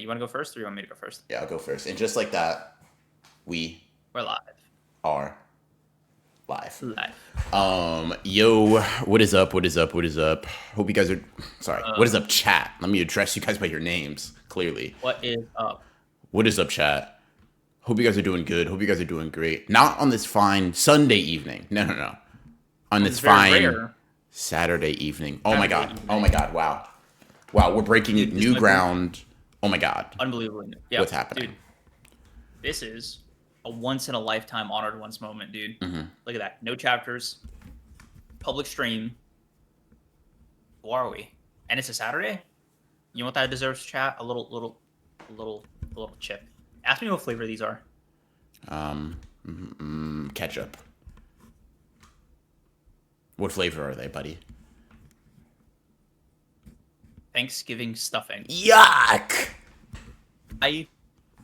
want to go first, or you want me to go first? Yeah, I'll go first. And just like that, we We're live. are live. Live. Yo, what is up? What is up? What is up? Hope you guys are. Sorry. What is Um, up, chat? Let me address you guys by your names clearly. what is up? What is up, chat? Hope you guys are doing good. Hope you guys are doing great. Not on this fine Sunday evening. No, no, no. On This this is very fine rare. Saturday evening. Oh my Saturday god. Oh evening. my god. Wow. Wow. We're breaking Dude, this new might be ground. Oh my god. unbelievably new. Yeah, What's happening? dude. This is a once in a lifetime honored ones moment, dude. Look at that. No chapters. Public stream. Who are we? And it's a Saturday? You know what that deserves, chat? A little chip. Ask me what flavor these are. Ketchup. What flavor are they, buddy? Thanksgiving stuffing. Yuck! I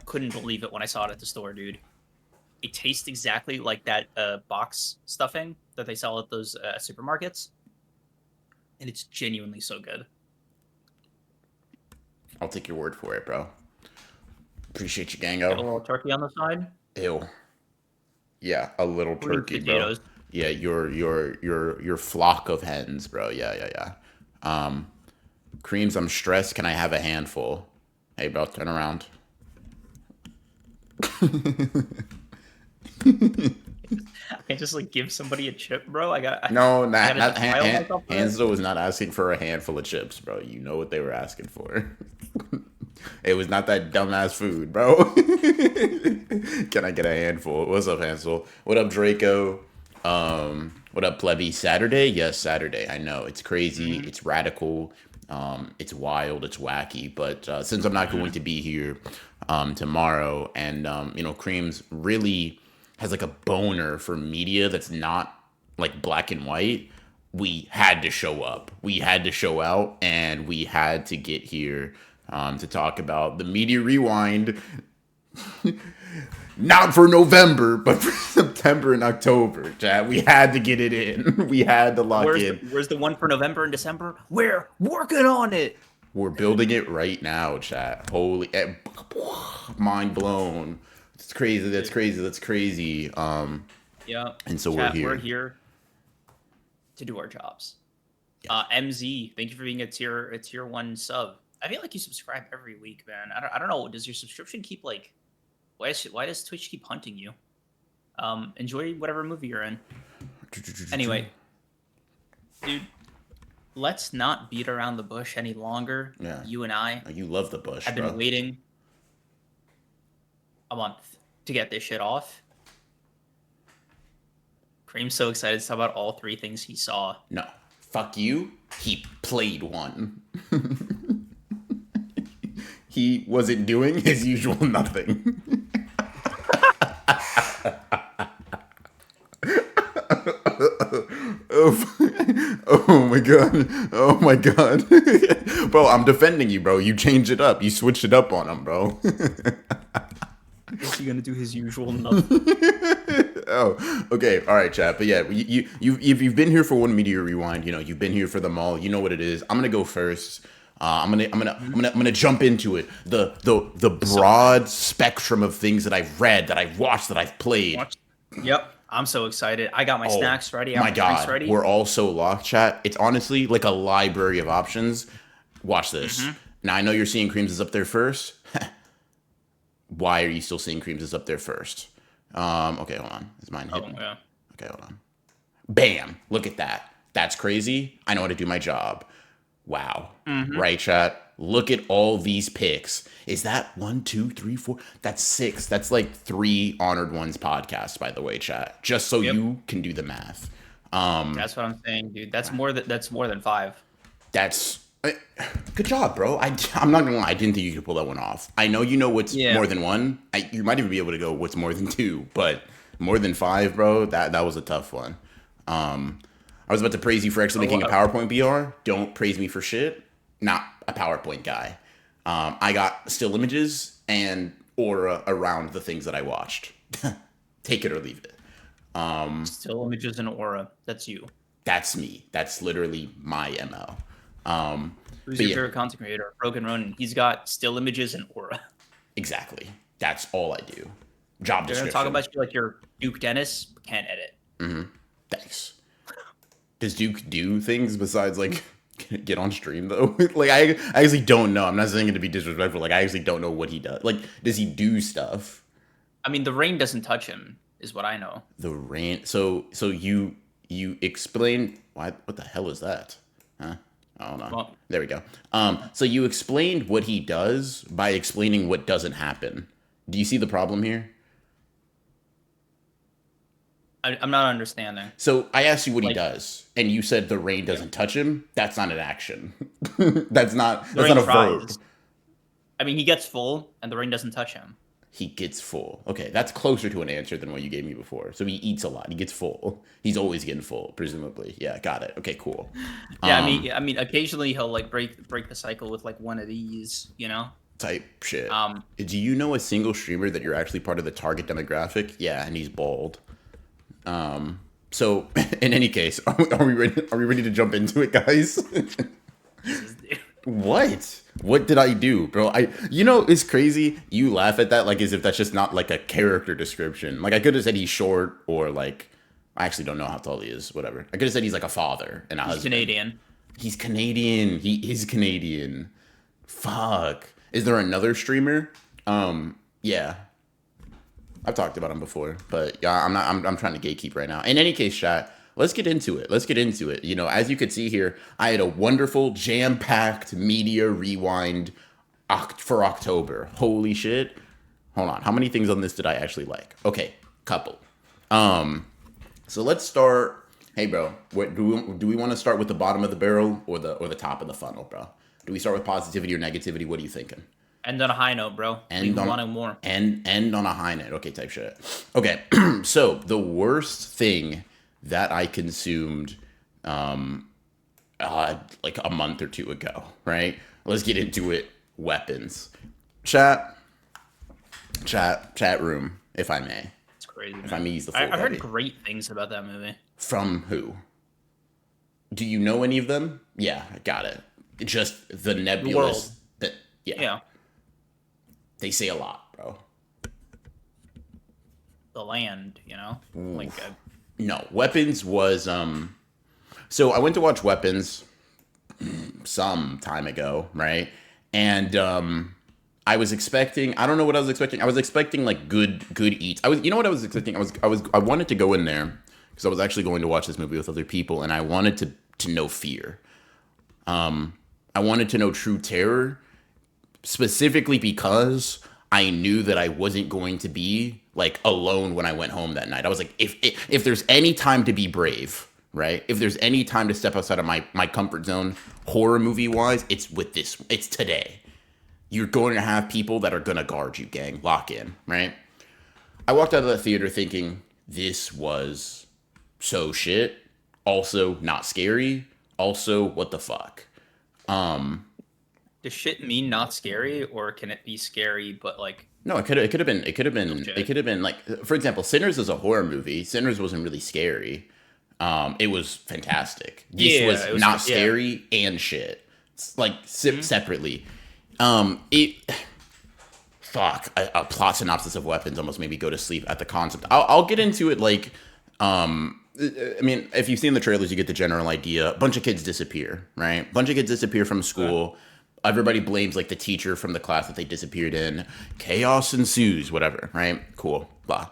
couldn't believe it when I saw it at the store, dude. It tastes exactly like that box stuffing that they sell at those supermarkets, and it's genuinely so good. I'll take your word for it, bro. Appreciate you, Got a Gango. little turkey on the side, Ew. Yeah, a little green turkey, bro. potatoes. Yeah, your flock of hens, bro. Yeah, yeah, yeah. Creams, I'm stressed. Can I have a handful? Hey, bro, turn around. I can't just like give somebody a chip, bro. I got. No, I gotta not defile myself for it. Hansel was not asking for a handful of chips, bro. You know what they were asking for. It was not that dumbass food, bro. Can I get a handful? What's up, Hansel? What up, Draco? What up, Plebby? Saturday? Yes, Saturday. I know it's crazy. Mhm, It's radical. It's wild. It's wacky. But since I'm not going mhm. to be here tomorrow, and Creams really has like a boner for media that's not like black and white. We had to show up. We had to show out, and we had to get here to talk about the media rewind. Not for November, but for September and October, chat. We had to get it in. We had to lock in. Where's the one for November and December? We're working on it. We're building it right now, chat. Holy, mind blown. It's crazy. That's Dude, crazy. That's crazy. yeah, And so we're chat. We're here. here to do our jobs. Yes. MZ, thank you for being a tier one sub. I feel like you subscribe every week, man. I don't know. Does your subscription keep like why does Twitch keep hunting you? Enjoy whatever movie you're in. Anyway, dude, let's not beat around the bush any longer. Yeah. You and I You love the bush, have been bro. waiting a month to get this shit off. Cream's so excited to talk about all three things he saw. No. Fuck you. He played one. He wasn't doing his usual nothing. Oh my god. Oh my god. Bro, I'm defending you, bro. You changed it up. You switched it up on him, bro. Is he gonna do his usual nothing? Oh, okay. All right, chat. But yeah, if you've been here for one media rewind, you've been here for them all. You know what it is. I'm gonna go first. I'm gonna jump into it. The broad spectrum of things that I've read, that I've watched, that I've played. Watch. Yep. I'm so excited. I got my Oh snacks ready. I my got my drinks god, ready. we're all so locked, chat. It's honestly like a library of options. Watch this. Now I know you're seeing Creams is up there first. Why are you still seeing Creams is up there first? Okay, hold on. Is mine Oh hidden? yeah. Okay, hold on. Bam! Look at that. That's crazy. I know how to do my job. Wow. Right, chat? Look at all these picks. Is that one, two, three, four? That's six. That's like three Honored Ones podcasts, by the way, chat. Just so Yep. you can do the math. That's what I'm saying, dude. That's more than five. That's good job, bro. I'm not gonna lie. I didn't think you could pull that one off. I know you know what's Yeah. more than one. You might even be able to go what's more than two, but more than five, bro. That was a tough one. I was about to praise you for actually Oh, making a PowerPoint BR. Don't praise me for shit. Not a PowerPoint guy. I got still images and aura around the things that I watched. Take it or leave it. still images and aura. That's you. That's me. That's literally my MO. Who's But your yeah, favorite content creator? Broken Ronin. He's got still images and aura. exactly. That's all I do. Job They're gonna talk description. about you like you're Duke Dennis, but can't edit. Thanks. Does Duke do things besides like get on stream though? Like I actually don't know. I'm not saying it to be disrespectful. Like I actually don't know what he does. Like does he do stuff? I mean, the rain doesn't touch him, is what I know. The rant. So you explained why? What the hell is that? Huh? I don't know. Well, There we go. So you explained what he does by explaining what doesn't happen. Do you see the problem here? I'm not understanding. So I asked you what he Like does, and you said the rain doesn't touch him. That's not an action. the That's rain not a verb. tries. I mean, he gets full, and the rain doesn't touch him. He gets full. Okay, that's closer to an answer than what you gave me before. So he eats a lot. He gets full. He's always getting full, presumably. Yeah, got it. Okay, cool. Yeah, Um, I mean, occasionally he'll like break the cycle with like one of these, you know. type shit. Um, Do you know a single streamer that you're actually part of the target demographic? Yeah, and he's bald. So in any case, are we ready? Are we ready to jump into it, guys? What? What did I do, bro? It's crazy. You laugh at that like as if that's just not like a character description. Like I could have said he's short or like I actually don't know how tall he is. Whatever. I could have said he's like a father and a he's husband. Canadian. He's Canadian. He is Canadian. Fuck. Is there another streamer? Yeah. I've talked about him before, but yeah, I'm trying to gatekeep right now. In any case, chat, let's get into it. Let's get into it. As you could see here, I had a wonderful jam-packed media rewind for October. Holy shit. Hold on. How many things on this did I actually like? Okay, couple. So let's start. Hey, bro, what do we want to start with the bottom of the barrel or the top of the funnel, bro? Do we start with positivity or negativity? What are you thinking? End on a high note, bro. We wanted more. End on a high note. Okay, type shit. Okay, so the worst thing that I consumed, like a month or two ago, right? Let's get into it. Weapons, chat room, if I may. It's crazy. If Man. I may use the full I've heard copy. great things about that movie. From who? Do you know any of them? Yeah, I got it. Just the nebulous. world. That Yeah. They say a lot, bro. The land, you know? Like, No, Weapons was so I went to watch Weapons some time ago, right? And I was expecting, I don't know what I was expecting. I was expecting like good eats. You know what I was expecting? I wanted to go in there because I was actually going to watch this movie with other people and I wanted to know fear. I wanted to know true terror, specifically because I knew that I wasn't going to be like alone when I went home that night. I was like, if there's any time to be brave, right? If there's any time to step outside of my comfort zone, horror movie wise, it's with this. It's today. You're going to have people that are gonna guard you, gang. Lock in, right? I walked out of the theater thinking this was so shit. Also not scary. Also, what the fuck? does shit mean not scary, or can it be scary but like No, it could have been like, for example, Sinners is a horror movie. Sinners wasn't really scary. It was fantastic. This Yeah, was it was not good, yeah. scary and shit. Like separately. Fuck. A plot synopsis of Weapons almost made me go to sleep at the concept. I'll get into it like, I mean, if you've seen the trailers, you get the general idea. A bunch of kids disappear, right? Bunch of kids disappear from school. Everybody blames like the teacher from the class that they disappeared in. Chaos ensues, whatever, right? Cool. Blah.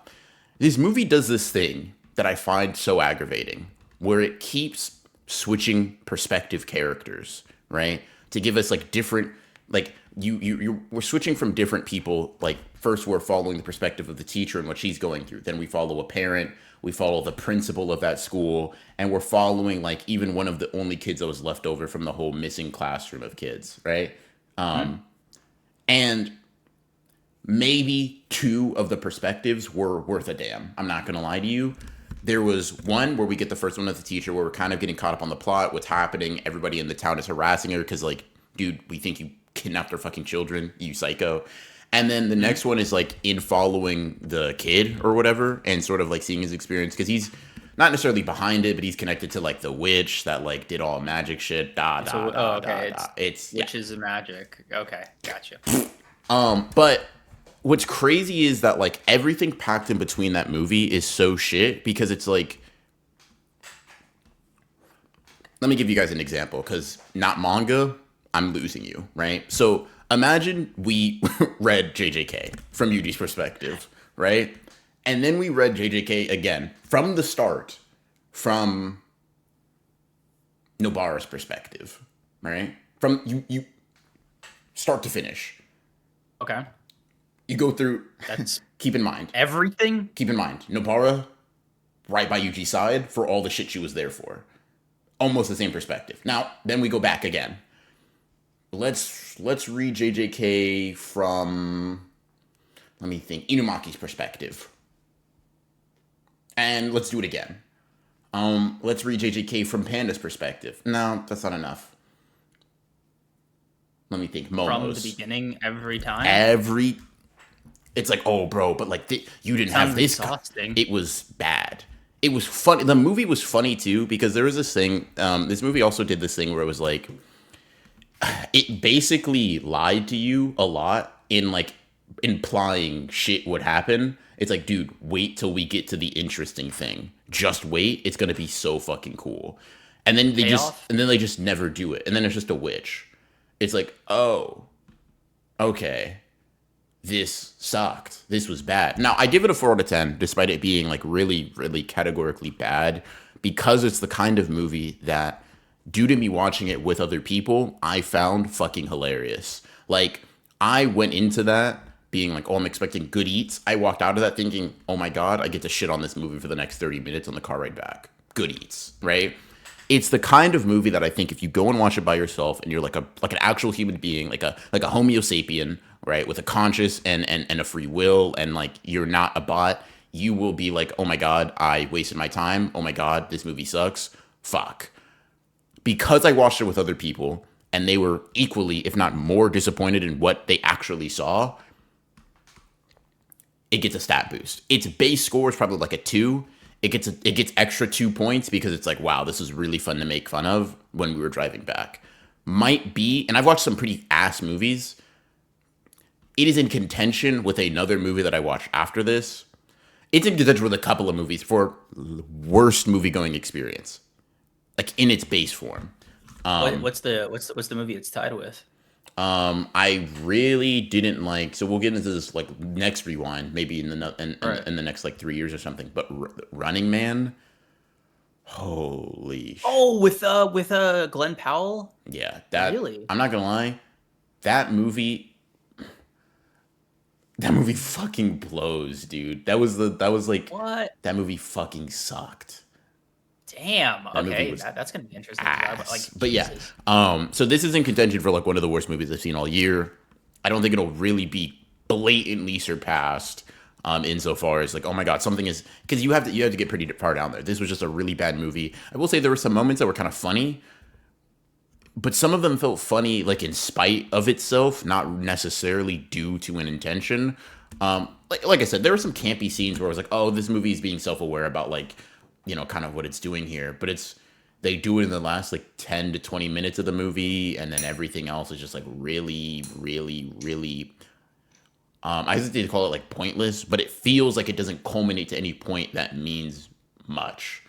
This movie does this thing that I find so aggravating, where it keeps switching perspective characters, right? To give us like different, like we're switching from different people. Like first we're following the perspective of the teacher and what she's going through. Then we follow a parent. We follow the principal of that school, and we're following like even one of the only kids that was left over from the whole missing classroom of kids, right? And maybe two of the perspectives were worth a damn. I'm not gonna lie to you. There was one where we get the first one with the teacher where we're kind of getting caught up on the plot, what's happening. Everybody in the town is harassing her because like, dude, we think you kidnapped our fucking children, you psycho. And then the Mhm. next one is like in following the kid or whatever, and sort of like seeing his experience because he's not necessarily behind it, but he's connected to like the witch that like did all magic shit. Da It's a da oh, da da okay. da. It's It's yeah. witches and magic. Okay, gotcha. But what's crazy is that like everything packed in between that movie is so shit because it's like, let me give you guys an example because not manga, I'm losing you, right? So imagine we read JJK from Yuji's perspective, right? And then we read JJK again from the start, from Nobara's perspective, right? From you start to finish. Okay, You go through, that's keep in mind, everything. Nobara right by Yuji's side for all the shit she was there for. Almost the same perspective. Now, then we go back again. Let's read JJK from, let me think, Inumaki's perspective. And let's do it again. Let's read JJK from Panda's perspective. No, that's not enough. Let me think. From the Momo's. beginning every time. Every, it's like, oh, bro, but like you didn't have Sounds this. exhausting. It was bad. It was funny. The movie was funny too because there was this thing. This movie also did this thing where it was like, it basically lied to you a lot in like implying shit would happen. It's like, dude, wait till we get to the interesting thing. Just wait. It's gonna be so fucking cool. Payoff. And then they just never do it. And then it's just a witch. It's like, oh, okay. This sucked. This was bad. Now I give it a 4 out of 10, despite it being like really, really categorically bad, because it's the kind of movie that, due to me watching it with other people, I found fucking hilarious. Like, I went into that being like, oh, I'm expecting good eats. I walked out of that thinking, oh my God, I get to shit on this movie for the next 30 minutes on the car ride back. Good eats, right? It's the kind of movie that I think if you go and watch it by yourself and you're like an actual human being, like a Homo sapien, right, with a conscious and a free will, and like you're not a bot, you will be like, oh my God, I wasted my time. Oh my God, this movie sucks. Fuck. Because I watched it with other people and they were equally, if not more, disappointed in what they actually saw, it gets a stat boost. Its base score is probably like a 2. It gets extra 2 points because it's like, wow, this is really fun to make fun of when we were driving back. Might be, and I've watched some pretty ass movies. It is in contention with another movie that I watched after this. It's in contention with a couple of movies for worst movie going experience, like in its base form. What's the movie it's tied with? I really didn't like. So we'll get into this like next rewind, maybe in the Right. in the next like 3 years or something. But Running Man, holy Oh, with Glenn Powell. yeah, that Really? I'm not gonna lie, that movie that movie fucking blows, dude. That was like What? that movie fucking sucked. Damn. That movie Okay, was that's gonna be interesting. 'Cause ass. like But yeah, Jesus. so this is in contention for like one of the worst movies I've seen all year. I don't think it'll really be blatantly surpassed. Insofar as like, oh my God, something is, because you have to get pretty far down there. This was just a really bad movie. I will say there were some moments that were kind of funny, but some of them felt funny like in spite of itself, not necessarily due to an intention. Like I said, there were some campy scenes where I was like, oh, this movie is being self aware about like, kind of what it's doing here, but it's they do it in the last like 10 to 20 minutes of the movie, and then everything else is just like really, really, really. I hesitate to call it like pointless, but it feels like it doesn't culminate to any point that means much.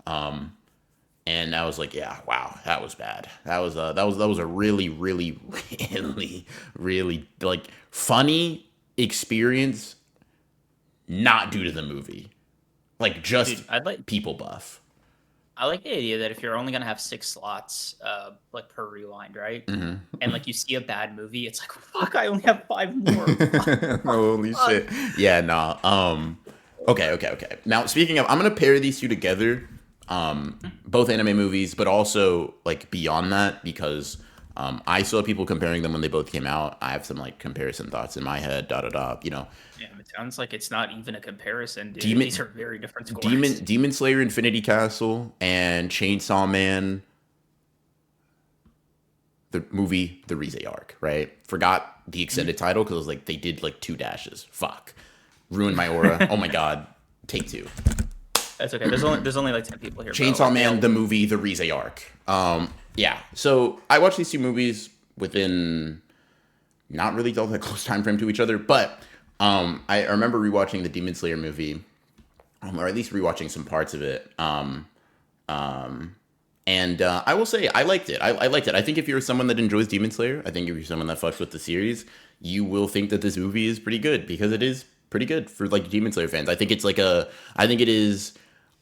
And I was like, yeah, wow, that was bad. That was a really, really, really, really like funny experience, not due to the movie, like just Dude, people buff. I like the idea that if you're only gonna have 6 slots, like per rewind, right? Hmm. And like you see a bad movie, it's like fuck, I only have 5 more. Holy Fuck. shit! Yeah, nah. Okay. Now, speaking of, I'm gonna pair these two together, both anime movies, but also like beyond that because I saw people comparing them when they both came out. I have some like comparison thoughts in my head. Da da da. Yeah, it sounds like it's not even a comparison, dude. Demon These are very different scores. Demon Slayer Infinity Castle and Chainsaw Man the movie The Rize Arc, right? Forgot the extended title because it was like they did like two dashes. Fuck, ruined my aura. Oh my god, take two. That's okay. There's only like 10 people here, bro. Chainsaw Like, Man, the movie, The Rize Arc. Yeah. So I watched these two movies within not really all that close time frame to each other, but I remember rewatching the Demon Slayer movie, or at least rewatching some parts of it. And I will say I liked it. I liked it. I think if you're someone that enjoys Demon Slayer, I think if you're someone that fucks with the series, you will think that this movie is pretty good because it is pretty good for like Demon Slayer fans. I think it's like a. I think it is.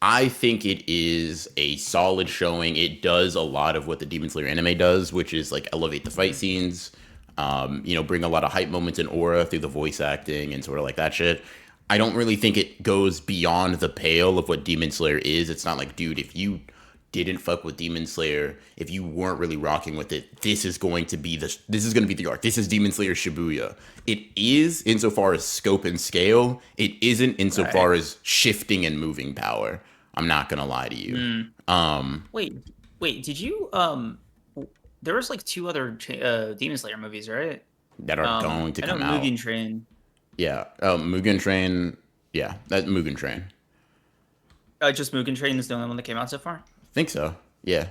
I think it is a solid showing. It does a lot of what the Demon Slayer anime does, which is like elevate the fight scenes, bring a lot of hype moments and aura through the voice acting and sort of like that shit. I don't really think it goes beyond the pale of what Demon Slayer is. It's not like, dude, if you didn't fuck with Demon Slayer, if you weren't really rocking with it, this is going to be the arc. This is Demon Slayer Shibuya. It is insofar as scope and scale. It isn't insofar as shifting and moving power. I'm not gonna lie to you. Wait, did you there was like two other Demon Slayer movies, right? That are going to come I know out. Mugen Train. Yeah. Mugen Train. Yeah, that Mugen Train. Just Mugen Train is the only one that came out so far. Think so. Yeah.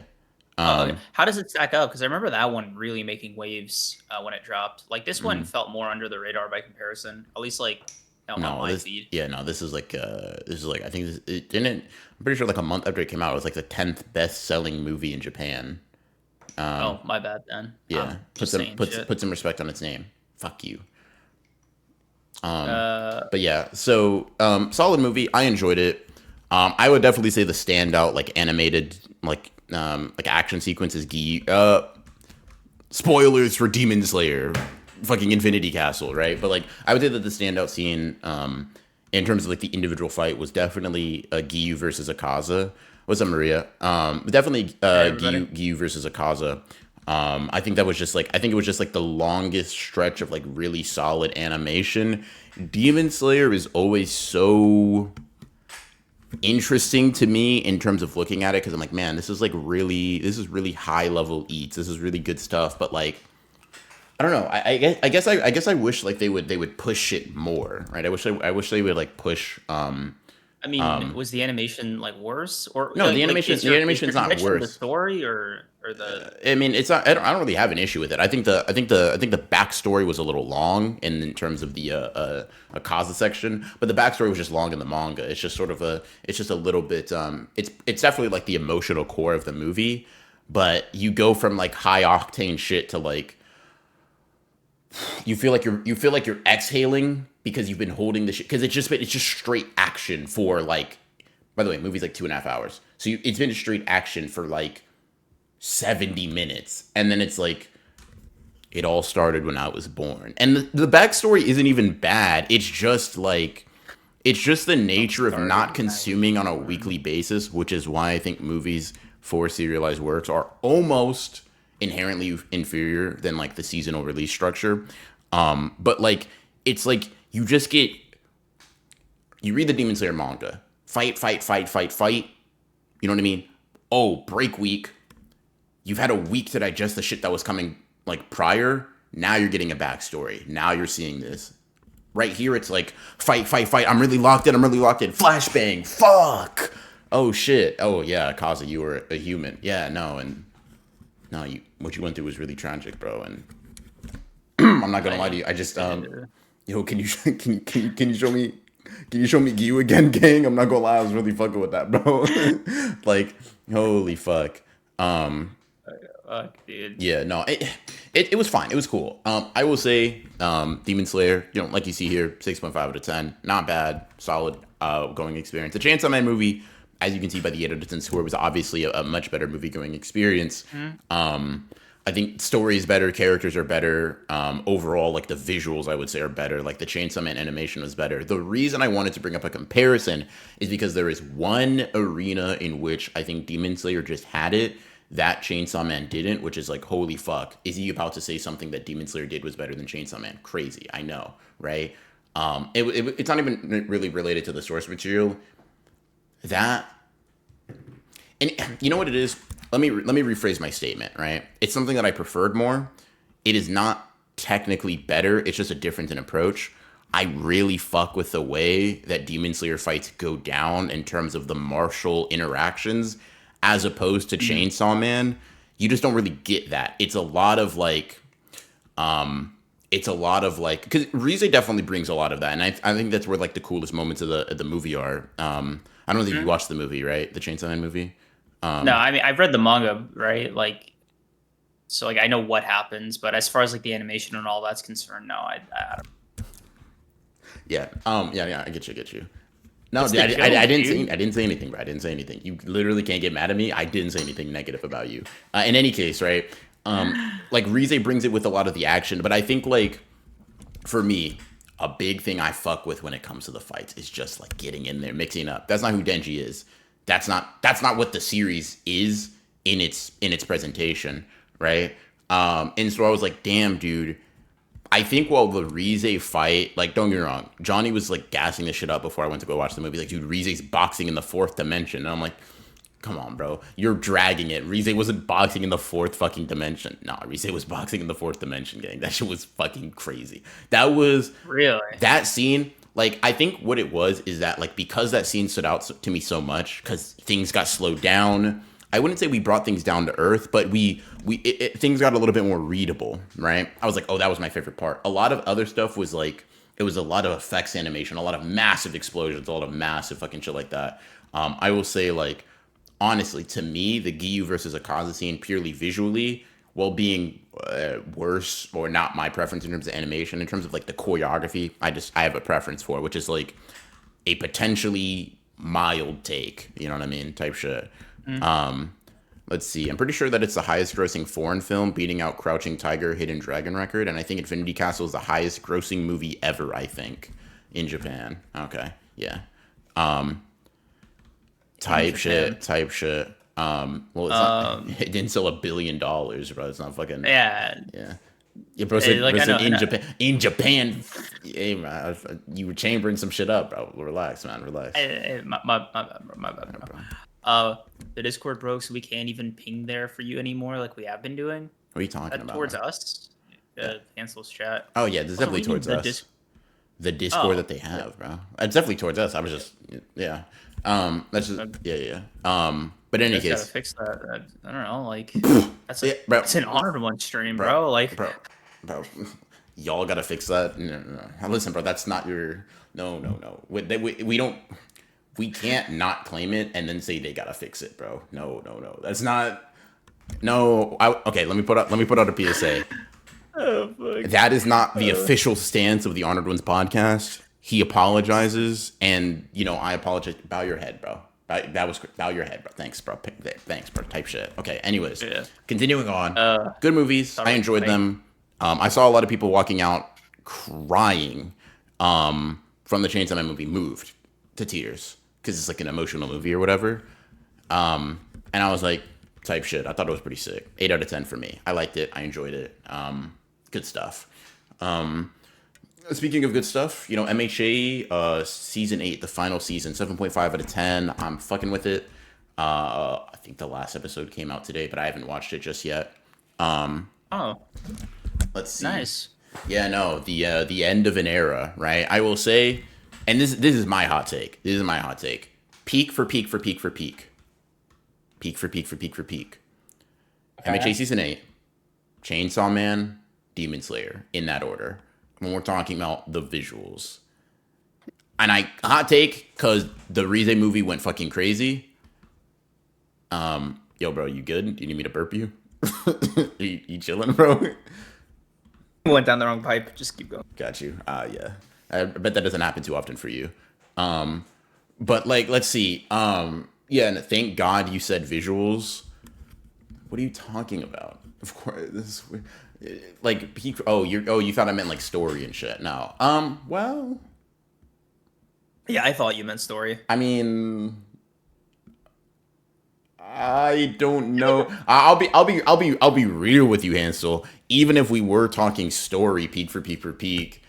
Okay. How does it stack up? Because I remember that one really making waves when it dropped. Like this one felt more under the radar by comparison. At least like on my feed. Yeah, no, this is like I think it didn't. I'm pretty sure like a month after it came out, it was like the 10th best-selling movie in Japan. Oh, my bad then. Yeah, put some respect on its name. Fuck you. But yeah, so solid movie. I enjoyed it. I would definitely say the standout like animated like action sequence is spoilers for Demon Slayer, fucking Infinity Castle, right? But like I would say that the standout scene in terms of like the individual fight was definitely Giyu versus Akaza. What's up, Maria? Definitely Giyu versus Akaza. I think it was just like the longest stretch of like really solid animation. Demon Slayer is always so interesting to me in terms of looking at it because I'm like, man, this is really high level eats. This is really good stuff. But like, I don't know. I guess I wish like they would push it more, right? I wish they would like push. I mean, was the animation like worse or no? Like, The animation's not worse. The story or the. I mean, it's not. I don't really have an issue with it. I think the backstory was a little long in terms of the Akaza section, but the backstory was just long in the manga. It's just sort of it's just a little bit. It's definitely like the emotional core of the movie, but you go from like high octane shit to like. You feel like you're exhaling because you've been holding the shit because it's just straight action for like. By the way, movie's like 2.5 hours, so it's been straight action for like 70 minutes, and then it's like it all started when I was born, and the backstory isn't even bad. It's just the nature of not consuming on a weekly basis, which is why I think movies for serialized works are almost inherently inferior than like the seasonal release structure. But like it's like you read the Demon Slayer manga, fight. You know what I mean? Oh, break week. You've had a week to digest the shit that was coming like prior. Now you're getting a backstory. Now you're seeing this. Right here, it's like fight. I'm really locked in. Flashbang. Fuck. Oh shit. Oh yeah, Kaza, you were a human. Yeah, no, and no, what you went through was really tragic, bro. And I'm not gonna lie to you. I just yo, can you show me? Can you show me Giyu again, gang? I'm not gonna lie, I was really fucking with that, bro. Like, holy fuck. Dude. Yeah, no, it was fine. It was cool. I will say, Demon Slayer, like you see here, 6.5 out of 10. Not bad. Solid going experience. The Chainsaw Man movie, as you can see by the edited score, was obviously a much better movie going experience. I think story is better, characters are better. Overall, like the visuals, I would say, are better. Like the Chainsaw Man animation was better. The reason I wanted to bring up a comparison is because there is one arena in which I think Demon Slayer just had it that Chainsaw Man didn't, which is like, holy fuck, is he about to say something that Demon Slayer did was better than Chainsaw Man? Crazy, I know, right? It's not even really related to the source material. And you know what it is? let me rephrase my statement, right? It's something that I preferred more. It is not technically better. It's just a difference in approach. I really fuck with the way that Demon Slayer fights go down in terms of the martial interactions, as opposed to Mhm. Chainsaw Man. You just don't really get that. It's a lot of like, because Rize definitely brings a lot of that, and I think that's where like the coolest moments of the movie are. I don't think you Mhm. watched the movie, right? The Chainsaw Man movie. No, Um, I mean I've read the manga, right? Like, so like I know what happens, but as far as like the animation and all that's concerned, no, I don't. yeah, yeah. I get you. No, It's dude, the I joke, didn't say dude. anything, bro. I didn't say anything. You literally can't get mad at me. I didn't say anything negative about you. In any case, right? Like Rize brings it with a lot of the action, but I think like for me, a big thing I fuck with when it comes to the fights is just like getting in there, mixing up. That's not who Denji is. That's not what the series is in its presentation, right? And so I was like, damn, dude. I think while the Rize fight, like, don't get me wrong, Johnny was like gassing this shit up before I went to go watch the movie. Like, dude, Rize's boxing in the fourth dimension. And I'm like, come on, bro. You're dragging it. Rize wasn't boxing in the fourth fucking dimension. Nah, Rize was boxing in the fourth dimension, gang. That shit was fucking crazy. Really? That scene, like, I think what it was is that, like, because that scene stood out to me so much, because things got slowed down. I wouldn't say we brought things down to earth, but things got a little bit more readable, right? I was like, oh, that was my favorite part. A lot of other stuff was like, it was a lot of effects animation, a lot of massive explosions, a lot of massive fucking shit like that. I will say, like, honestly, to me, the Giyu versus Akaza scene purely visually, while being worse or not my preference in terms of animation, in terms of like the choreography, I have a preference for, which is like a potentially mild take, you know what I mean, type shit. Mm. Um, let's see. I'm pretty sure that it's the highest grossing foreign film, beating out Crouching Tiger, Hidden Dragon record, and I think Infinity Castle is the highest grossing movie ever. I think in Japan. Okay, yeah. Um, In type Japan. shit, type shit. Well, it's not. Um, It didn't sell $1 billion, bro. It's not fucking. yeah, Yeah. Yeah, bro like said I in know. Japan. In Japan, hey man, you were chambering some shit up, bro. Relax, man. Relax. My bad, bro. My bad, Yeah, bro. bro. The Discord broke, so we can't even ping there for you anymore, like we have been doing. What are you talking about, Towards man? us, Yeah. Cancel's chat. Oh yeah, this is Also, definitely reading towards the us. disc. The Discord Oh, that they have, bro. It's definitely towards us. I was just, yeah. That's just, uh, yeah, yeah. But in you any guys gotta case, fix that. I don't know, like yeah, bro, that's an honored one stream, bro, bro. Like, bro, bro. Y'all gotta fix that. No, no, no. Now, listen, bro. That's not your. No, no, no. We don't. We can't not claim it and then say they gotta fix it, bro. No, no, no. That's not. No. Okay. Let me put out a PSA. oh fuck. That is not the Uh, official stance of the Honored Ones podcast. He apologizes, and I apologize. Bow your head, bro. That was bow your head, bro. Thanks, bro. Thanks, bro. Type shit. Okay. Anyways, yeah. continuing on. Uh, Good movies. I sorry, enjoyed like, them. I saw a lot of people walking out crying from the Chainsaw Man movie, moved to tears because it's like an emotional movie or whatever. And I was like, type shit. I thought it was pretty sick. 8 out of 10 for me. I liked it. I enjoyed it. Good stuff. Speaking of good stuff, MHA season 8, the final season, 7.5 out of 10. I'm fucking with it. I think the last episode came out today, but I haven't watched it just yet. oh, Let's see. nice. Yeah, no, the end of an era, right? I will say, and this is my hot take. This is my hot take. Peak for peak for peak for peak. Peak for peak for peak for peak. MHA Okay. season 8, Chainsaw Man, Demon Slayer, in that order. When we're talking about the visuals. And hot take, because the Rize movie went fucking crazy. Yo, bro, you good? Do you need me to burp you? you chilling, bro? Went down the wrong pipe. Just keep going. Got you. Yeah. I bet that doesn't happen too often for you. But like, let's see. Yeah, and thank God you said visuals. What are you talking about? Of course, like you thought I meant like story and shit. No. Well, Yeah, I thought you meant story. I mean, I don't know. I'll be real with you, Hansel. Even if we were talking story, peak for peak for peak,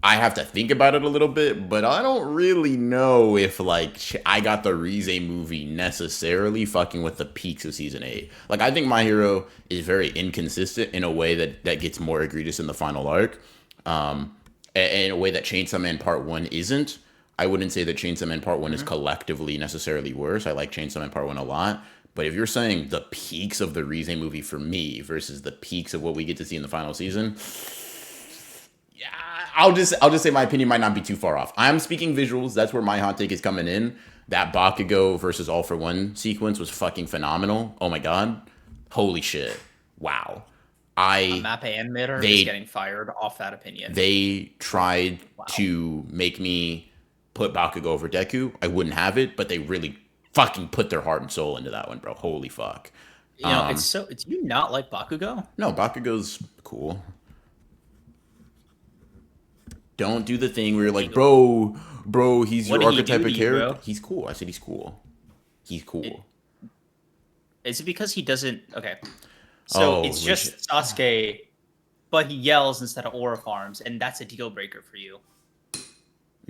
I have to think about it a little bit, but I don't really know if like I got the Rize movie necessarily fucking with the peaks of season 8. Like I think My Hero is very inconsistent in a way that gets more egregious in the final arc, in a way that Chainsaw Man Part 1 isn't. I wouldn't say that Chainsaw Man Part 1 is Mhm. collectively necessarily worse. I like Chainsaw Man Part 1 a lot. But if you're saying the peaks of the Rize movie for me versus the peaks of what we get to see in the final season, yeah, I'll just say my opinion might not be too far off. I'm speaking visuals. That's where my hot take is coming in. That Bakugo versus All for One sequence was fucking phenomenal. Oh my god, holy shit, wow. A I Mappa animator is they getting fired off that opinion. they tried Wow. to make me put Bakugo over Deku. I wouldn't have it, but they really fucking put their heart and soul into that one, bro. Holy fuck. It's Um, so. It's you not like Bakugo? no, Bakugo's cool. Don't do the thing where you're like, Eagle. bro, he's What your did he do archetype to of you, character. bro? He's cool. I said he's cool. He's It, cool. is it because he doesn't? Okay, so Oh, it's legit. just Sasuke, but he yells instead of aura farms, and that's a deal breaker for you.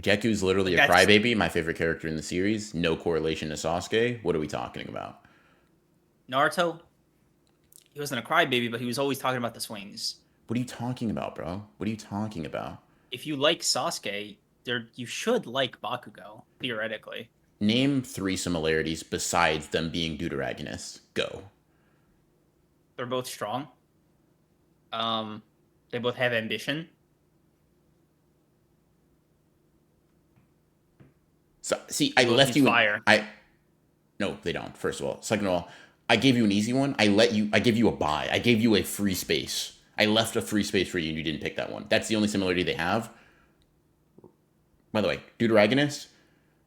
Deku's literally Like a that's crybaby, my favorite character in the series. No correlation to Sasuke. What are we talking about? Naruto. He wasn't a crybaby, but he was always talking about the swings. What are you talking about, bro? What are you talking about? If you like Sasuke, you should like Bakugo theoretically. Name 3 similarities besides them being deuteragonists. Go. They're both strong. Um, they both have ambition. So see, I They both left use you in, fire. I no, they don't, first of all. Second of all, I gave you an easy one. I gave you a buy. I gave you a free space. I left a free space for you and you didn't pick that one. That's the only similarity they have. By the way, Deuteragonist,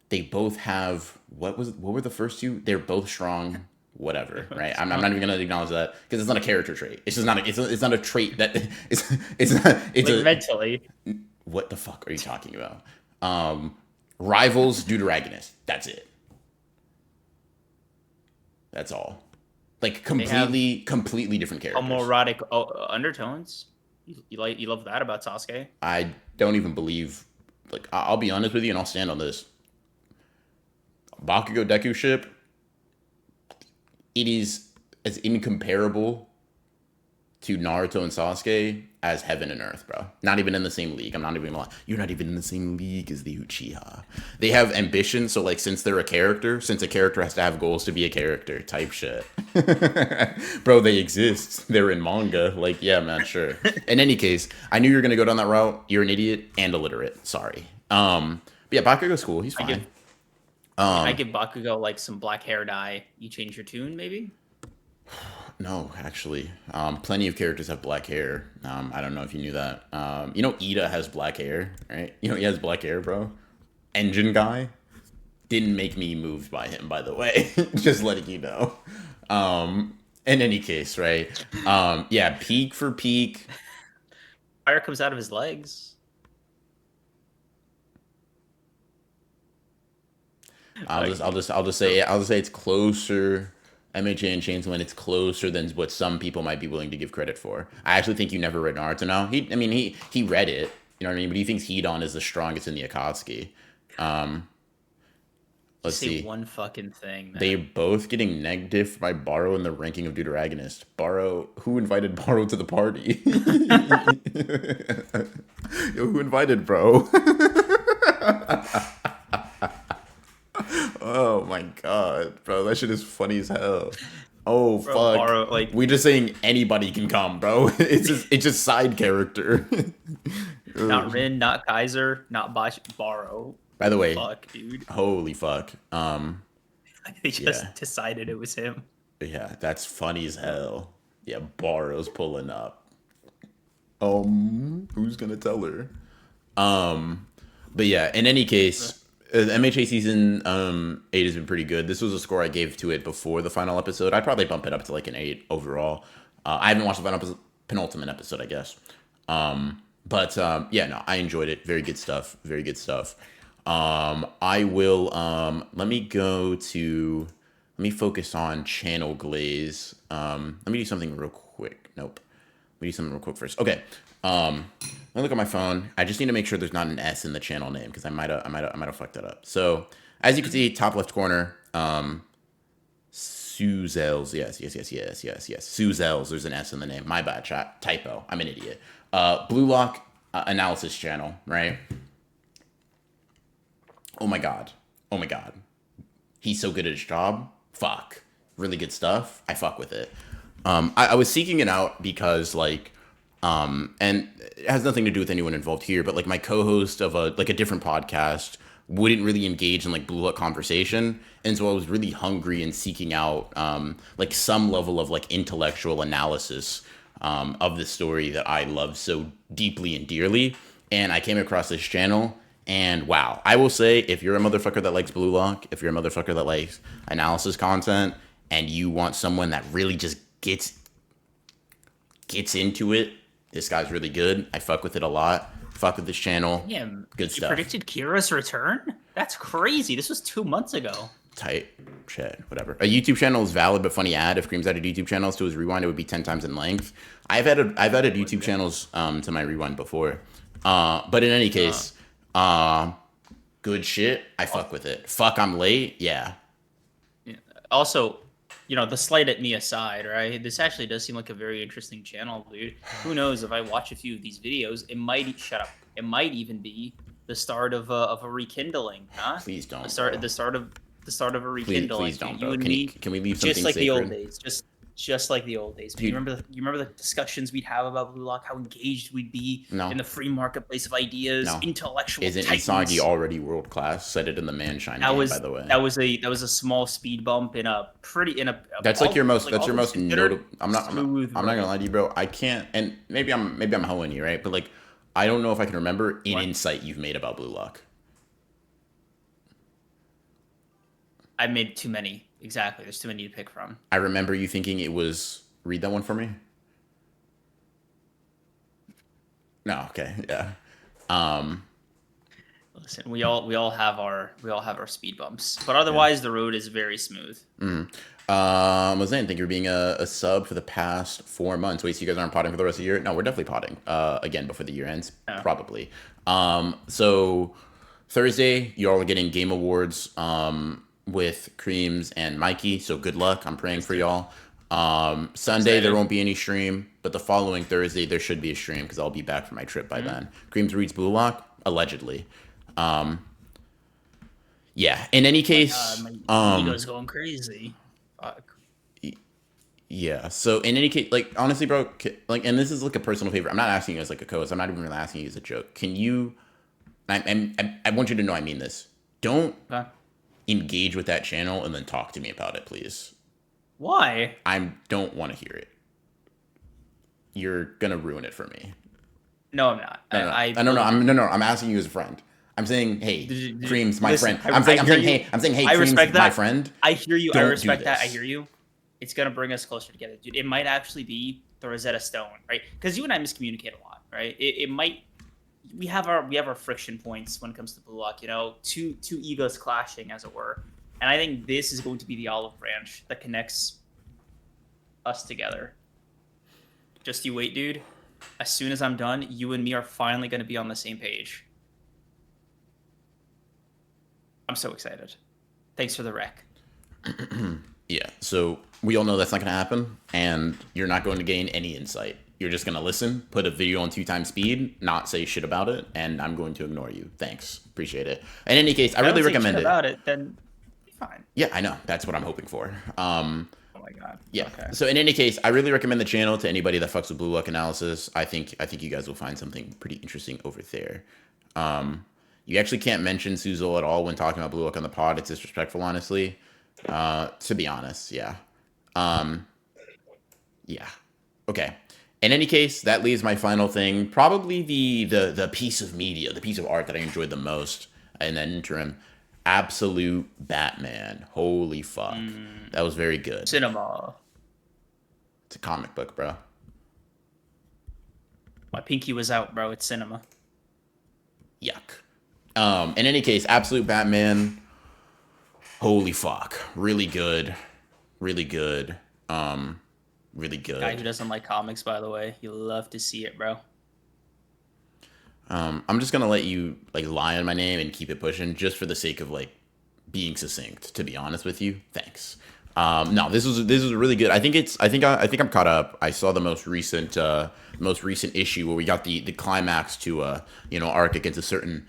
they both have what were the first two? They're both strong, whatever, right? I'm not even gonna acknowledge that because it's not a character trait. It's just not it's not a trait that it's not it's Like a mentally, what the fuck are you talking about? Rivals Deuteragonist. That's it. That's all. Like they have completely different characters. homoerotic undertones. You love that about Sasuke. I don't even believe. Like I'll be honest with you, and I'll stand on this. Bakugo Deku ship. It is as incomparable to Naruto and Sasuke as heaven and earth, bro. Not even in the same league. I'm not even gonna lie. You're not even in the same league as the Uchiha. They have ambition, so like since a character has to have goals to be a character type shit. Bro, they exist. They're in manga. Like, yeah, man, sure. In any case, I knew you were gonna go down that route. You're an idiot and illiterate. Sorry. But yeah, Bakugo's cool. He's I fine. give I give Bakugo like some black hair dye. You change your tune, maybe. No, actually, plenty of characters have black hair. I don't know if you knew that. You know, Ida has black hair, right? You know, he has black hair, bro. Engine guy didn't make me moved by him, by the way. Just letting you know. In any case, right? Yeah, peak for peak. Fire comes out of his legs. Like, I'll just say it's closer. MHA and Chainsaw, it's closer than what some people might be willing to give credit for. I actually think you never read Naruto now. He read it, you know what I mean? But he thinks Hidan is the strongest in the Akatsuki. Let's say see. one fucking thing, man. They're both getting negative by Baro in the ranking of Deuteragonist. Baro, who invited Baro to the party? Yo, who invited, bro? Oh my god, bro, that shit is funny as hell. Oh Bro, fuck, Baro, like we just saying anybody can come, bro. It's just side character. not Rin, not Kaiser, not Baro. By the way, Fuck, dude. holy fuck. They just Yeah. decided it was him. Yeah, that's funny as hell. Yeah, Baro's pulling up. Who's gonna tell her? But yeah, in any case, MHA season 8 has been pretty good. This was a score I gave to it before the final episode. I'd probably bump it up to like an 8 overall. I haven't watched the penultimate episode, I guess. But yeah, no, I enjoyed it. Very good stuff. Very good stuff. I will let me focus on Channel Glaze. Let me do something real quick. Nope. Let me do something real quick first. Okay. Let me look at my phone. I just need to make sure there's not an S in the channel name because I might have fucked that up. So as you can see, top left corner, Suzels. Yes. Suzels. There's an S in the name. My bad, chat. Typo. I'm an idiot. Blue Lock analysis channel, right? Oh my god. Oh my god. He's so good at his job. Fuck. Really good stuff. I fuck with it. I was seeking it out because like, and it has nothing to do with anyone involved here, but like my co-host of a different podcast wouldn't really engage in like blue look conversation, and so I was really hungry and seeking out like some level of like intellectual analysis of the story that I love so deeply and dearly, and I came across this channel. And wow, I will say, if you're a motherfucker that likes Blue Lock, if you're a motherfucker that likes analysis content, and you want someone that really just gets into it, this guy's really good. I fuck with it a lot. Fuck with this channel. Yeah, Good you stuff. predicted Kira's return? That's crazy. This was 2 months ago. Tight shit, whatever. A YouTube channel is valid but funny ad. If Cream's added YouTube channels to his rewind, it would be 10 times in length. I've added YouTube channels to my rewind before. But in any case, good shit. I fuck with it. Fuck, I'm late. Yeah. Also, the slight at me aside, right? This actually does seem like a very interesting channel, dude. Who knows, if I watch a few of these videos, it might shut up. It might even be the start of a rekindling, huh? Please don't. The start of a rekindling. Please don't, You bro. and Can me, we leave something just like sacred? the old days. Just like the old days. Dude. You remember the discussions we'd have about Blue Lock, how engaged we'd be No. in the free marketplace of ideas, No. intellectual Isn't titans. Isagi already world class? Said it in the Manshine game, by the way. That was a small speed bump in a That's like your most. like That's your almost most considered notable. I'm not smooth gonna lie to you, bro. I can't. And maybe I'm hoeing you, right? But like, I don't know if I can remember an What? insight you've made about Blue Lock. I made too many. Exactly. There's too many to pick from. I remember you thinking it was. Read that one for me. No. Okay. Yeah. Listen, we all have our speed bumps, but otherwise the road is very smooth. Was saying, thank you for being a sub for the past 4 months. Wait, so you guys aren't potting for the rest of the year? No, we're definitely potting. Again, before the year ends, probably. So Thursday, you all are getting Game Awards with Creams and Mikey. So good luck. I'm praying for y'all. Sunday there won't be any stream, but the following Thursday there should be a stream because I'll be back from my trip by then. Creams reads Blue Lock, allegedly. Yeah. In any case, My ego's going crazy. Fuck. yeah. So in any case, like honestly, bro, like, and this is like a personal favor. I'm not asking you as like a co-host. I'm not even really asking you as a joke. Can you? I want you to know I mean this. Don't engage with that channel and then talk to me about it, please. Why? I don't want to hear it. You're gonna ruin it for me. No, I'm not. No. I'm asking you as a friend. I'm saying, hey, Creams, my Listen, friend. I'm saying, hey, I Creams, respect that. my friend. I hear you. I Don't do respect that. I this. hear you. It's gonna bring us closer together, dude. It might actually be the Rosetta Stone, right? Because you and I miscommunicate a lot, right? It might. We have our friction points when it comes to Blue Lock. Two egos clashing, as it were. And I think this is going to be the olive branch that connects us together. Just you wait, dude. As soon as I'm done, you and me are finally going to be on the same page. I'm so excited. Thanks for the rec. Yeah, so we all know that's not going to happen, and you're not going to gain any insight. You're just going to listen, put a video on 2 times speed, not say shit about it, and I'm going to ignore you. Thanks. Appreciate it. In any case, I really recommend it. About it, then fine. Yeah, I know. That's what I'm hoping for. Oh my god. Yeah. Okay. So in any case, I really recommend the channel to anybody that fucks with Blue Lock analysis. I think you guys will find something pretty interesting over there. You actually can't mention Suzol at all when talking about Blue Lock on the pod. It's disrespectful, honestly. To be honest, yeah. Yeah. Okay. In any case, that leaves my final thing. Probably the piece of media, the piece of art that I enjoyed the most in that interim. Absolute Batman. Holy fuck. That was very good. Cinema. It's a comic book, bro. My pinky was out, bro. It's cinema. Yuck. In any case, Absolute Batman. Holy fuck. Really good. Really good. Really good. Guy who doesn't like comics, by the way. You love to see it, bro. I'm just gonna let you like lie on my name and keep it pushing, just for the sake of like being succinct. To be honest with you, thanks. No, this was really good. I think I'm caught up. I saw the most recent issue where we got the climax to arc against a certain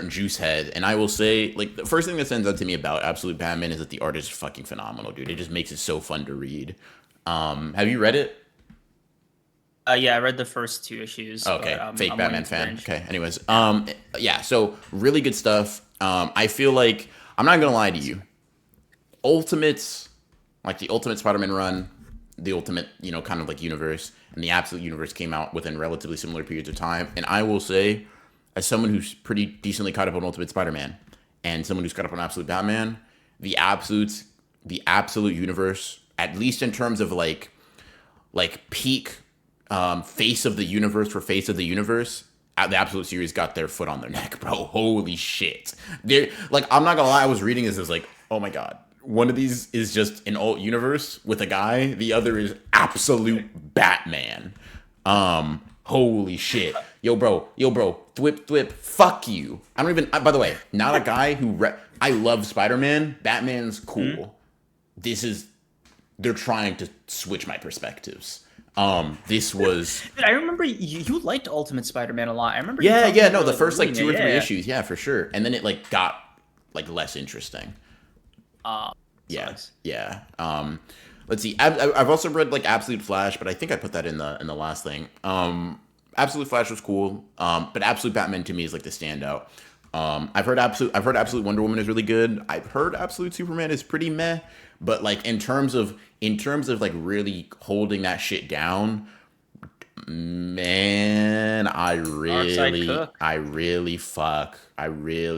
juice head. And I will say, like, the first thing that stands out to me about Absolute Batman is that the art is fucking phenomenal, dude. It just makes it so fun to read. Have you read it? Yeah, I read the first two issues, but Okay, fake I'm waiting Batman to fan. finish. Okay, anyways, Yeah. yeah, so really good stuff. I feel like I'm not gonna lie to you. Ultimates, like the Ultimate Spider-Man run, the Ultimate, kind of like universe, and the Absolute Universe came out within relatively similar periods of time. And I will say, as someone who's pretty decently caught up on Ultimate Spider-Man, and someone who's caught up on Absolute Batman, the Absolutes, the Absolute Universe, at least in terms of like peak face of the universe for face of the universe, the Absolute series got their foot on their neck, bro. Holy shit! They're like, I'm not gonna lie. I was reading this, as like, oh my god. One of these is just an alt universe with a guy. The other is absolute Batman. Holy shit, yo, bro, thwip, thwip, fuck you. I don't even. By the way, not a guy who. I love Spider Man. Batman's Mhm. cool. This is they're trying to switch my perspectives. This was Dude, I remember you liked Ultimate Spider-Man a lot. I remember you yeah, telling me yeah, you no, were the like first like reading two it. or three Yeah, issues, yeah, for sure, and then it like got like less interesting. yeah. Yeah, Sucks. yeah. Let's see. I've also read like Absolute Flash, but I think I put that in the last thing. Absolute Flash was cool, but Absolute Batman to me is like the standout. I've heard Absolute Wonder Woman is really good. I've heard Absolute Superman is pretty meh, but like in terms of like really holding that shit down, man, Darkside Cook. I really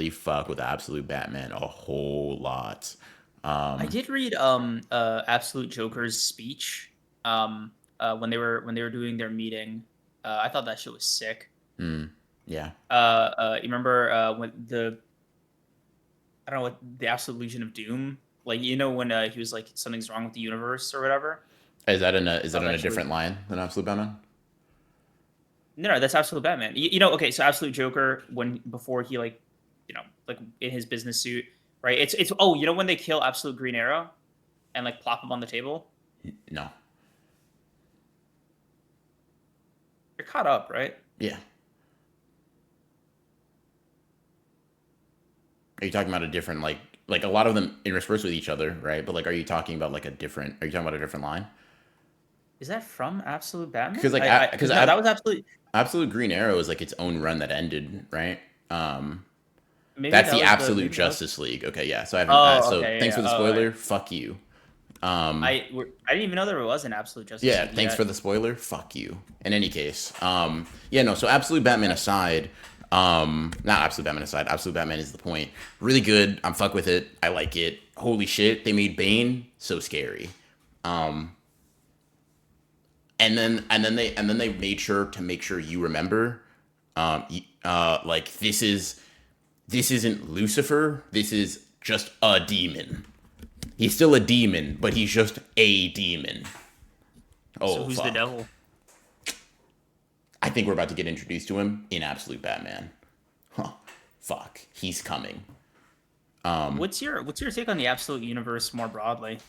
fuck with Absolute Batman a whole lot. I did read Absolute Joker's speech when they were doing their meeting. I thought that shit was sick. Yeah. You remember when I don't know what the Absolute Legion of Doom, like when he was like something's wrong with the universe or whatever. Is I that thought in that a shit was different line than Absolute Batman? no, that's Absolute Batman. You know, okay, so Absolute Joker when before he like in his business suit, right? It's oh, when they kill Absolute Green Arrow and like plop him on the table. No. You're caught up, right? Yeah. Are you talking about a different like a lot of them intersperse with each other, right? But like, are you talking about like a different? Are you talking about a different line? Is that from Absolute Batman? Because like I because because no, that was absolutely Absolute Green Arrow is like its own run that ended, right? Um, maybe that's that the was the Absolute maybe that was. Justice League. Okay, yeah. So I haven't. Oh, So okay, yeah, thanks yeah. for the Oh, spoiler. Fuck you. Um, I didn't even know there was an Absolute Justice Yeah, League thanks for yet. the spoiler. Fuck you. In any case, yeah, no. So Absolute Batman aside, not Absolute Batman aside. Absolute Batman is the point. Really good. I'm fuck with it. I like it. Holy shit, they made Bane so scary. Um, and then they made sure to make sure you remember. Like this isn't Lucifer. This is just a demon. He's still a demon, but he's just a demon. So Oh who's the fuck. devil? I think we're about to get introduced to him in Absolute Batman. Huh. Fuck. He's coming. What's your take on the Absolute Universe more broadly?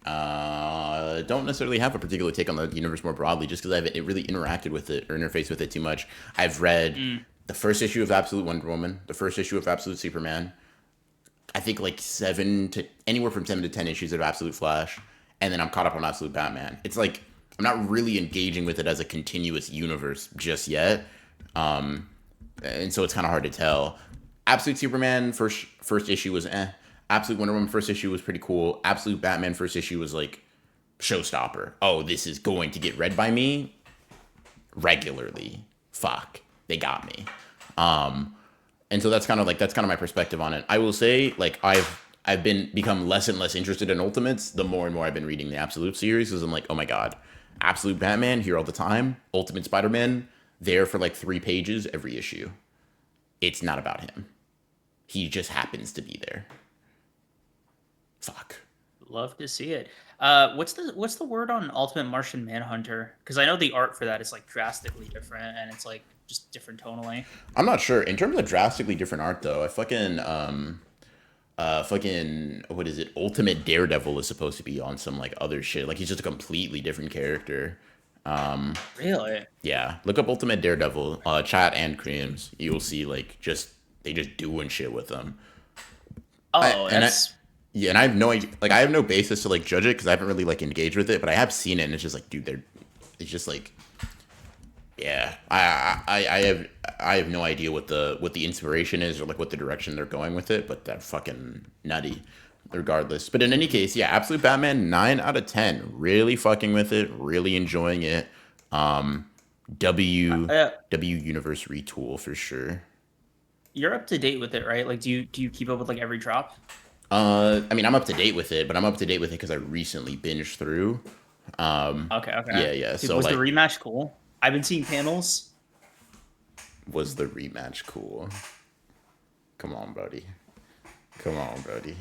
Don't necessarily have a particular take on the universe more broadly, just because I haven't really interacted with it or interfaced with it too much. I've read Mm. the first issue of Absolute Wonder Woman, the first issue of Absolute Superman. I think like anywhere from 7 to 10 issues of Absolute Flash, and then I'm caught up on Absolute Batman. It's like I'm not really engaging with it as a continuous universe just yet. And so it's kind of hard to tell. Absolute Superman first issue was eh. Absolute Wonder Woman first issue was pretty cool. Absolute Batman first issue was like showstopper. Oh, this is going to get read by me regularly. Fuck, they got me. And so that's kind of my perspective on it. I will say like I've become less and less interested in Ultimates the more and more I've been reading the Absolute series because I'm like, oh my god, Absolute Batman here all the time, Ultimate Spider-Man there for like 3 pages every issue. It's not about him. He just happens to be there. Fuck. Love to see it. What's the word on Ultimate Martian Manhunter? Because I know the art for that is like drastically different, and it's like just different tonally? I'm not sure. In terms of drastically different art, though, I fucking what is it? Ultimate Daredevil is supposed to be on some like other shit. Like he's just a completely different character. Really? Yeah, look up Ultimate Daredevil, chat and creams. You'll see like just they just doing shit with them. I Oh, and I that's Yeah, and I have no idea. Like I have no basis to like judge it because I haven't really like engaged with it, but I have seen it and it's just like, dude, they're it's just like yeah. I have no idea what the inspiration is or like what the direction they're going with it, but they're fucking nutty regardless. But in any case, yeah, Absolute Batman 9 out of 10. Really fucking with it, really enjoying it. Um W uh, W Universe retool for sure. you're up to date with it, right? Like, do you keep up with like every drop? I mean, I'm up to date with it, but I'm up to date with it because I recently binged through. Okay, okay. Yeah, yeah. Dude, So was the like, rematch cool? I've been seeing panels. was the rematch cool? Come on, Brody. Come on, Brody.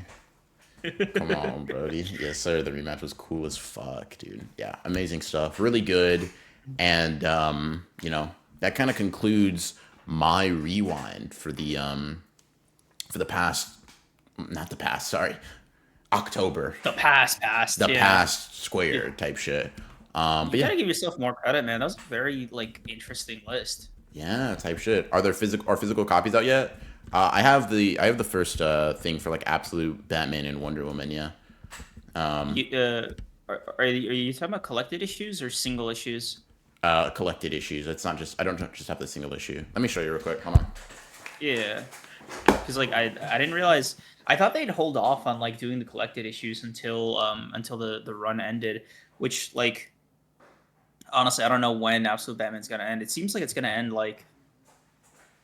Come on, Brody. Yes, sir. The rematch was cool as fuck, dude. Yeah, amazing stuff. Really good. And that kind of concludes my rewind for the past, not the past, sorry, October, The past, the yeah. past square type shit. You But yeah, gotta give yourself more credit, man. That was a very like interesting list. yeah, type shit. Are physical copies out yet? I have the first thing for like Absolute Batman and Wonder Woman. Yeah. You, are you talking about collected issues or single issues? Collected issues. It's not just I don't just have the single issue. Let me show you real quick. Hold on. Yeah, because like I didn't realize. I thought they'd hold off on like doing the collected issues until the run ended, which like honestly I don't know when Absolute Batman's gonna end. It seems like it's gonna end like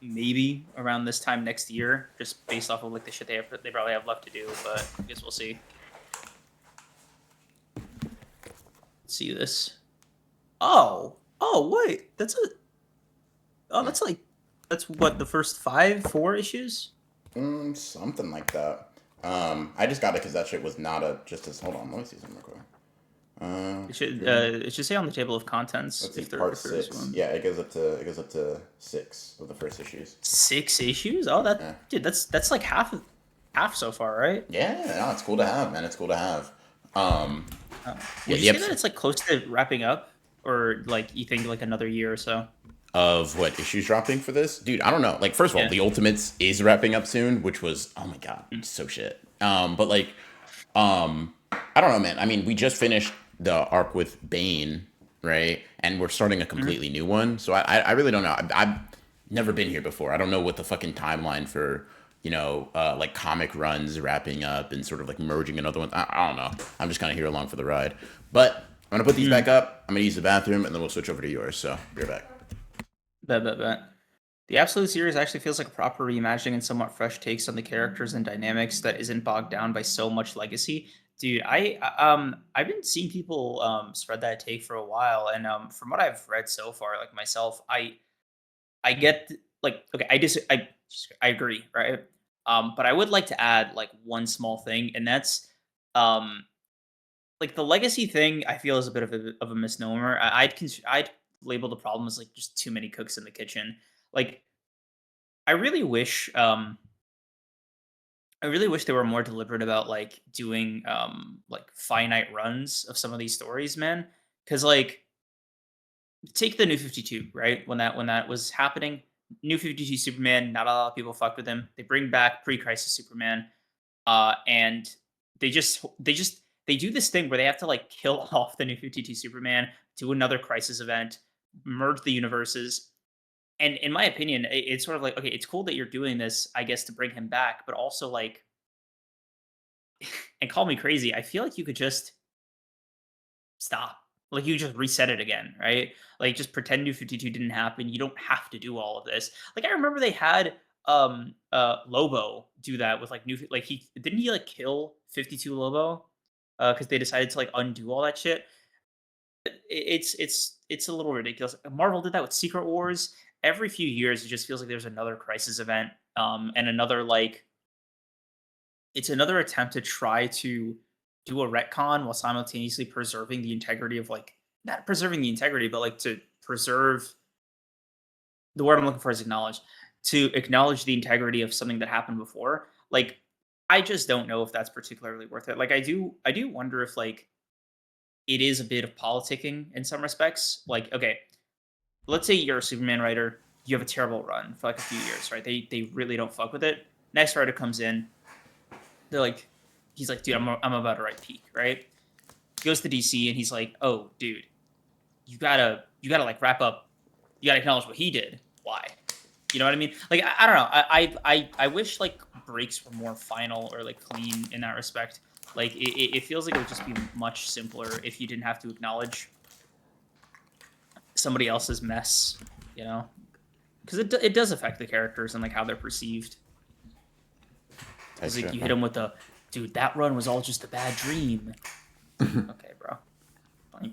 maybe around this time next year, just based off of like the shit they probably have left to do. But I guess we'll see. Let's see this. Oh, wait, Yeah. that's like that's what the first four issues. Something like that. I just got it because that shit was not a just as. Hold on, let me see something real quick. It should say on the table of contents Let's see, if part there is six. one. Yeah, it goes up to 6 of the first issues. 6 issues? Oh, that Yeah, dude, that's like half so far, right? yeah. No, it's cool to have, man. It's cool to have. Um, yeah, Would you the say that episode it's like close to wrapping up, or like you think like another year or so? of what issues dropping for this, dude. I don't know. Like, first of all, Yeah. the Ultimates is wrapping up soon, which was oh my god, Mm. so shit. But like, I don't know, man. I mean, we just finished the arc with Bane, right? And we're starting a Mhm. completely new one. So I really don't know. I've never been here before. I don't know what the fucking timeline for like comic runs wrapping up and sort of like merging another one. I don't know. I'm just kind of here along for the ride. But I'm gonna put these back Mm. up. I'm gonna use the bathroom, and then we'll switch over to yours. So be right back. Bet. The Absolute series actually feels like a proper reimagining and somewhat fresh takes on the characters and dynamics that isn't bogged down by so much legacy. Dude, I've been seeing people spread that take for a while, and from what I've read so far, like myself, I get like okay, I agree, right? But I would like to add like one small thing, and that's um like the legacy thing. I feel is a bit of a misnomer. I'd label the problem as like just too many cooks in the kitchen. Like I really wish they were more deliberate about like doing like finite runs of some of these stories, man. Cause like take the new 52, right? When that was happening, new 52 Superman, not a lot of people fucked with him. They bring back pre-crisis Superman, and they do this thing where they have to like kill off the new 52 Superman, do another crisis event, merge the universes, and in my opinion, it's sort of like, okay, it's cool that you're doing this, I guess, to bring him back, but also like, and call me crazy, I feel like you could just stop. Like you just reset it again, right? Like just pretend New 52 didn't happen. You don't have to do all of this. Like I remember they had Lobo do that with like like he like kill 52 Lobo cuz they decided to like undo all that shit. It's a little ridiculous. Marvel did that with Secret Wars. Every few years it just feels like there's another crisis event and another like it's another attempt to try to do a retcon while simultaneously preserving the integrity of like not preserving the integrity, but like to preserve the word I'm looking for is acknowledge. To acknowledge the integrity of something that happened before, like I just don't know if that's particularly worth it. Like I do wonder if like it is a bit of politicking in some respects. Like, okay, let's say you're a Superman writer, you have a terrible run for like a few years, right? They really don't fuck with it. Next writer comes in, they're like, he's like, dude, I'm about to write peak, right? He goes to DC and he's like, oh, dude, you gotta like wrap up, you gotta acknowledge what he did. Why? You know what I mean? Like I don't know. I wish like breaks were more final or like clean in that respect. Like it feels like it would just be much simpler if you didn't have to acknowledge somebody else's mess. You know, because it does affect the characters and like how they're perceived. Because like you hit them with the, dude, that run was all just a bad dream. Okay, bro. Like,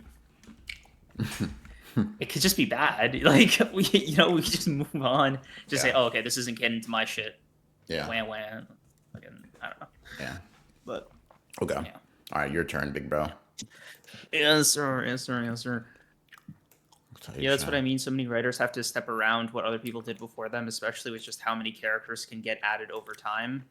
it could just be bad. Like we could just move on. Just say, oh, okay, this isn't getting to my shit. Yeah. Wham. Like, I don't know. Yeah. But Okay. yeah. All right, your turn, big bro. Yes, sir. Yes, sir. Yes, sir. Yeah, that's what I mean. So many writers have to step around what other people did before them, especially with just how many characters can get added over time.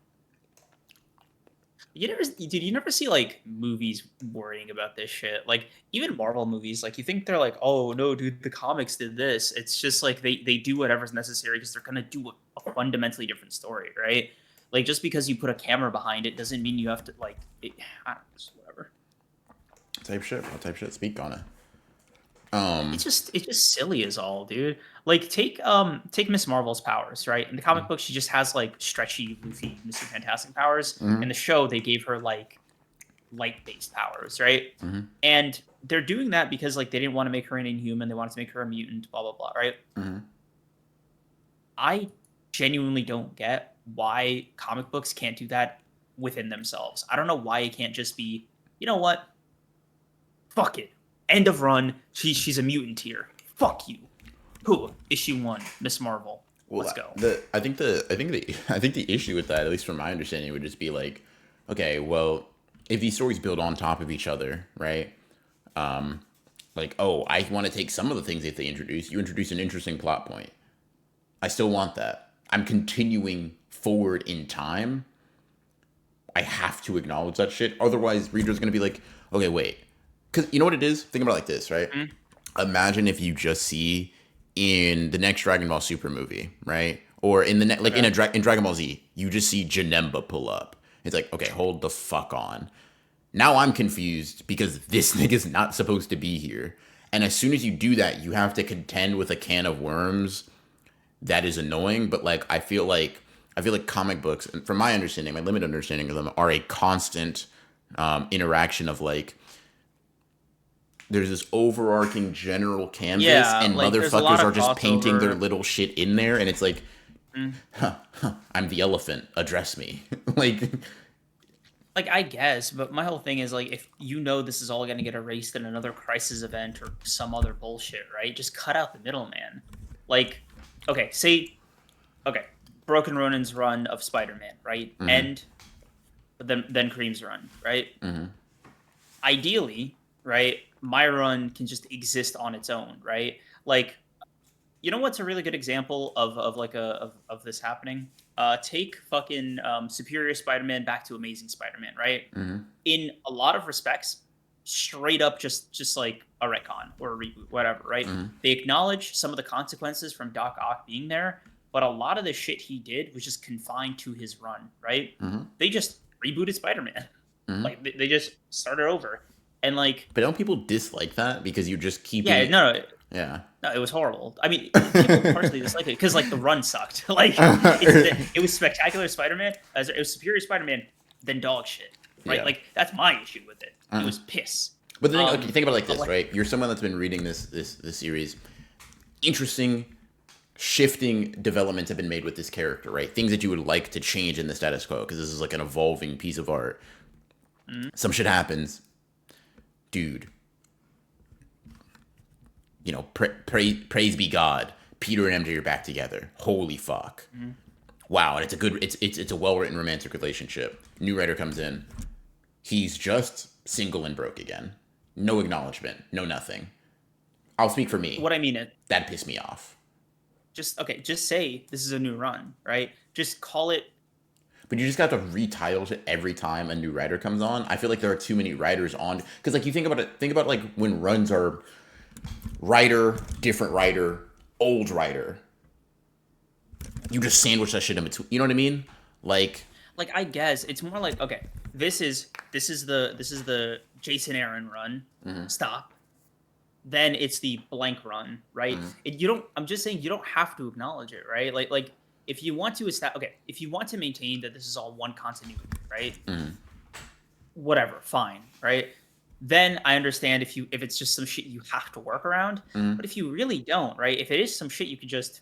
You never see like movies worrying about this shit. Like even Marvel movies, like you think they're like, oh no, dude, the comics did this. It's just like they do whatever's necessary because they're gonna do a fundamentally different story, right? Like just because you put a camera behind it doesn't mean you have to like, I don't know, just whatever. Type shit, bro. Type shit. Speak on it. It's just silly as all, dude. Like take Miss Marvel's powers, right? In the comic book, she just has like stretchy, goofy, Mr. Fantastic powers. In the show, they gave her like light-based powers, right? And they're doing that because like they didn't want to make her an Inhuman, they wanted to make her a mutant, blah blah blah, right? I genuinely don't get why comic books can't do that within themselves. I don't know why it can't just be, you know what? Fuck it. End of run. She's a mutant here. Fuck you. Who? Issue 1, Miss Marvel. Well, Let's go. I think the issue with that, at least from my understanding, would just be like, okay, well, if these stories build on top of each other, right? Like, oh, I want to take some of the things that they introduce. You introduce an interesting plot point. I still want that. I'm continuing forward in time. I have to acknowledge that shit. Otherwise, readers going to be like, okay, wait. Because you know what it is? Think about it like this, right? Imagine if you just see in the next Dragon Ball Super movie, right? Or in the in Dragon Ball Z, you just see Janemba pull up. It's like, okay, hold the fuck on. Now I'm confused because this nigga's not supposed to be here. And as soon as you do that, you have to contend with a can of worms that is annoying. But like I feel like comic books, and from my understanding, my limited understanding of them, are a constant interaction of like, there's this overarching general canvas, and like, motherfuckers are just painting their little shit in there, and it's like, I'm the elephant, address me. like I guess, but my whole thing is like, if you know this is all going to get erased in another Crisis event or some other bullshit, right? Just cut out the middleman. Like, okay, Broken Ronin's run of Spider-Man, right? End, but then Kareem's run, right? Ideally, right, my run can just exist on its own, right? Like, you know what's a really good example of this happening? Take fucking Superior Spider-Man back to Amazing Spider-Man, right? In a lot of respects, straight up just like a retcon or a reboot, whatever, right? They acknowledge some of the consequences from Doc Ock being there, but a lot of the shit he did was just confined to his run, right? They just rebooted Spider-Man. Like they just started over. And like, but don't people dislike that because you just keep no, it was horrible. I mean, people partially dislike it because like the run sucked. Like it was Spectacular Spider-Man, it was Superior Spider-Man, then dog shit, right? Yeah. Like that's my issue with it. It was piss. But then okay, think about it like this, right? You're someone that's been reading this series. Interesting, shifting developments have been made with this character, right? Things that you would like to change in the status quo because this is like an evolving piece of art. Some shit happens. Dude, you know, praise be God. Peter and MJ are back together. Holy fuck! Wow, and it's a well written romantic relationship. New writer comes in, he's just single and broke again. No acknowledgement, no nothing. I'll speak for me. What I mean, that pissed me off. just say this is a new run, right? Just call it. But you just got to retitle it every time a new writer comes on. I feel like there are too many writers on, because like you think about it, think about like when runs are writer, different writer, old writer. You just sandwich that shit in between. You know what I mean? Like, I guess it's more like, okay, this is the Jason Aaron run. mm-hmm, Stop. Then it's the blank run, right? mm-hmm, You don't. I'm just saying you don't have to acknowledge it, right? If you want to establish, okay, if you want to maintain that this is all one continuity, right? mm-hmm. Whatever, fine, right? Then I understand if it's just some shit you have to work around. Mm-hmm. But if you really don't, right? If it is some shit you could just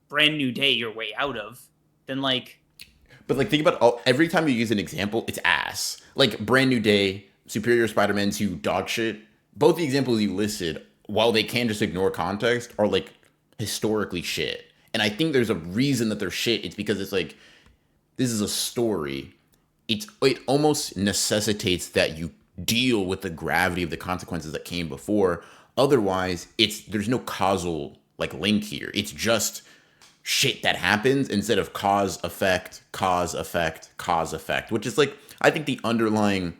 brand new day your way out of, then like But like, think about every time you use an example, it's ass. Like Brand New Day, Superior Spider-Man 2, dog shit. Both the examples you listed, while they can just ignore context, are like historically shit. And I think there's a reason that they're shit. It's because it's like, this is a story. It almost necessitates that you deal with the gravity of the consequences that came before. Otherwise, there's no causal like link here. It's just shit that happens instead of cause effect, cause effect, cause effect, which is like, I think the underlying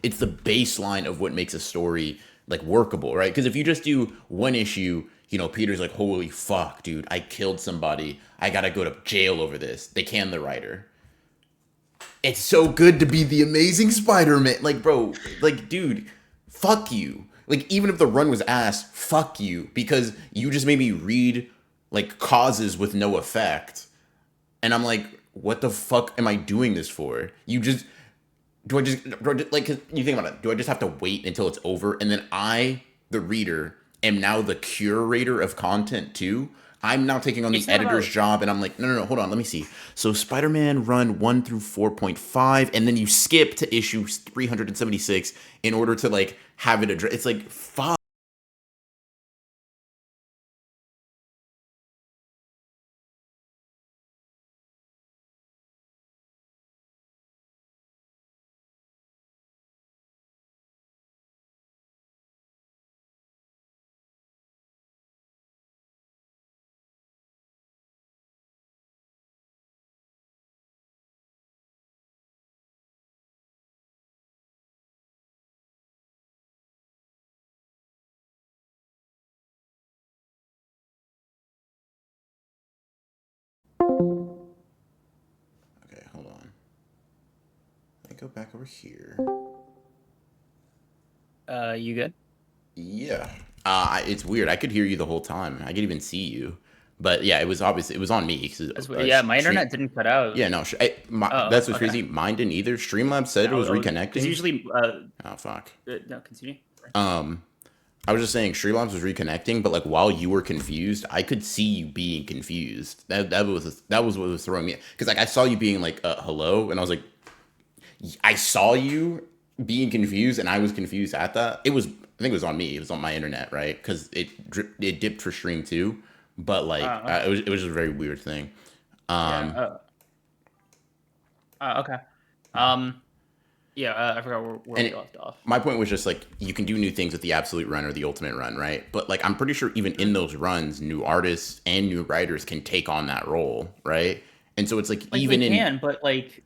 it's the baseline of what makes a story like workable, right? Because if you just do one issue, Peter's like, holy fuck, dude, I killed somebody, I gotta go to jail over this, they can the writer, it's so good to be the Amazing Spider-Man, like, bro, like, dude, fuck you. Like, even if the run was ass, fuck you, because you just made me read like causes with no effect, and I'm like, what the fuck am I doing this for? Like, 'cause you think about it, do I just have to wait until it's over, and then I, the reader, am now the curator of content too? I'm now taking on the it's not editor's about. job, and I'm like, no, hold on, let me see. So Spider-Man run 1 through 4.5, and then you skip to issue 376 in order to like have it address. It's like, fuck. Okay, hold on. Let me go back over here. You good? Yeah. It's weird. I could hear you the whole time. I could even see you. But yeah, it was on me. 'Cause, Yeah, my internet didn't cut out. yeah, no. Oh, That's what's okay. crazy. Mine didn't either. Streamlabs said it was No, because reconnecting. usually, Oh fuck. no, continue. Um, I was just saying Streamlabs was reconnecting, but like while you were confused, I could see you being confused. That was what was throwing me. Because like I saw you being like hello, and I was like, I saw you being confused, and I was confused at that. I think it was on me. It was on my internet, right? Because it dipped for stream too. But like, Okay. it was just a very weird thing. Yeah. Um, Okay. Um. Yeah. I forgot where and we left off. my point was just like you can do new things with the absolute run or the ultimate run, right? But like I'm pretty sure even in those runs, new artists and new writers can take on that role, right? And so it's like Like they even in can, but like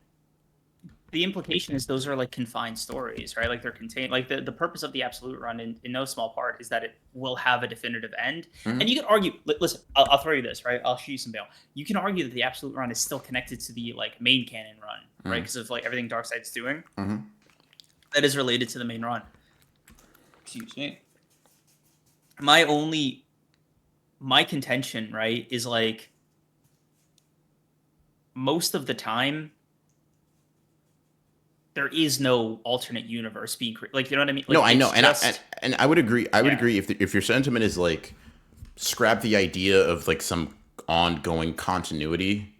the implication is those are like confined stories, right? Like they're contained. Like the purpose of the absolute run, in no small part, is that it will have a definitive end. And Mhm, you can argue. Listen, I'll throw you this, right? I'll shoot you some bail. You can argue that the absolute run is still connected to the like main canon run, right? mhm, Because of like everything Darkseid's doing mhm. that is related to the main run. Excuse me. My only my contention, right, is like most of the time there is no alternate universe being created. Like, you know what I mean? No, Like, I know, it's and just I would agree. I would yeah, agree if your sentiment is like scrap the idea of like some ongoing continuity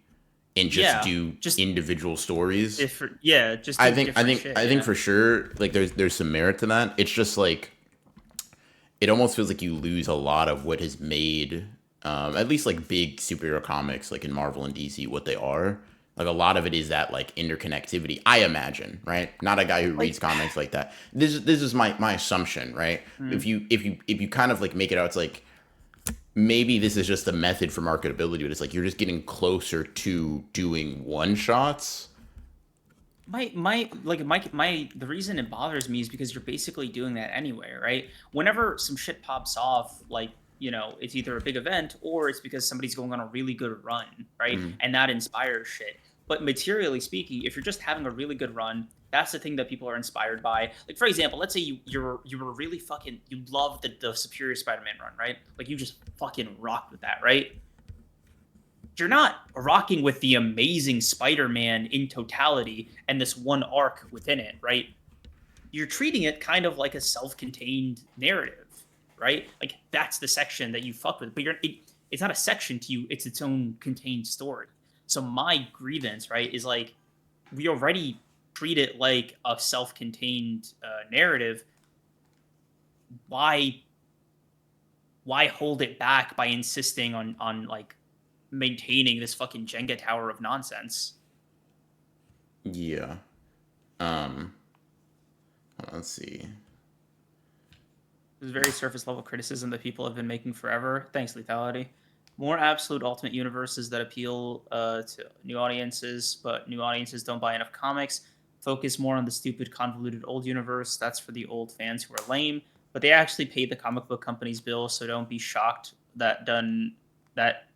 and just yeah, do just individual stories. different. Yeah, just do different shit. I think Yeah, for sure like there's some merit to that. It's just like it almost feels like you lose a lot of what has made at least like big superhero comics like in Marvel and DC what they are. Like a lot of it is that like interconnectivity. I imagine, right? Not a guy who reads like, comics like that. This is my assumption, right? mm, If you kind of like make it out, it's like maybe this is just a method for marketability, but it's like you're just getting closer to doing one shots. My the reason it bothers me is because you're basically doing that anyway, right? Whenever some shit pops off, like, it's either a big event or it's because somebody's going on a really good run, right? Mhm. And that inspires shit. But materially speaking, if you're just having a really good run, that's the thing that people are inspired by. Like, for example, let's say you were really fucking, you love the Superior Spider-Man run, right? Like, you just fucking rocked with that, right? You're not rocking with the Amazing Spider-Man in totality and this one arc within it, right? You're treating it kind of like a self-contained narrative, right? Like, that's the section that you fuck with, but it's not a section to you; it's its own contained story. So my grievance, right, is like, we already treat it like a self-contained narrative. Why hold it back by insisting on like maintaining this fucking Jenga tower of nonsense? Yeah. Let's see. This is very surface level criticism that people have been making forever. Thanks, Lethality. More absolute ultimate universes that appeal to new audiences, but new audiences don't buy enough comics. Focus more on the stupid, convoluted old universe. That's for the old fans who are lame. But they actually pay the comic book company's bill, so don't be shocked that done that.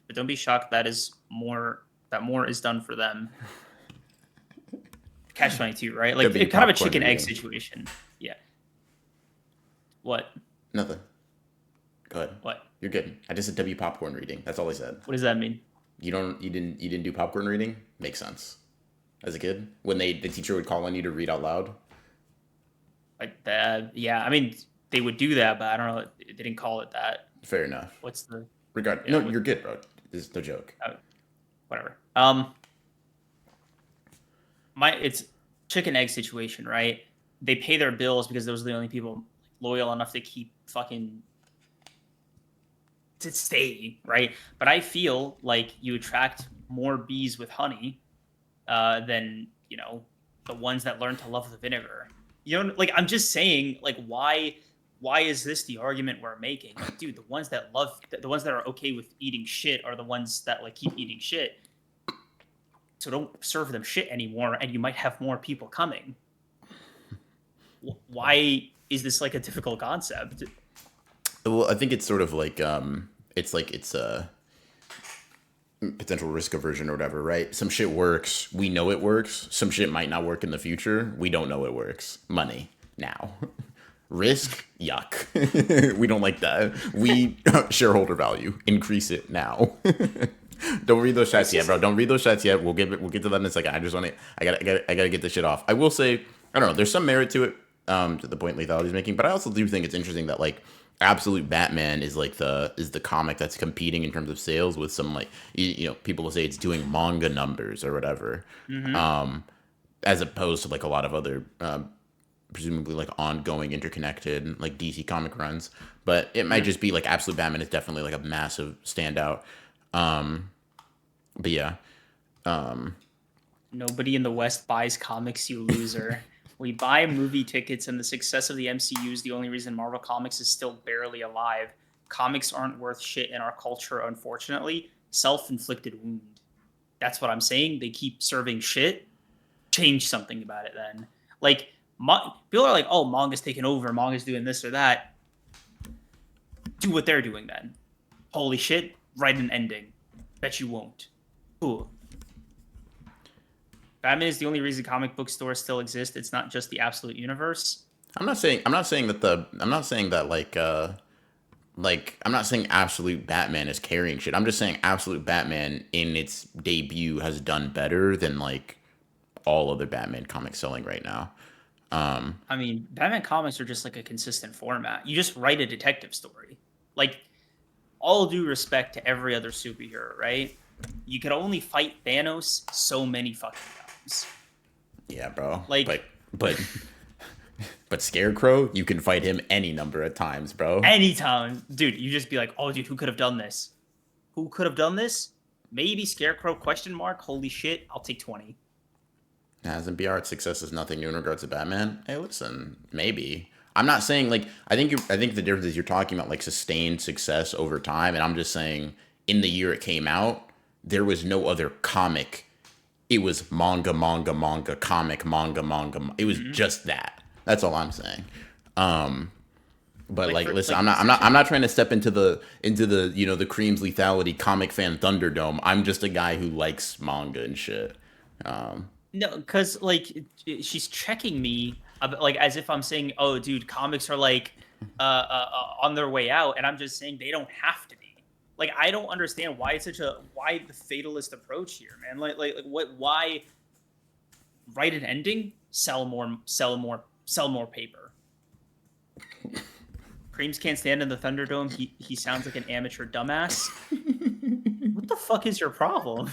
But don't be shocked that more is done for them. Catch 22, right? Like, W kind of a popcorn chicken egg reading. situation. Yeah. What? Nothing. Go ahead. What? You're good. I just said W popcorn reading. That's all I said. What does that mean? You didn't do popcorn reading? Makes sense. As a kid, when the teacher would call on you to read out loud. Like that? Yeah. I mean, they would do that, but I don't know. They didn't call it that. Fair enough. What's the? No, Yeah. you're good, bro. This is no joke. Whatever. It's chicken egg situation, right? They pay their bills because those are the only people loyal enough to keep fucking to stay, right? But I feel like you attract more bees with honey than the ones that learn to love the vinegar. Like, I'm just saying, like, why is this the argument we're making? Like, dude, the ones that are okay with eating shit are the ones that like keep eating shit. So don't serve them shit anymore, and you might have more people coming. Why is this like a difficult concept? Well, I think it's sort of like it's a potential risk aversion or whatever, right? Some shit works, we know it works. Some shit might not work in the future, we don't know it works. Money now. Risk, yuck. We don't like that. We shareholder value, increase it now. Don't read those chats yet, bro. Don't read those chats yet. We'll get to that in a second. I just want to. I gotta get this shit off. I will say, I don't know. There's some merit to it, to the point Lethality's making, but I also do think it's interesting that like Absolute Batman is like the comic that's competing in terms of sales with some like people will say it's doing manga numbers or whatever, as opposed to like a lot of other presumably like ongoing interconnected like DC comic runs. But it might just be like Absolute Batman is definitely like a massive standout. But yeah, Nobody in the West buys comics, you loser. We buy movie tickets, and the success of the MCU is the only reason Marvel Comics is still barely alive. Comics aren't worth shit in our culture, unfortunately. Self-inflicted wound. That's what I'm saying. They keep serving shit. Change something about it then. Like, people are like, oh, manga's taking over, manga's doing this or that. Do what they're doing then. Holy shit, write an ending. Bet you won't. Cool. Batman is the only reason comic book stores still exist. It's not just the Absolute Universe. I'm not saying that like I'm not saying Absolute Batman is carrying shit. I'm just saying Absolute Batman in its debut has done better than like all other Batman comics selling right now. I mean, Batman comics are just like a consistent format. You just write a detective story. Like, all due respect to every other superhero, right? You could only fight Thanos so many fucking times. Yeah, bro. Like, but Scarecrow, you can fight him any number of times, bro. Anytime, dude. You just be like, oh, dude, who could have done this? Who could have done this? Maybe Scarecrow? Question mark. Holy shit! I'll take 20. As in BR's success is nothing new in regards to Batman. Hey, listen, maybe. I'm not saying like I think the difference is you're talking about like sustained success over time, and I'm just saying in the year it came out, there was no other comic. It was manga, manga, manga, comic, manga, manga. It was Hmm. just that. That's all I'm saying. Um, but Like like, for listen, like such a I'm not trying to step into the the Cream's lethality comic fan Thunderdome. I'm just a guy who likes manga and shit. Um, no, because like she's checking me like as if I'm saying, oh, dude, comics are like on their way out, and I'm just saying they don't have to be. Like I don't understand why it's such a why the fatalist approach here, man. Like what why write an ending, sell more paper. Creams can't stand in the Thunderdome. He sounds like an amateur dumbass. What the fuck is your problem?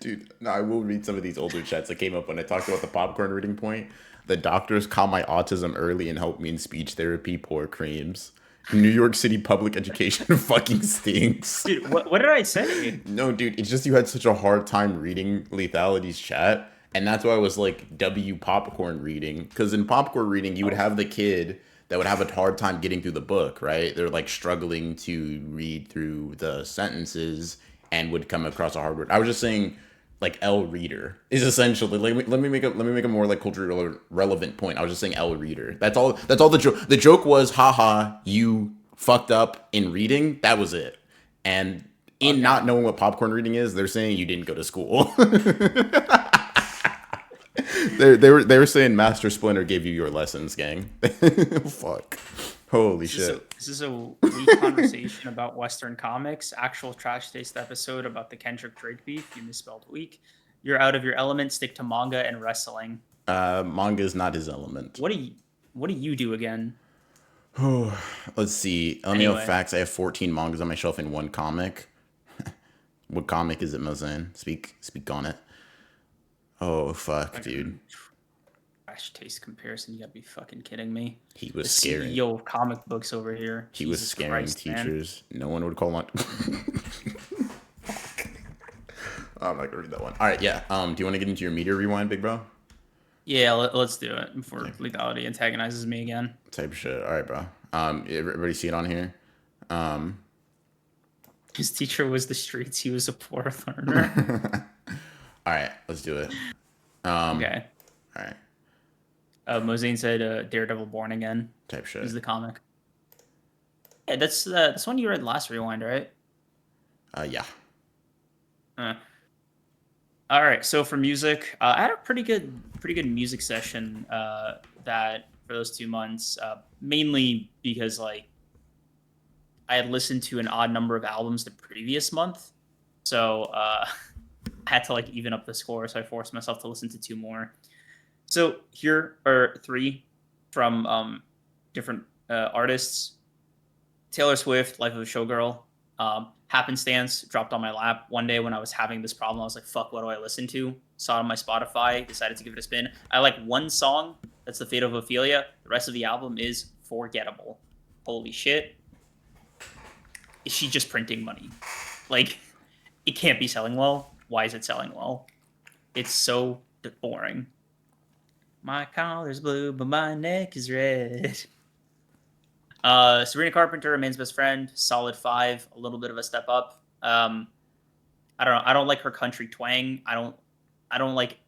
Dude, no, I will read some of these older chats that came up when I talked about the popcorn reading point. The doctors caught my autism early and helped me in speech therapy. Poor Creams. New York City public education fucking stinks. Dude, what did I say? No, dude, it's just you had such a hard time reading Lethality's chat, and that's why I was like W popcorn reading. Because in popcorn reading, you would Oh, have the kid that would have a hard time getting through the book, right? They're like struggling to read through the sentences and would come across a hard word. I was just saying, like L Reader is essentially like let me make a more like culturally relevant point. I was just saying L Reader. That's all. That's all the joke. The joke was, haha, you fucked up in reading. That was it. And in okay. not knowing what popcorn reading is, they're saying you didn't go to school. They were saying Master Splinter gave you your lessons, gang. Fuck. Holy shit. This is a weak conversation about Western comics. Actual trash taste episode about the Kendrick Drake beef. You misspelled weak. You're out of your element. Stick to manga and wrestling. Manga is not his element. What do you What do you do again? Let's see. Let me know Anyway, facts. I have 14 mangas on my shelf and one comic. What comic is it, Mozane? Speak on it. Oh fuck, dude. fucking trash taste comparison. You gotta be fucking kidding me. He The was scaring. CEO of comic books over here. He was Jesus scaring Christ, man. teachers. No one would call on. I'm not gonna read that one. All right, yeah. Do you want to get into your meteor rewind, big bro? Yeah, let's do it before Okay. lethality antagonizes me again. Type of shit. All right, bro. Everybody see it on here. Um, His teacher was the streets. He was a poor learner. all right, let's do it. Um, Okay. all right, Mozane said Daredevil Born Again type shit. is the comic. Yeah, that's one you read last rewind, right? Yeah. Uh, all right. So for music, I had a pretty good music session that for those 2 months, mainly because like I had listened to an odd number of albums the previous month, so I had to like even up the score. So I forced myself to listen to two more. So here are three from different artists: Taylor Swift, "Life of a Showgirl." Happenstance dropped on my lap one day when I was having this problem. I was like, "Fuck, what do I listen to?" Saw it on my Spotify, decided to give it a spin. I like one song. That's "The Fate of Ophelia." The rest of the album is forgettable. Holy shit! Is she just printing money? Like, it can't be selling well. Why is it selling well? It's so boring. My collar's blue, but my neck is red. Sabrina Carpenter, Man's Best Friend, solid 5, a little bit of a step up. I don't know. I don't like her country twang. I don't like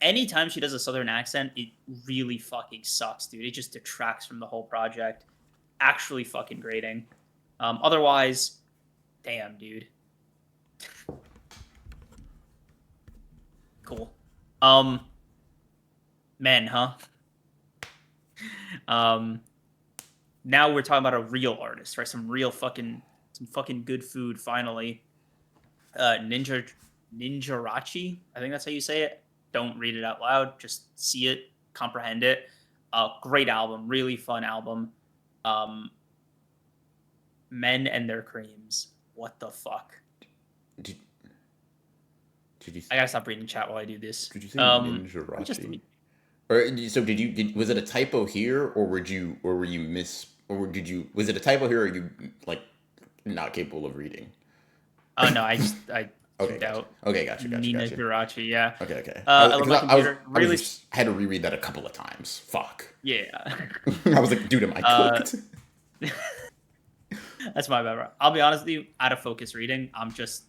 anytime she does a southern accent, it really fucking sucks, dude. It just detracts from the whole project. Actually fucking grating. Otherwise, damn, dude. Cool. Men, huh? Um, Now we're talking about a real artist, right? Some fucking good food. Finally, Ninjarachi. I think that's how you say it. Don't read it out loud. Just see it, comprehend it. Great album, really fun album. Um, Men and Their Creams. What the fuck? Did, did you I gotta stop reading chat while I do this. did you say Let me just Ninjarachi? Or so was it a typo here, or were you miss, or did you, was it a typo here, or are you like not capable of reading? oh no, Okay, no gotcha. doubt. Okay, gotcha, gotcha, Nina gotcha. Girachi, yeah. Okay, okay. I love Because my I was computer. I was Really, I had to reread that a couple of times. Fuck. yeah. I was like, dude, am I uh, cooked? that's my bad. Bro. I'll be honest with you. Out of focus reading, I'm just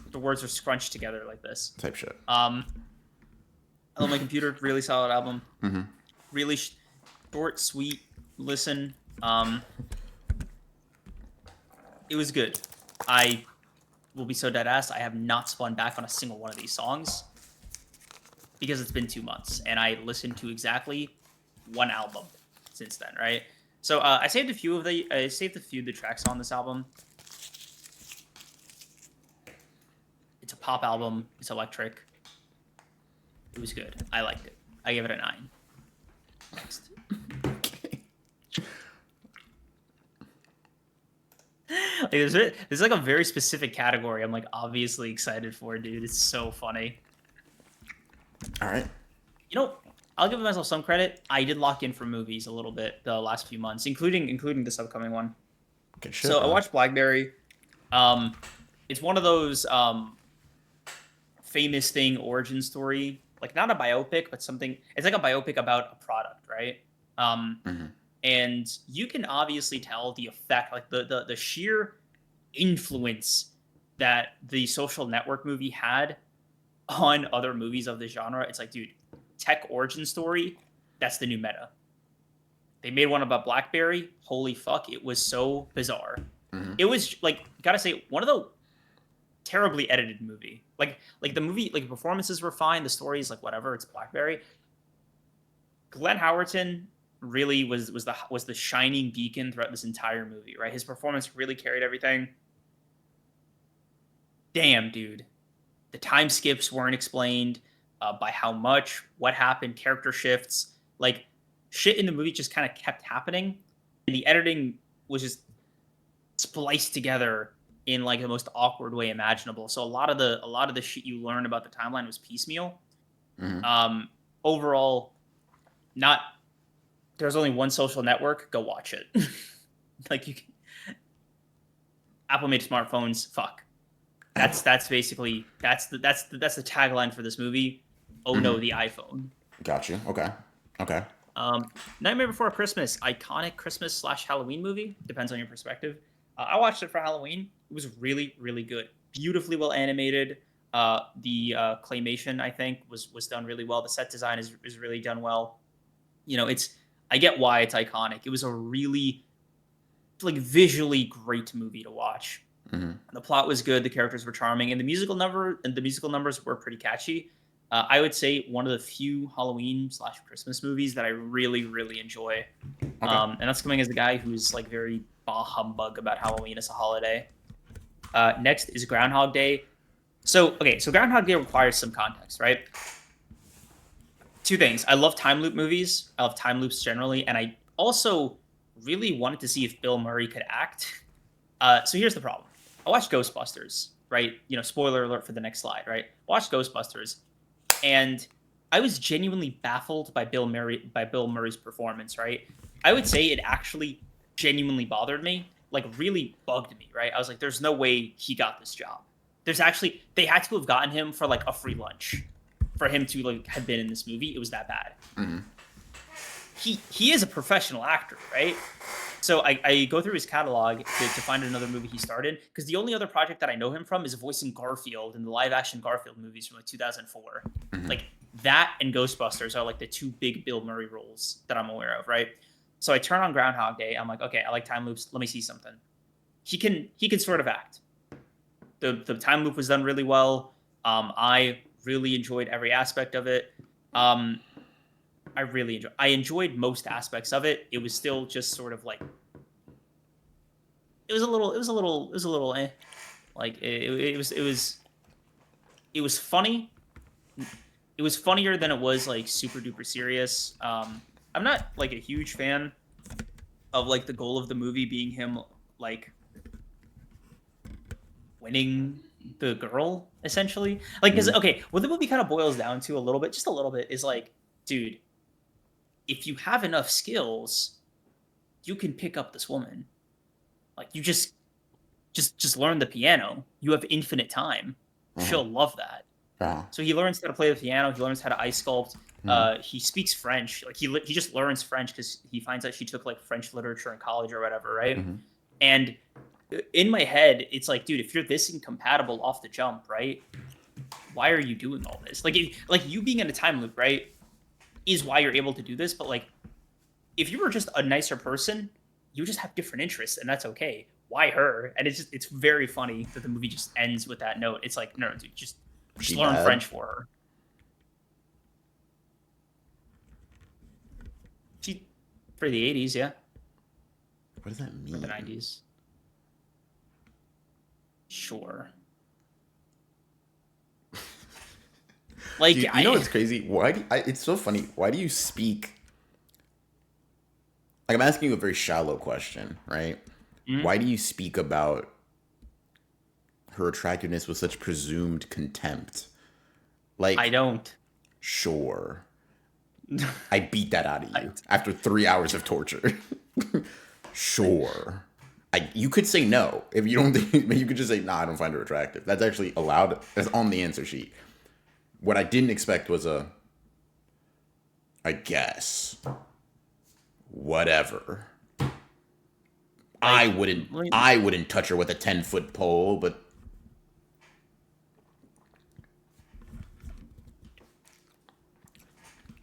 the words are scrunched together like this. Type shit. I love my computer. Really solid album. Mm-hmm. Really short, sweet listen. Um, it was good. I will be so dead ass. I have not spun back on a single one of these songs because it's been 2 months, and I listened to exactly one album since then. Right. So I saved a few of the tracks on this album. It's a pop album. It's electric. It was good. I liked it. I gave it a 9. Next. Okay. Like, there's like a very specific category I'm like obviously excited for, dude. It's so funny. All right. You know, I'll give myself some credit. I did lock in for movies a little bit the last few months, including this upcoming one. Good shit. So I watched Blackberry. It's one of those famous thing origin story, like not a biopic, but something. It's like a biopic about a product, right? Mhm. And you can obviously tell the effect, like the sheer influence that the Social Network movie had on other movies of the genre. It's like, dude, tech origin story, that's the new meta. They made one about BlackBerry. Holy fuck, it was so bizarre. Mhm. It was like, gotta say, one of the terribly edited movie. Like the movie, like performances were fine, the story is like whatever, it's BlackBerry. Glenn Howerton really was the shining beacon throughout this entire movie, right? His performance really carried everything. Damn, dude. The time skips weren't explained by how much, what happened, character shifts, like shit in the movie just kind of kept happening, and the editing was just spliced together in like the most awkward way imaginable. So a lot of the shit you learn about the timeline was piecemeal. Mhm. Overall, not there's only one Social Network. Go watch it. Like you can, Apple made smartphones. Fuck. That's basically that's the tagline for this movie. Oh no, Mhm. the iPhone. Got you. Okay. Okay. Nightmare Before Christmas, iconic Christmas / Halloween movie. Depends on your perspective. I watched it for Halloween. It was really, really good. Beautifully well animated. The claymation, I think, was done really well. The set design is really done well. You know, it's I get why it's iconic. It was a really like visually great movie to watch. Mhm. The plot was good, the characters were charming, and the musical numbers were pretty catchy. I would say one of the few Halloween / Christmas movies that I really, really enjoy. Okay. And that's coming as a guy who's like very bah humbug about Halloween as a holiday. Next is Groundhog Day. So Groundhog Day requires some context, right? Two things. I love time loop movies. I love time loops generally, and I also really wanted to see if Bill Murray could act. So here's the problem. I watched Ghostbusters, right? You know, spoiler alert for the next slide, right? Watched Ghostbusters, and I was genuinely baffled by Bill Murray's performance, right? I would say it actually genuinely bothered me, like really bugged me, right? I was like, there's no way he got this job. They had to have gotten him for like a free lunch for him to like have been in this movie. It was that bad. Mhm. He is a professional actor, right? So I go through his catalog to find another movie he started, because the only other project that I know him from is voicing Garfield in the live action Garfield movies from like 2004. Mhm. Like that and Ghostbusters are like the two big Bill Murray roles that I'm aware of, right? So I turn on Groundhog Day. I'm like, okay, I like time loops. Let me see something. He can sort of act. The time loop was done really well. I really enjoyed every aspect of it. I enjoyed most aspects of it. It was still just sort of like it was a little eh. Like it was funny. It was funnier than it was like super duper serious. I'm not like a huge fan of like the goal of the movie being him like winning the girl essentially. Like, because Mhm. okay, what the movie kind of boils down to a little bit, just a little bit, is like, dude, if you have enough skills, you can pick up this woman. Like, you just learn the piano. You have infinite time. Uh-huh. she'll love that. Uh-huh. So he learns how to play the piano. He learns how to ice sculpt. Mhm. He speaks French. Like he just learns French because he finds out she took like French literature in college or whatever, right? Mhm. And in my head, it's like, dude, if you're this incompatible off the jump, right? Why are you doing all this? Like you being in a time loop, right, is why you're able to do this. But like, if you were just a nicer person, you just have different interests, and that's okay. Why her? And it's very funny that the movie just ends with that note. It's like, no, dude, just She learn bad? French for her. She for the '80s, yeah, What does that or the mean? '90s, sure. Like You know what's crazy? It's so funny. Why do you speak like I'm asking you a very shallow question, right? mm, Why do you speak about her attractiveness with such presumed contempt? I Like, don't. sure. I beat that out of I, you after 3 hours of torture. Sure. You could say no if you don't think, you could just say, nah, I don't find her attractive. That's actually allowed. That's on the answer sheet. What I didn't expect was I guess, whatever. I like wouldn't, let me I wouldn't touch her with a 10-foot pole, but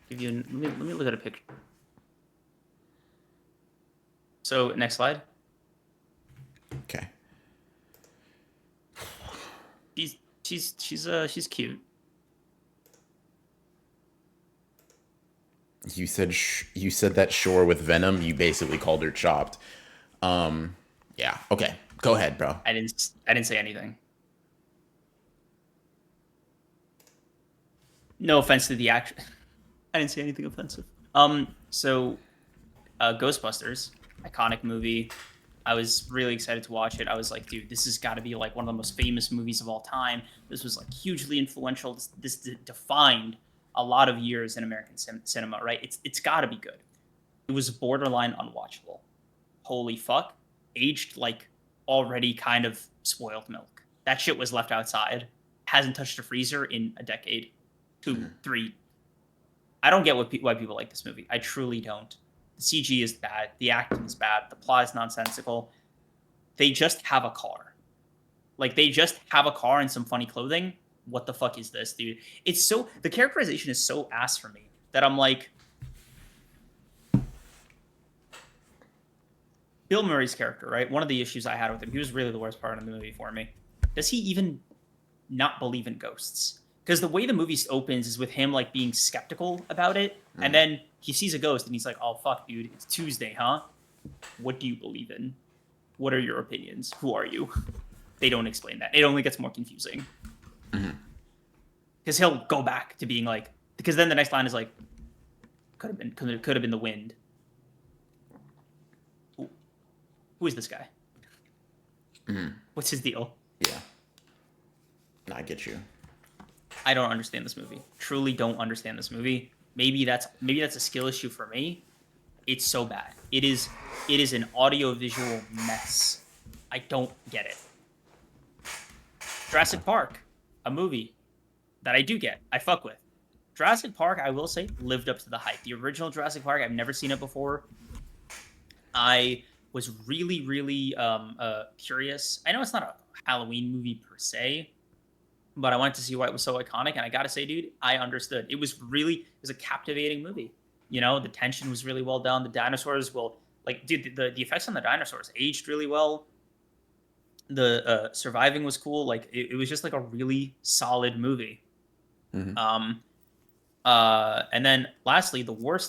give you. Let me look at a picture. So next slide. okay. She's cute. You said that sure with Venom. You basically called her chopped. Yeah. Okay. Go ahead, bro. I didn't say anything. No offense to the action. I didn't say anything offensive. So Ghostbusters, iconic movie. I was really excited to watch it. I was like, dude, this has got to be like one of the most famous movies of all time. This was like hugely influential. This defined a lot of years in American cinema, right? It's got to be good. It was borderline unwatchable. Holy fuck. Aged like already kind of spoiled milk. That shit was left outside. Hasn't touched a freezer in a decade. Two, Mhm. three. I don't get why people like this movie. I truly don't. The CG is bad. The acting is bad. The plot is nonsensical. They just have a car. Like they just have a car and some funny clothing. What the fuck is this, dude? It's so the characterization is so ass for me that I'm like, Bill Murray's character, right? One of the issues I had with him, he was really the worst part of the movie for me. Does he even not believe in ghosts? Because the way the movie opens is with him like being skeptical about it, and Mm. then he sees a ghost and he's like, "Oh fuck, dude, it's Tuesday, huh? What do you believe in? What are your opinions? Who are you?" They don't explain that. It only gets more confusing Mhm. because he'll go back to being like, because then the next line is like, could have been the wind. Who is this guy? Mhm. What's his deal? Yeah. No, I get you. I don't understand this movie. Truly don't understand this movie. Maybe that's a skill issue for me. It's so bad. It is an audio-visual mess. I don't get it. Okay. Jurassic Park, a movie that I do get. I fuck with. Jurassic Park, I will say, lived up to the hype. The original Jurassic Park, I've never seen it before. I was really, really curious. I know it's not a Halloween movie per se, but I wanted to see why it was so iconic. And I gotta say, dude, I understood. It was a captivating movie. You know, the tension was really well done. The dinosaurs will like, dude, the effects on the dinosaurs aged really well. The surviving was cool. Like, it was just like a really solid movie. Mhm. Um, and then lastly,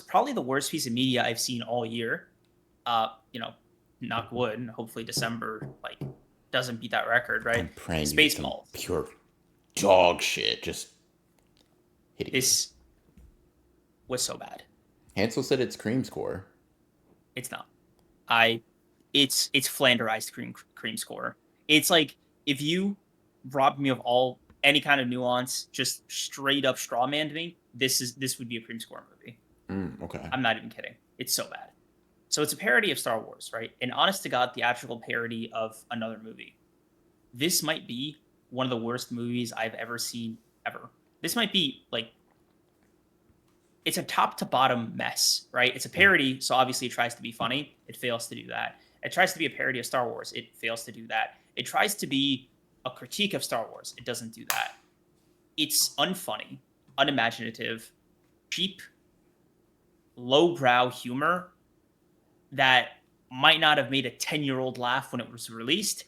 probably the worst piece of media I've seen all year. You know, knock wood, and hopefully December like doesn't beat that record, right? I'm praying you get some Spaceballs. pure dog shit. Just hideous. This was so bad. Hansel said it's cream score. It's not. I it's flanderized cream score. It's like if you robbed me of all any kind of nuance, just straight up strawmanned me, this would be a cream score movie. Okay. I'm not even kidding. It's so bad. So it's a parody of Star Wars, right? An honest to God theatrical parody of another movie. This might be one of the worst movies I've ever seen ever. This might be like it's a top to bottom mess, right? It's a parody, so obviously it tries to be funny. It fails to do that. It tries to be a parody of Star Wars. It fails to do that. It tries to be a critique of Star Wars. It doesn't do that. It's unfunny, unimaginative, cheap, lowbrow humor that might not have made a 10-year-old laugh when it was released.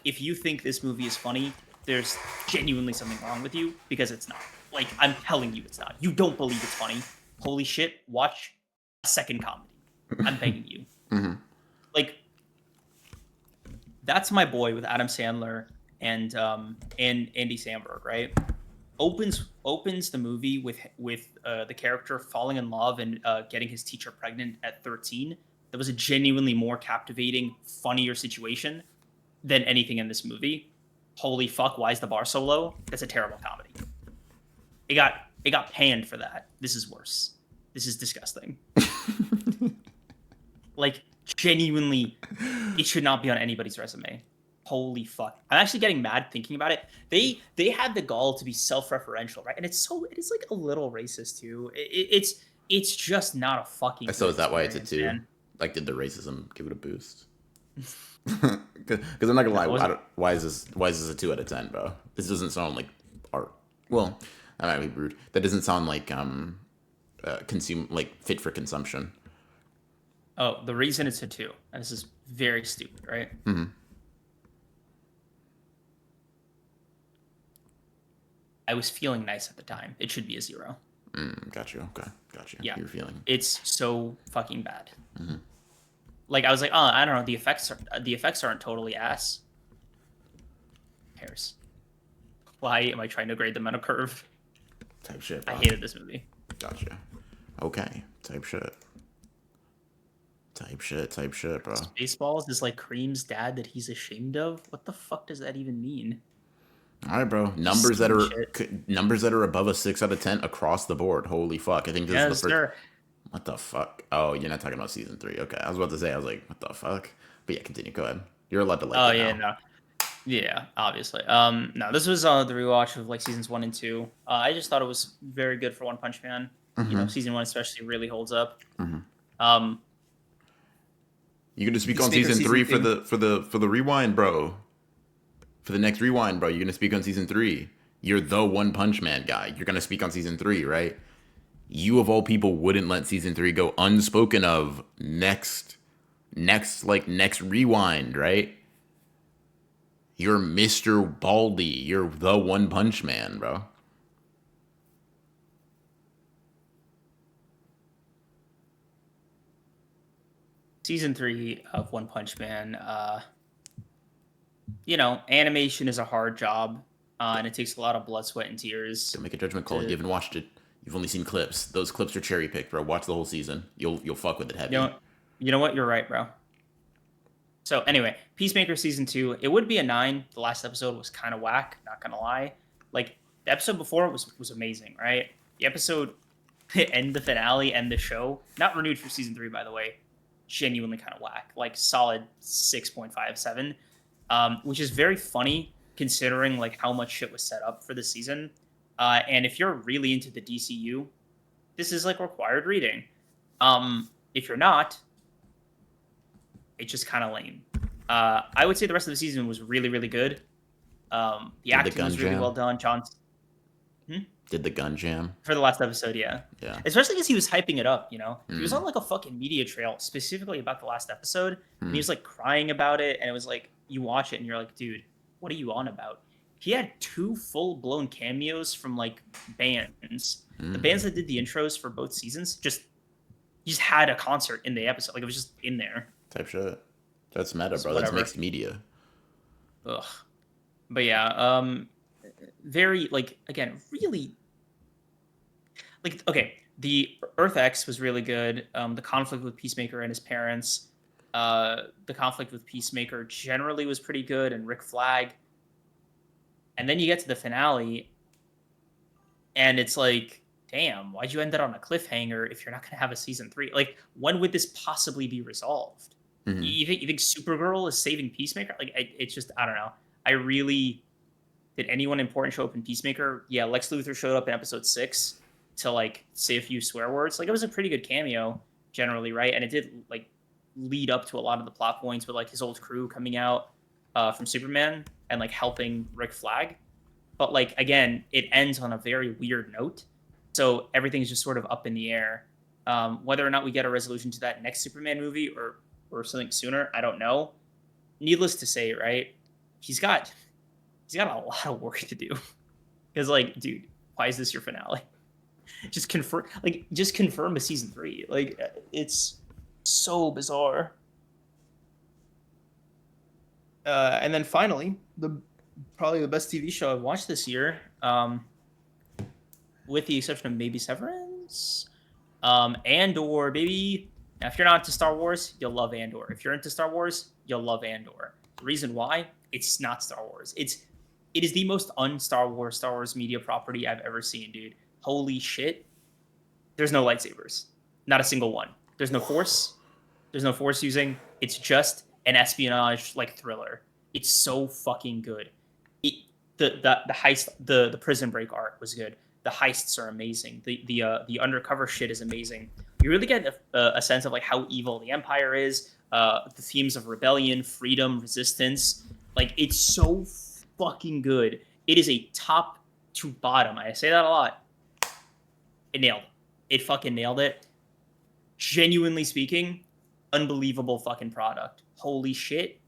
If you think this movie is funny, there's genuinely something wrong with you because it's not. Like, I'm telling you it's not. You don't believe it's funny. Holy shit, watch a second comedy. I'm begging you. Mm-hmm. Like, that's my boy with Adam Sandler and Andy Samberg, right? Opens the movie with the character falling in love and getting his teacher pregnant at 13. That was a genuinely more captivating, funnier situation than anything in this movie. Holy fuck, why is the bar so low? That's a terrible comedy. It got panned for that. This is worse. This is disgusting. Like, genuinely, it should not be on anybody's resume. Holy fuck. I'm actually getting mad thinking about it. They had the gall to be self-referential, right? And it is like a little racist too. It's just not a fucking So is that why it's a experience, 2? man. Like, did the racism give it a boost? Because I'm not gonna lie, why is this a 2 out of 10, bro? This doesn't sound like art. Well, that might be rude. That doesn't sound like fit for consumption. Oh, the reason it's a 2, and this is very stupid, right? Mm-hmm. I was feeling nice at the time. It should be a 0. Got you. Okay, got you. Yeah. You're feeling. It's so fucking bad. Mm-hmm. Like, I was like, oh, I don't know. The effects aren't totally ass. Cares. Why am I trying to grade them on a curve? Type shit, bro. I hated this movie. Gotcha. Okay. Type shit. Type shit, bro. Spaceballs is like Cream's dad that he's ashamed of. What the fuck does that even mean? All right, bro. Numbers that are above a 6 out of 10 across the board. Holy fuck! I think this is the first. Sir. What the fuck? Oh, you're not talking about season 3. Okay, I was about to say. I was like, what the fuck? But yeah, continue. Go ahead. You're allowed to like. Oh it yeah, now. no. Yeah, obviously. No, this was the rewatch of like seasons 1 and 2. I just thought it was very good for One Punch Man. Mm-hmm. You know, season 1 especially really holds up. Mm-hmm. You can just speak on season 3 for the rewind, bro. For the next rewind, bro, you're gonna speak on season 3. You're the One Punch Man guy. You're gonna speak on season 3, right? You of all people wouldn't let season 3 go unspoken of next rewind, right? You're Mr. Baldy. You're the One Punch Man, bro. Season 3 of One Punch Man, you know, animation is a hard job, and it takes a lot of blood, sweat, and tears. Don't make a judgment call. You haven't watched it. You've only seen clips. Those clips are cherry picked, bro. Watch the whole season. You'll fuck with it heavy. You know what? You're right, bro. So anyway, Peacemaker season 2. It would be a 9. The last episode was kind of whack. Not gonna lie. Like the episode before was amazing, right? The episode and the finale and the show, not renewed for season 3, by the way, genuinely kind of whack. Like solid 6.57, which is very funny considering like how much shit was set up for the season. And if you're really into the DCU, this is like required reading. If you're not, it's just kind of lame. I would say the rest of the season was really, really good. The acting was really well done. Did the gun jam for the last episode? Yeah. Especially because he was hyping it up. You know, he was on like a fucking media trail specifically about the last episode, and he was like crying about it. And it was like you watch it and you're like, dude, what are you on about? He had 2 full-blown cameos from like bands. The bands that did the intros for both seasons just had a concert in the episode. Like it was just in there. Type shit. That's meta, bro. That's mixed media. Ugh. But yeah, very like again, really like okay. The Earth X was really good. The conflict with Peacemaker and his parents. The conflict with Peacemaker generally was pretty good, and Rick Flag. And then you get to the finale, and it's like, damn, why'd you end it on a cliffhanger if you're not going to have a season 3? Like, when would this possibly be resolved? You think Supergirl is saving Peacemaker? Like, it's just, I don't know. I really did anyone important show up in Peacemaker? Yeah, Lex Luthor showed up in episode 6 to like say a few swear words. Like it was a pretty good cameo generally, right? And it did like lead up to a lot of the plot points with like his old crew coming out from Superman and like helping Rick Flag. But like again, it ends on a very weird note, so everything's just sort of up in the air. Whether or not we get a resolution to that next Superman movie or something sooner, I don't know. Needless to say, right? He's got he's got a lot of work to do. Because like, dude, why is this your finale? Just confirm a season 3. Like it's so bizarre. And then finally, probably the best TV show I've watched this year, with the exception of maybe Severance, Andor, baby. Now, if you're not into Star Wars, you'll love Andor. If you're into Star Wars, you'll love Andor. The reason why? It's not Star Wars. It is the most un-Star Wars media property I've ever seen, dude. Holy shit. There's no lightsabers. Not a single one. There's no force. There's no force using. It's just an espionage like thriller. It's so fucking good. The heist, the prison break art was good. The heists are amazing. The undercover shit is amazing. You really get a sense of like how evil the Empire is. The themes of rebellion, freedom, resistance. Like it's so fucking good. It is a top to bottom. I say that a lot. It nailed it. It fucking nailed it. Genuinely speaking, unbelievable fucking product. Holy shit.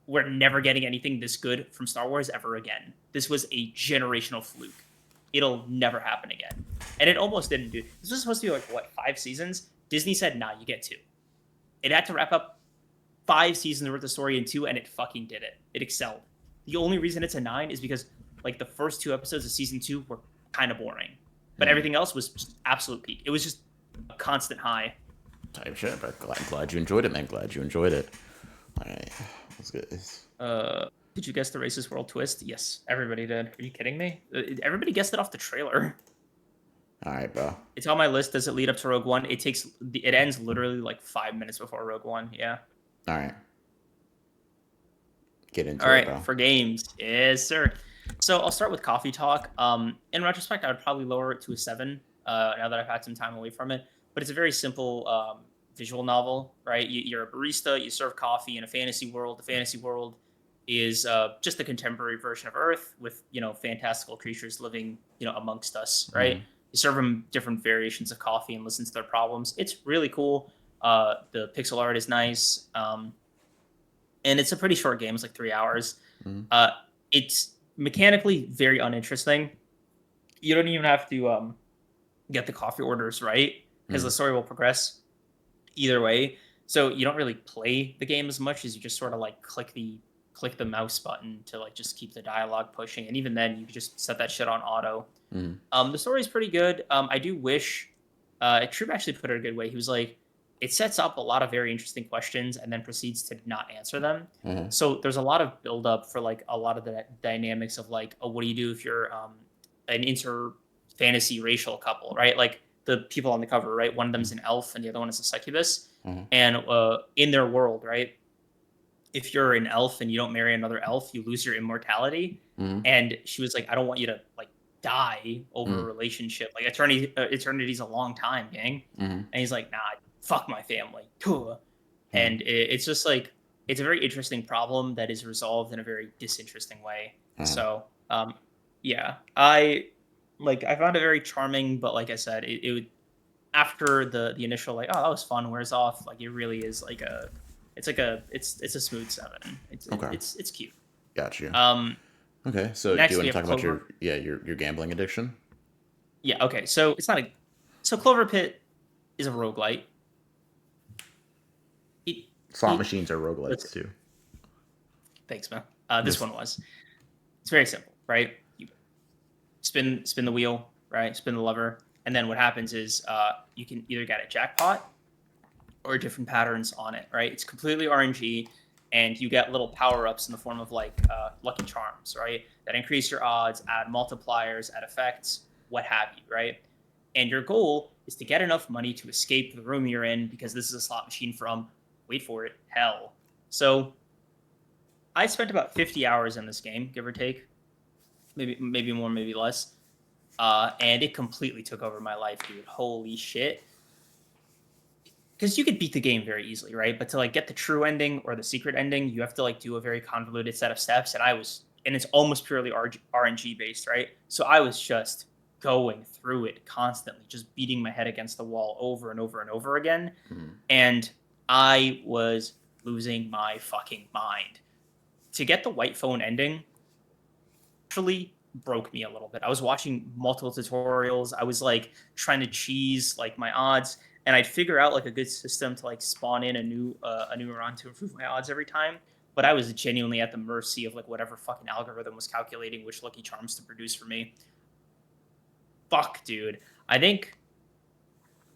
We're never getting anything this good from Star Wars ever again. This was a generational fluke. It'll never happen again. And it almost didn't, dude. This was supposed to be like, what, 5 seasons? Disney said, nah, you get 2. It had to wrap up 5 seasons worth of story in 2, and it fucking did it. It excelled. The only reason it's a 9 is because like the first 2 episodes of season 2 were kind of boring. But everything else was just absolute peak. It was just a constant high. Type shit, but glad you enjoyed it, man. Glad you enjoyed it. All right, let's get this. Did you guess the Racist World twist? Yes, everybody did. Are you kidding me? Everybody guessed it off the trailer. All right, bro. It's on my list. Does it lead up to Rogue One? It ends literally like 5 minutes before Rogue One. Yeah. All right. Get into All it, right, bro. for games. Yes, sir. So I'll start with Coffee Talk. In retrospect, I would probably lower it to a 7. Now that I've had some time away from it, but it's a very simple visual novel, right? You're a barista. You serve coffee in a fantasy world. The fantasy world is just a contemporary version of Earth with fantastical creatures living amongst us, right? Mhm. You serve them different variations of coffee and listen to their problems. It's really cool. The pixel art is nice, and it's a pretty short game. It's like 3 hours. Mhm. It's mechanically very uninteresting. You don't even have to get the coffee orders right because the story will progress either way. So you don't really play the game as much as you just sort of like click the mouse button to like just keep the dialogue pushing, and even then you can just set that shit on auto. The story is pretty good. I do wish Troop actually put it a good way. He was like, it sets up a lot of very interesting questions and then proceeds to not answer them. Mhm. So there's a lot of build up for like a lot of the dynamics of like, oh, what do you do if you're an inter fantasy racial couple, right? Like the people on the cover, right? One of them's an elf and the other one is a succubus. Mhm. And in their world, right? If you're an elf and you don't marry another elf, you lose your immortality. Mhm. And she was like, I don't want you to like die over a Mhm. relationship. Like eternity's a long time, gang. Mhm. And he's like, nah, fuck my family. Mhm. And it's just like, it's a very interesting problem that is resolved in a very disinteresting way. Mhm. So, yeah, I found it very charming, but like I said, it would, after the initial like, oh, that was fun, wears off. Like it really is like it's a smooth 7. Okay. It's cute. Gotcha. Okay, So next do you we want to have talk about Clover. your gambling addiction? Yeah, okay. So it's not a so Clover Pit is a roguelite. It, Slot it machines are roguelites let's- too. Thanks, man. This Yes. one was. It's very simple, right? You spin the wheel, right? Spin the lever, and then what happens is you can either get a jackpot or different patterns on it, right? It's completely RNG, and you get little power ups in the form of like lucky charms, right? That increase your odds, add multipliers, add effects, what have you, right? And your goal is to get enough money to escape the room you're in because this is a slot machine from, wait for it, hell. So I spent about 50 hours in this game, give or take. maybe more, maybe less. And it completely took over my life, dude. Holy shit. Because you could beat the game very easily, right? But to like get the true ending or the secret ending, you have to like do a very convoluted set of steps. And it's almost purely RNG based, right? So I was just going through it constantly, just beating my head against the wall over and over and over again. Mhm. And I was losing my fucking mind. To get the white phone ending actually broke me a little bit. I was watching multiple tutorials. I was like trying to cheese like my odds, and I'd figure out like a good system to like spawn in a new run to improve my odds every time. But I was genuinely at the mercy of like whatever fucking algorithm was calculating which Lucky Charms to produce for me. Fuck, dude. I think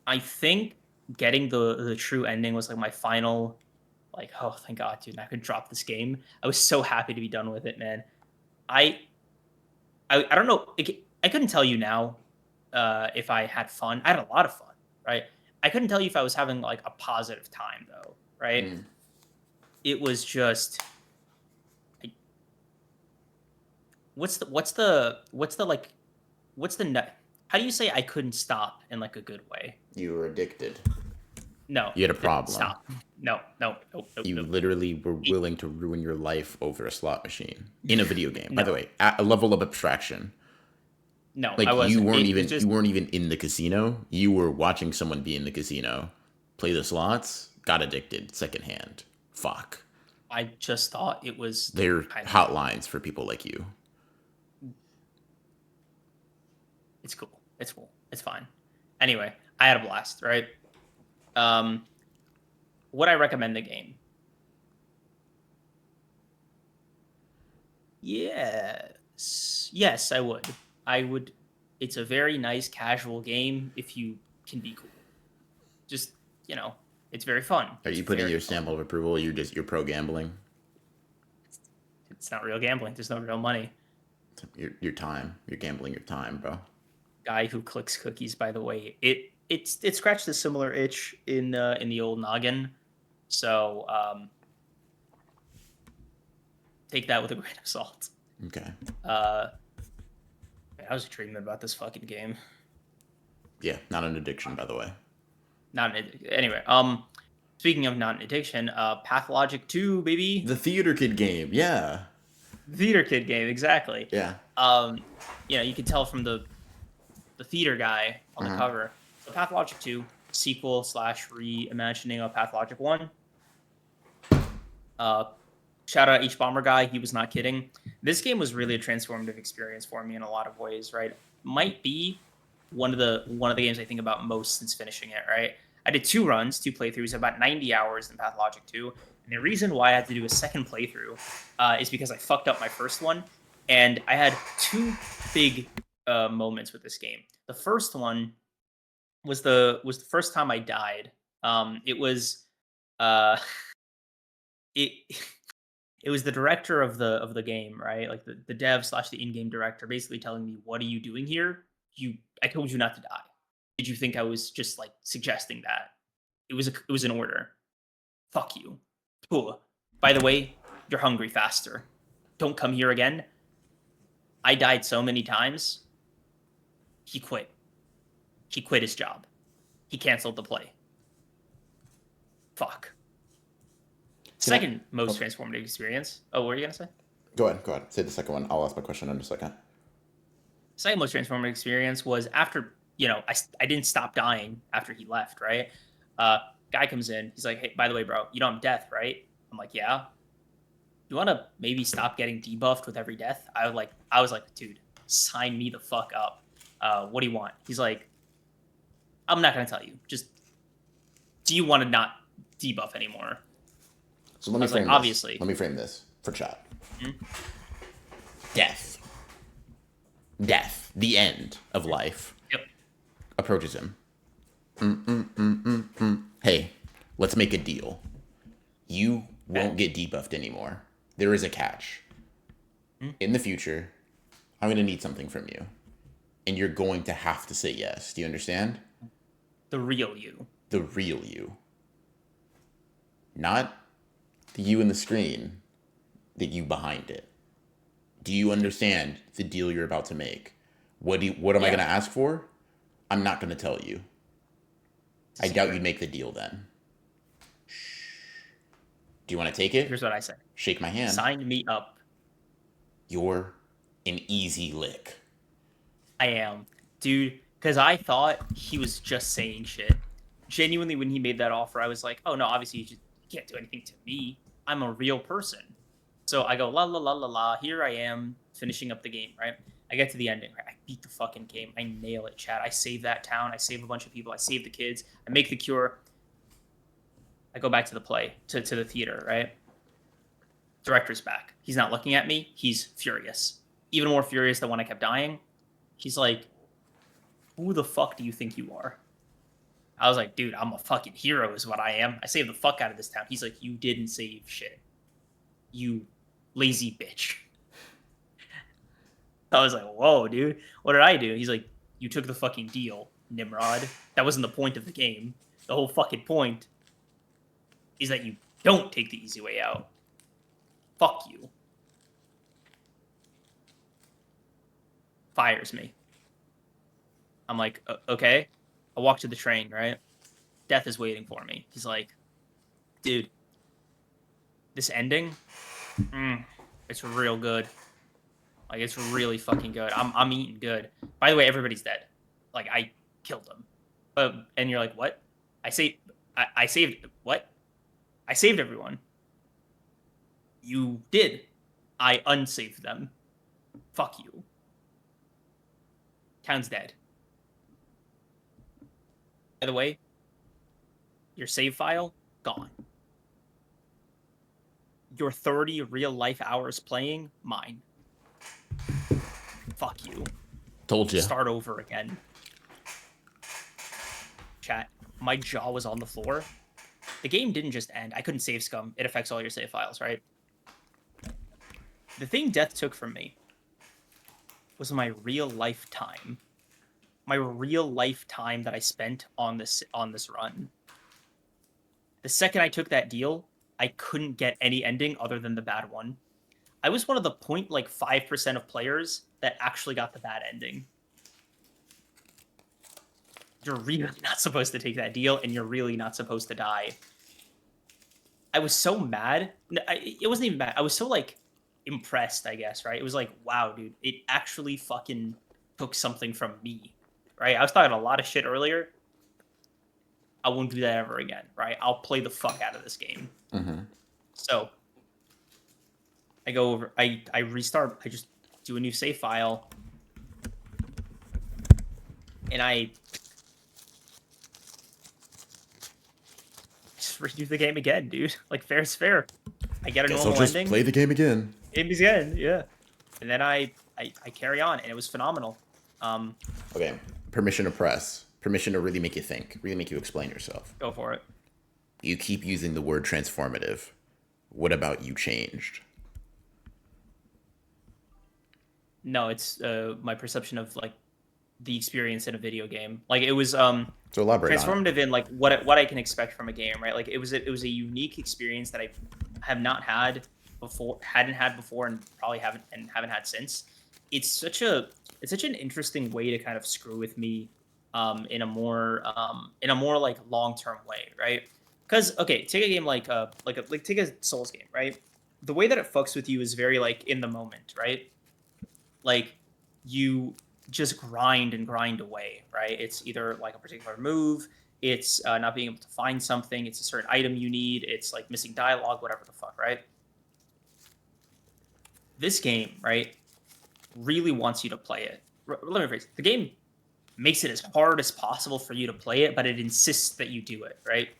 I think getting the true ending was like my final like, oh thank God, dude, I could drop this game. I was so happy to be done with it, man. I I don't know. I couldn't tell you now if I had fun. I had a lot of fun, right? I couldn't tell you if I was having like a positive time though, right? Mm. It was just like, what's the like what's the nut? How do you say I couldn't stop in like a good way? You were addicted. No, You had a problem. stop. No, no, nope, nope, You nope. literally were willing to ruin your life over a slot machine in a video game. By No, the way, at a level of abstraction. no, I Like wasn't. It was you just weren't even in the casino. You were watching someone be in the casino, play the slots, got addicted secondhand. Fuck. I just thought it was They're kind of hotlines for people like you. it's cool. It's cool. It's fine. Anyway, I had a blast, right? Um, would I recommend the game? Yes. Yes, I would. I would. It's a very nice casual game if you can be cool. Just, you know, it's very fun. Are It's you putting very your fun. sample of approval? You're pro gambling. It's not real gambling. There's no real money. Your time. You're gambling your time, bro. Guy who clicks cookies, by the way. It scratched a similar itch in the old noggin. So take that with a grain of salt. Okay. Uh Man, I was dreaming about this fucking game. Yeah, not an addiction, by the way. Not an anyway. Speaking of not an addiction, Pathologic 2, baby, The theater kid game. Yeah. theater kid game, exactly. Yeah. Um, you can tell from the theater guy on the Uh-huh. cover. So Pathologic 2, sequel slash reimagining of Pathologic 1. Uh, Shout out H Bomber guy, he was not kidding. This game was really a transformative experience for me in a lot of ways, right? Might be one of the games I think about most since finishing it, right? I did two runs, two playthroughs, about 90 hours in Pathologic 2. And the reason why I had to do a second playthrough is because I fucked up my first one. And I had two big moments with this game. The first one was the first time I died. It was uh, it it was the director of the game, right? Like the dev slash the in-game director basically telling me, "What are you doing here? I told you not to die. Did you think I was just like suggesting that? It was an order. Fuck you. Cool. By the way, you're hungry faster. Don't come here again." I died so many times. He quit. He quit his job. He canceled the play. Fuck. Can I? Second most Okay. transformative experience. Oh, what were you gonna say? Go ahead. Go ahead. Say the second one. I'll ask my question in a second. Second most transformative experience was after I didn't stop dying after he left, right? Guy comes in, he's like, "Hey, by the way, bro, you don't have death, right?" I'm like, "Yeah." "You want to maybe stop getting debuffed with every death?" I was like, "Dude, sign me the fuck up. What do you want?" He's like, "I'm not gonna tell you. Just do you want to not debuff anymore?" So let I me was like, frame this. "Obviously." Let me frame this for chat. Mhm. Death. Death. The end of life Yep. approaches him. Hey, let's make a deal. You Okay. won't get debuffed anymore. There is a catch. Mhm. In the future, I'm going to need something from you. And you're going to have to say yes. Do you understand? The real you. The real you. Not the you in the screen, the you behind it. Do you understand the deal you're about to make? What am I Yeah. gonna ask for? I'm not gonna tell you. It's a I doubt secret. you'd make the deal then. Do you want to take it? Here's what I say. Shake my hand. Sign me up. You're an easy lick. I am. Dude, because I thought he was just saying shit. Genuinely, when he made that offer, I was like, oh no, obviously you can't do anything to me. I'm a real person. So I go, la la la la la, here I am, finishing up the game, right? I get to the ending, right? I beat the fucking game. I nail it, Chad. I save that town. I save a bunch of people. I save the kids. I make the cure. I go back to the play, to the theater, right? Director's back. He's not looking at me. He's furious. Even more furious than when I kept dying. He's like, who the fuck do you think you are? I was like, dude, I'm a fucking hero is what I am. I saved the fuck out of this town. He's like, you didn't save shit. You lazy bitch. I was like, whoa, dude. What did I do? He's like, you took the fucking deal, Nimrod. That wasn't the point of the game. The whole fucking point is that you don't take the easy way out. Fuck you. Fires me. I'm like, okay. I walk to the train, right? Death is waiting for me. He's like, dude, this ending, it's real good. Like, it's really fucking good. I'm eating good. By the way, everybody's dead. Like, I killed them. And you're like, what? I saved what? I saved everyone. You did. I unsaved them. Fuck you. Town's dead. By the way, your save file, gone. Your 30 real life hours playing, mine. Fuck you. Told you. Start over again. Chat, my jaw was on the floor. The game didn't just end. I couldn't save scum. It affects all your save files, right? The thing death took from me was my real life time. My real life time that I spent on this run. The second I took that deal, I couldn't get any ending other than the bad one. I was one of the 0.5% of players that actually got the bad ending. You're really not supposed to take that deal, and you're really not supposed to die. I was so mad. It wasn't even bad. I was so, like, impressed, I guess, right? It was like, wow, dude, it actually fucking took something from me, right? I was talking a lot of shit earlier. I won't do that ever again, right? I'll play the fuck out of this game. Mm-hmm. So I go over, I restart, I just do a new save file, and I just redo the game again, dude. Like, fair is fair. I get a Guess normal I'll just ending. play the game again. Game again, yeah. And then I carry on, and it was phenomenal. Okay, permission to press. Permission to really make you think. Really make you explain yourself. Go for it. You keep using the word transformative. What about you changed? No, it's my perception of, like, the experience in a video game. Like, it was So elaborate on it. transformative in, like, what I can expect from a game, right? Like, it was a unique experience that I have not had before, hadn't had before, and probably haven't had since. It's such an interesting way to kind of screw with me, in a more like long-term way, right? Because, okay, take a game like take a Souls game, right? The way that it fucks with you is very, like, in the moment, right? Like, you just grind and grind away, right? It's either like a particular move, it's not being able to find something, it's a certain item you need, it's like missing dialogue, whatever the fuck, right? This game, right, really wants you to play it. Let me rephrase. The game makes it as hard as possible for you to play it, but it insists that you do it, right?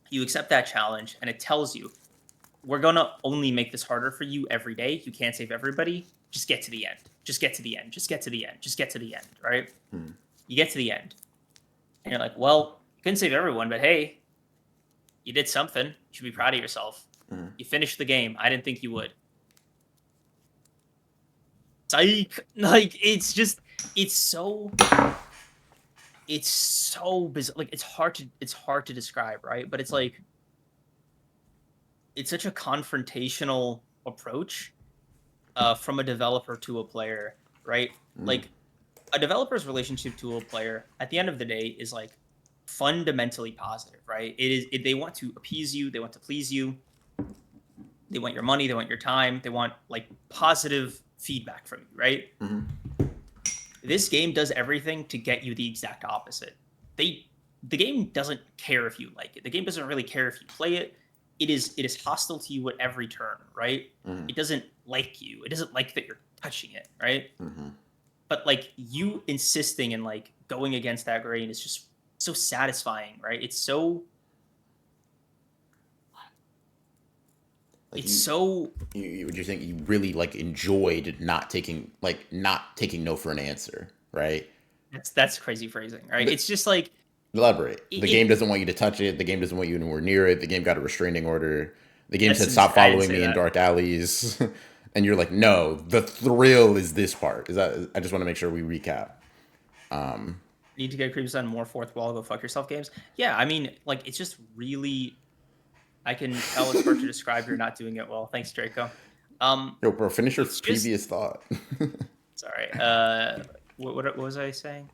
You accept that challenge, and it tells you, we're going to only make this harder for you every day. You can't save everybody. Just get to the end. Just get to the end. Just get to the end. Just get to the end, right? You get to the end. And you're like, well, you couldn't save everyone, but hey, you did something. You should be proud of yourself. You finished the game. I didn't think you would. Psych. Like, it's just, it's so bizarre. Like, it's hard to describe, right? But it's like, it's such a confrontational approach from a developer to a player, right? Mm, Like a developer's relationship to a player at the end of the day is like fundamentally positive, right? They want to appease you, they want to please you, they want your money, they want your time, they want like positive feedback from you, right? mhm. This game does everything to get you the exact opposite. They the game doesn't care if you like it. The game doesn't really care if you play it. It is hostile to you at every turn, right? Mhm, It doesn't like you. It doesn't like that you're touching it, right? mhm. But like you insisting and like going against that grain is just so satisfying, right? Like It's so you think you really like enjoyed not taking no for an answer, right? that's crazy phrasing, right? The, It's just like elaborate. The it game doesn't want you to touch it. The game doesn't want you anywhere near it. The game got a restraining order. The game said stop I didn't following say me in that. dark alleys, and you're like, no, the thrill is this part. Is that? I just want to make sure we recap. Um, Need to get creeps on more fourth wall, go fuck yourself games. Yeah, I mean, like it's just really I can tell it's hard to describe. You're not doing it well. Thanks, Draco. Yo, bro, finish your It's just previous thought. sorry. What was I saying?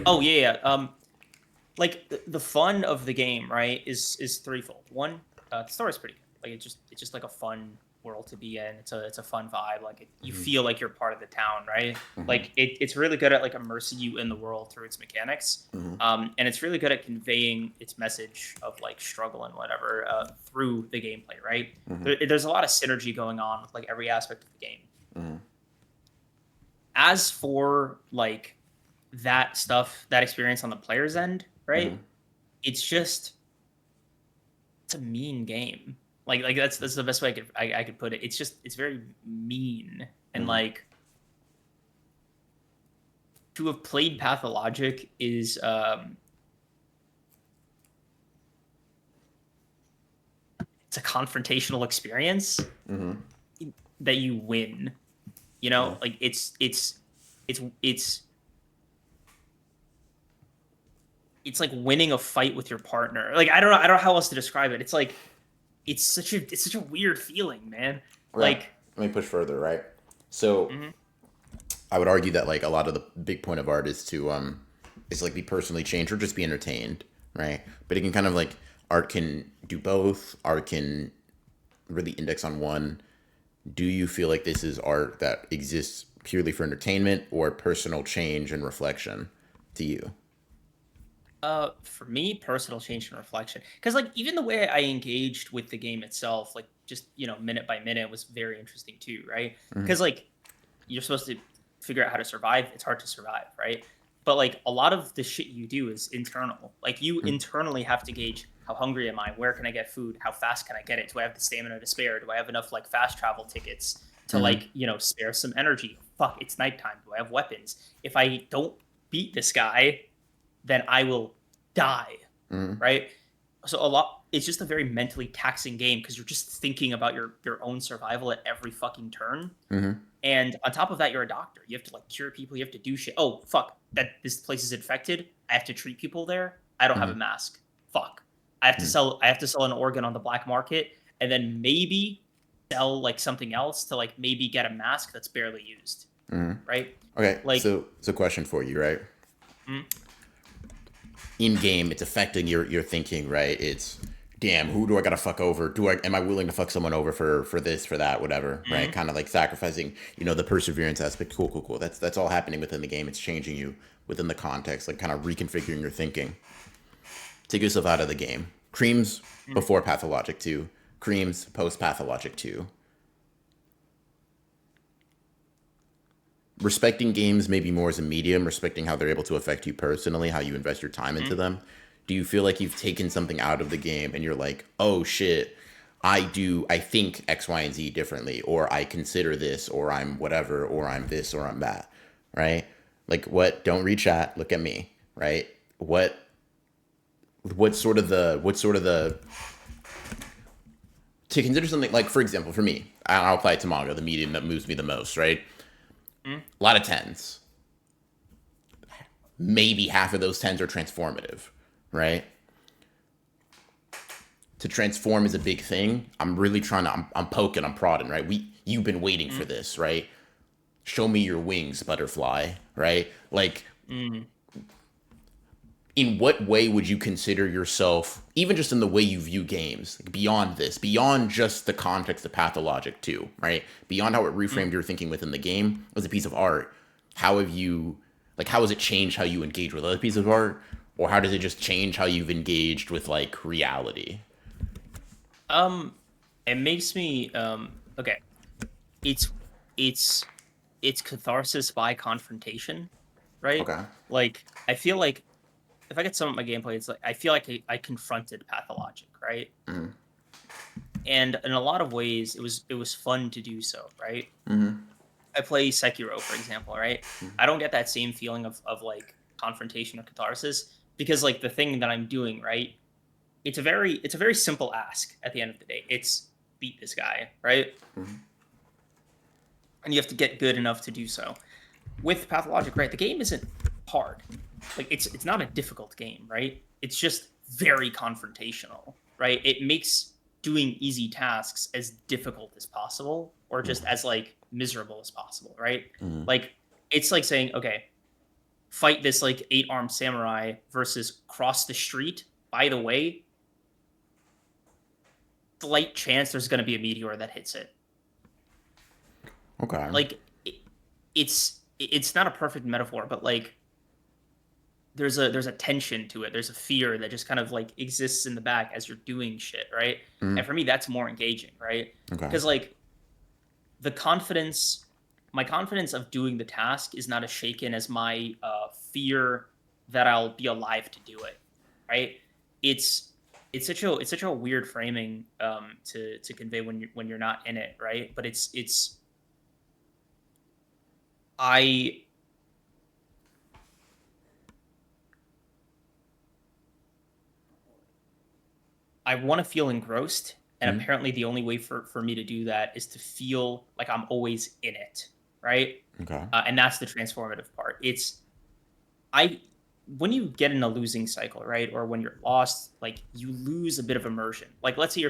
Oh yeah, yeah. Like the fun of the game, right, is threefold. One, the story's pretty good. Like it's just like a fun world to be in. It's a fun vibe. Like you Mhm, feel like you're part of the town, right? mhm, Like it's really good at like immersing you in the world through its mechanics. mhm, And it's really good at conveying its message of like struggle and whatever through the gameplay, right? mhm, There's a lot of synergy going on with like every aspect of the game. mhm, As for like that stuff, that experience on the player's end, right? mhm, It's just it's a mean game. Like that's the best way I could put it. It's very mean and mhm. like to have played Pathologic is it's a confrontational experience Mhm. that you win. You Yeah. know, like it's it's like winning a fight with your partner. Like I don't know how else to describe it. It's like it's such a weird feeling, man. Okay. Like Let me push further, right? So mhm, I would argue that like a lot of the big point of art is like be personally changed or just be entertained, right? But it can kind of like art can do both. Art can really index on one. Do you feel like this is art that exists purely for entertainment or personal change and reflection to you? for me, personal change and reflection. Because like even the way I engaged with the game itself, like just minute by minute, was very interesting too, right? Mm-hmm. Because like you're supposed to figure out how to survive. It's hard to survive, right? But like a lot of the shit you do is internal. Like you internally have to gauge how hungry am I? Where can I get food? How fast can I get it? Do I have the stamina to spare? Do I have enough like fast travel tickets to Mm-hmm. like spare some energy? Fuck, it's nighttime. Do I have weapons? If I don't beat this guy, then I will die, Mm-hmm. right? So a lot it's just a very mentally taxing game because you're just thinking about your own survival at every fucking turn. Mm-hmm. And on top of that, you're a doctor. You have to like cure people. You have to do shit. Oh fuck, that this place is infected. I have to treat people there. I don't have a Mm-hmm. mask. Fuck. I have to sell an organ on the black market and then maybe sell like something else to like maybe get a mask that's barely used. Mm-hmm. Right? Okay, Like so question for you, right? mm, In game, it's affecting your thinking, right? It's damn, who do I gotta fuck over? Do I am I willing to fuck someone over for this, for that, whatever, right? mm, Kind of like sacrificing, the perseverance aspect. Cool, cool, cool. That's all happening within the game. It's changing you within the context, like kind of reconfiguring your thinking. Take yourself out of the game. Creams mm, before Pathologic 2, Creams post Pathologic 2. Respecting games maybe more as a medium, respecting how they're able to affect you personally, how you invest your time into mm. them. Do you feel like you've taken something out of the game and you're like, oh shit, I think X, Y, and Z differently, or I consider this, or I'm whatever, or I'm this, or I'm that, right? Like what? Don't read chat. Look at me, right? What's sort of the to consider something like, for example, for me, I'll apply it to manga, the medium that moves me the most, right? Mm. A lot of tens. Maybe half of those tens are transformative, right? To transform is a big thing. I'm really trying to. I'm poking. I'm prodding. Right. you've been waiting for this, right? Show me your wings, butterfly, right? Like, Mm. in what way would you consider yourself, even just in the way you view games, like beyond this, beyond just the context of Pathologic 2, right? Beyond how it Mm. reframed your thinking within the game as a piece of art, how have you, like, how has it changed how you engage with other pieces of art? Or how does it just change how you've engaged with, like, reality? Um, it makes me okay. It's it's it's catharsis by confrontation, right? Okay. Like I feel like if I get some of my gameplay, it's like I feel like I confronted Pathologic, right? Mm-hmm. And in a lot of ways, it was fun to do so, right? Mm-hmm. I play Sekiro, for example, right? I don't get that same feeling of like confrontation or catharsis because like the thing that I'm doing, right? It's a very simple ask at the end of the day. It's beat this guy, right? Mm-hmm. And you have to get good enough to do so. With Pathologic, right? The game isn't hard. Like it's not a difficult game, right? It's just very confrontational, right? It makes doing easy tasks as difficult as possible or just as like miserable as possible, right? Mm-hmm. Like it's like saying, okay, fight this like eight-armed samurai versus cross the street. By the way, slight chance there's going to be a meteor that hits it. Okay. Like it's not a perfect metaphor, but like there's a tension to it. There's a fear that just kind of like exists in the back as you're doing shit, right? And Mm-hmm. for me, that's more engaging, right? Okay. Because like the confidence, my confidence of doing the task is not as shaken as my fear that I'll be alive to do it, right? It's it's such a weird framing to convey when you're not in it, right? But it's I I want to feel engrossed, and Mm-hmm. apparently the only way for me to do that is to feel like I'm always in it, right? Okay. And that's the transformative part. It's I when you get in a losing cycle, right, or when you're lost, like you lose a bit of immersion. Like let's say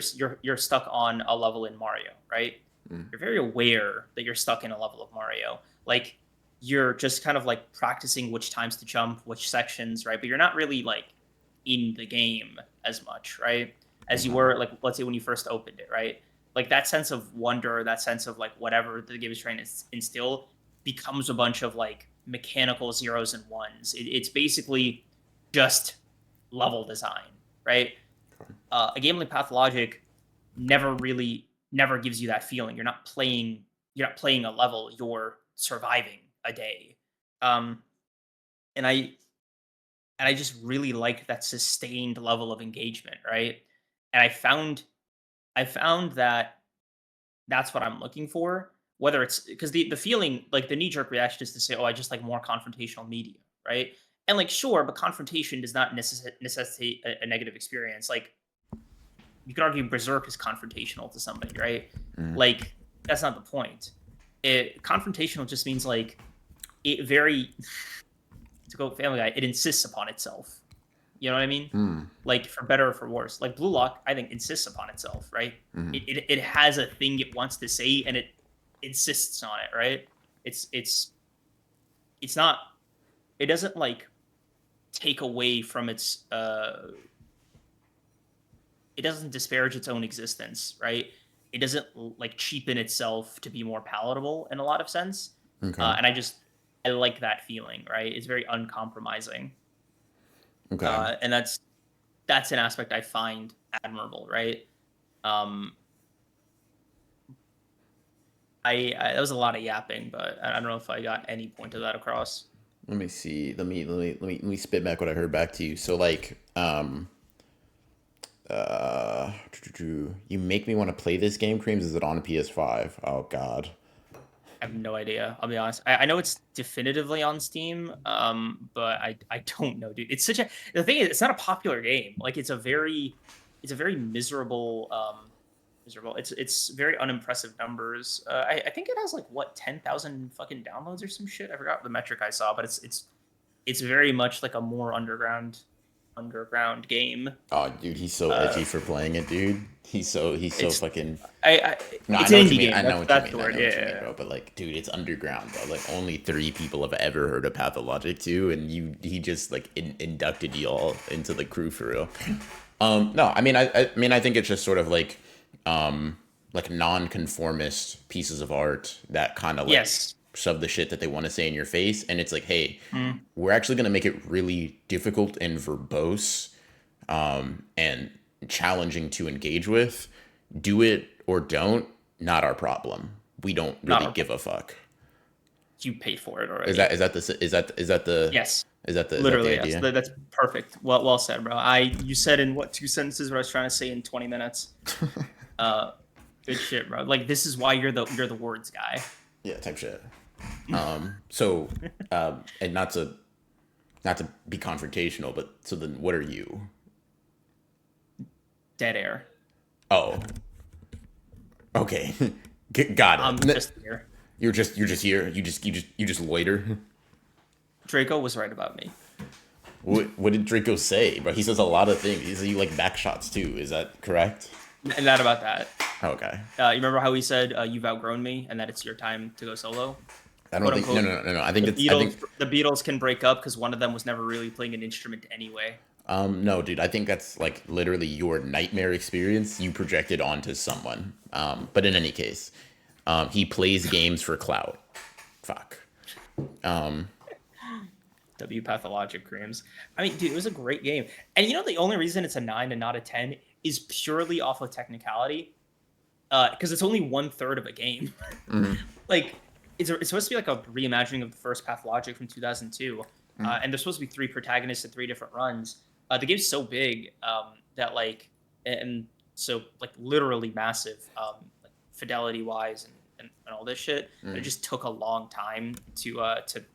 you're stuck on a level in Mario, right? Mm-hmm. You're very aware that you're stuck in a level of Mario. Like you're just kind of like practicing which times to jump, which sections, right? But you're not really like in the game as much, right? As you Okay. were like let's say when you first opened it, right? Like that sense of wonder, that sense of like whatever the game is trying to instill becomes a bunch of like mechanical zeros and ones. It's basically just level design, right? A game like Pathologic never gives you that feeling. You're not playing a level. You're surviving a day. Um, and I just really like that sustained level of engagement, right? And I found that that's what I'm looking for. Whether it's because the feeling, like the knee jerk reaction is to say, oh, I just like more confrontational media, right? And like, sure, but confrontation does not necessitate a negative experience. Like, you could argue Berserk is confrontational to somebody, right? Mm-hmm. Like, that's not the point. Confrontational just means like it very to go Family Guy. It insists upon itself. You know what I mean? Mm-hmm. Like for better or for worse. Like Blue Lock, I think insists upon itself, right? Mm-hmm. It has a thing it wants to say and it insists on it, right? It's not it doesn't like take away from its it doesn't disparage its own existence, right? It doesn't like cheapen itself to be more palatable in a lot of sense. Okay. And I like that feeling, right? It's very uncompromising. Okay. And that's an aspect I find admirable, right? Um, I that was a lot of yapping, but I don't know if I got any point of that across. Let me see. Let me spit back what I heard back to you. So like, uh, you make me want to play this game, Creams. Is it on a PS5? Oh God. I have no idea. I'll be honest. I know it's definitively on Steam, but I don't know, dude. It's such a the thing is, it's not a popular game. Like it's a very miserable. It's very unimpressive numbers. I think it has like what 10,000 fucking downloads or some shit. I forgot the metric I saw, but it's very much like a more underground. underground game. Oh, dude, he's so Uh, edgy for playing it, dude. He's so it's fucking. I No, I it's know an what you indie mean. game. I know what you That's mean. the I word. know Yeah, what you yeah, mean, yeah. bro. But like, dude, it's underground, bro. Like, only 3 people have ever heard of Pathologic 2, and he just like inducted y'all into the crew for real. No, I think it's just sort of like non-conformist pieces of art that kind of like Yes. shove the shit that they want to say in your face, and it's like, hey, Mm, we're actually gonna make it really difficult and verbose, and challenging to engage with. Do it or don't, not our problem. We don't not really our give a fuck. You paid for it Is already. that is that the Yes. is that the Literally, yes. idea? That's perfect. Well said, bro. You said in what 2 sentences what I was trying to say in 20 minutes. Uh, good shit, bro. Like this is why you're the words guy. Yeah, type shit. So, and not to be confrontational, but so then what are you? Dead air. Oh, okay, got I'm it. just here. You're just here. You just loiter. Draco was right about me. What did Draco say? But he says a lot of things. He says you like back shots too. Is that correct? And not about that. Okay. You remember how he said you've outgrown me and that it's your time to go solo? I don't Quote think no unquote. no no no. I think The it's I Beatles think the Beatles can break up because one of them was never really playing an instrument anyway. no, dude. I think that's like literally your nightmare experience you projected onto someone. But in any case, he plays games for clout. Fuck. Um, W pathologic creams. I mean, dude, it was a great game. And you know the only reason it's a 9 and not a 10 is purely off of technicality. Because it's only 1/3 of a game. mhm, Like it's supposed to be like a reimagining of the first Pathologic from 2002, mhm, and there's supposed to be 3 protagonists and 3 different runs. The game's so big that like and so like literally massive, like fidelity wise and all this shit. It mhm, just took a long time to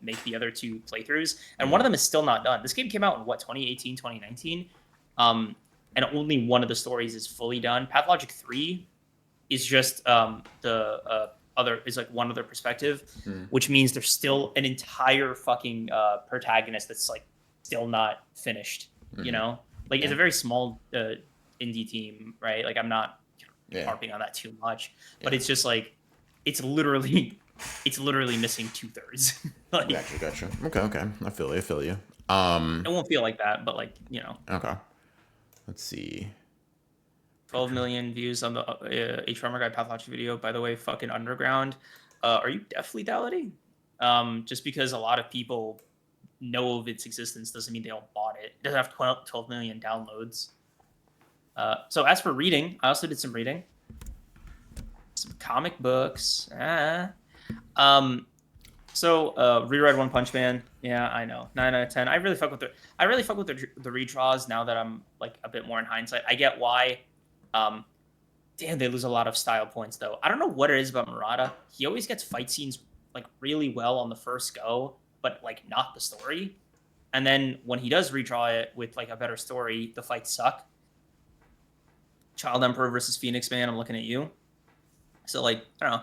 make the other 2 playthroughs, and one mhm, of them is still not done. This game came out in what 2018, 2019, and only one of the stories is fully done. Pathologic 3 is just the other is like one other perspective, mhm, which means there's still an entire fucking protagonist that's like still not finished. You mhm. know, like it's Yeah. a very small indie team, right? Like I'm not Yeah. harping on that too much, but Yeah. it's just like it's literally it's literally missing 2/3. Like Gotcha. Okay. Okay. I feel you. I feel you. it won't feel like that, but like Okay. Let's see. 12 million views on the H Farmer Guy Pathology video. By the way, fucking underground. Are you deaf lethality? Just because a lot of people know of its existence doesn't mean they all bought it. It doesn't have 12 million downloads. So as for reading, I also did some reading. Some comic books. Reread One Punch Man. Yeah, I know. 9 out of 10. I really fuck with the redraws now that I'm like a bit more in hindsight. I get why. Um, Damn, they lose a lot of style points though. I don't know what it is about Murata. He always gets fight scenes like really well on the first go, but like not the story. And then when he does redraw it with like a better story, the fights suck. Child Emperor versus Phoenix Man, I'm looking at you. So like, I don't know.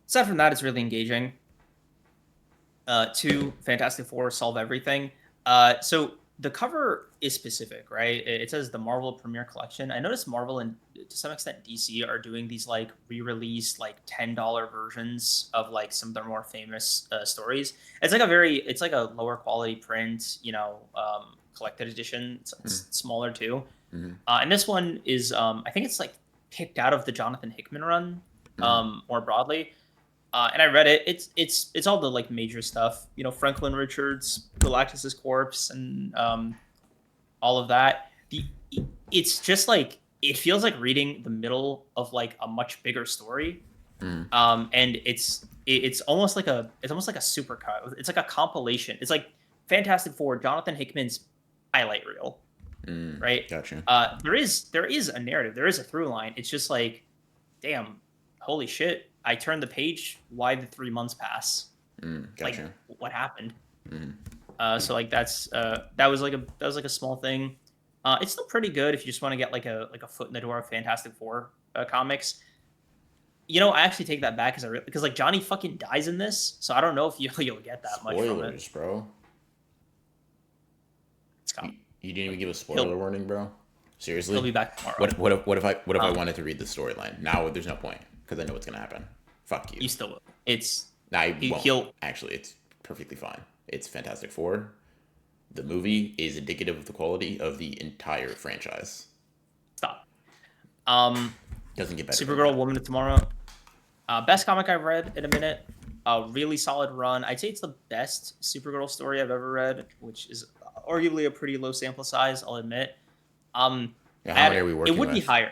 Aside from that, it's really engaging. 2, Fantastic Four, Solve Everything. So the cover is specific, right? It says the Marvel Premiere Collection. I noticed Marvel and to some extent DC are doing these like re-released like $10 versions of like some of their more famous stories. It's like a lower quality print, collected edition. It's smaller too. Mhm, And this one is I think it's like picked out of the Jonathan Hickman run, mhm, more broadly. And I read it. It's all the like major stuff. Franklin Richards, Galactus's corpse, and all of that. It's just like it feels like reading the middle of like a much bigger story. mhm, And it's almost like a supercut. It's like a compilation. It's like Fantastic Four, Jonathan Hickman's highlight reel, mhm. right? Gotcha. There is a narrative. There is a through line. It's just like, damn, holy shit! I turned the page. Why did 3 months pass? Like, Gotcha. what happened? Mhm, So like that was like a small thing. It's still pretty good if you just want to get like a foot in the door of Fantastic Four comics. I actually take that back because like Johnny fucking dies in this, so I don't know if you'll get that much from it. Spoilers, bro. It's com- You didn't even give a spoiler warning, bro. He'll Seriously? be back tomorrow. What if I Um, wanted to read the storyline? Now there's no point because I know what's gonna happen. Fuck you. you still will. It's I won't. he'll Actually, it's perfectly fine. It's Fantastic Four. The movie is indicative of the quality of the entire franchise. stop. Doesn't get better than Supergirl, that. Woman of Tomorrow. Best comic I've read in a minute. A really solid run. I'd say it's the best Supergirl story I've ever read, which is arguably a pretty low sample size, I'll admit. Yeah, how many are we working it would be with? higher.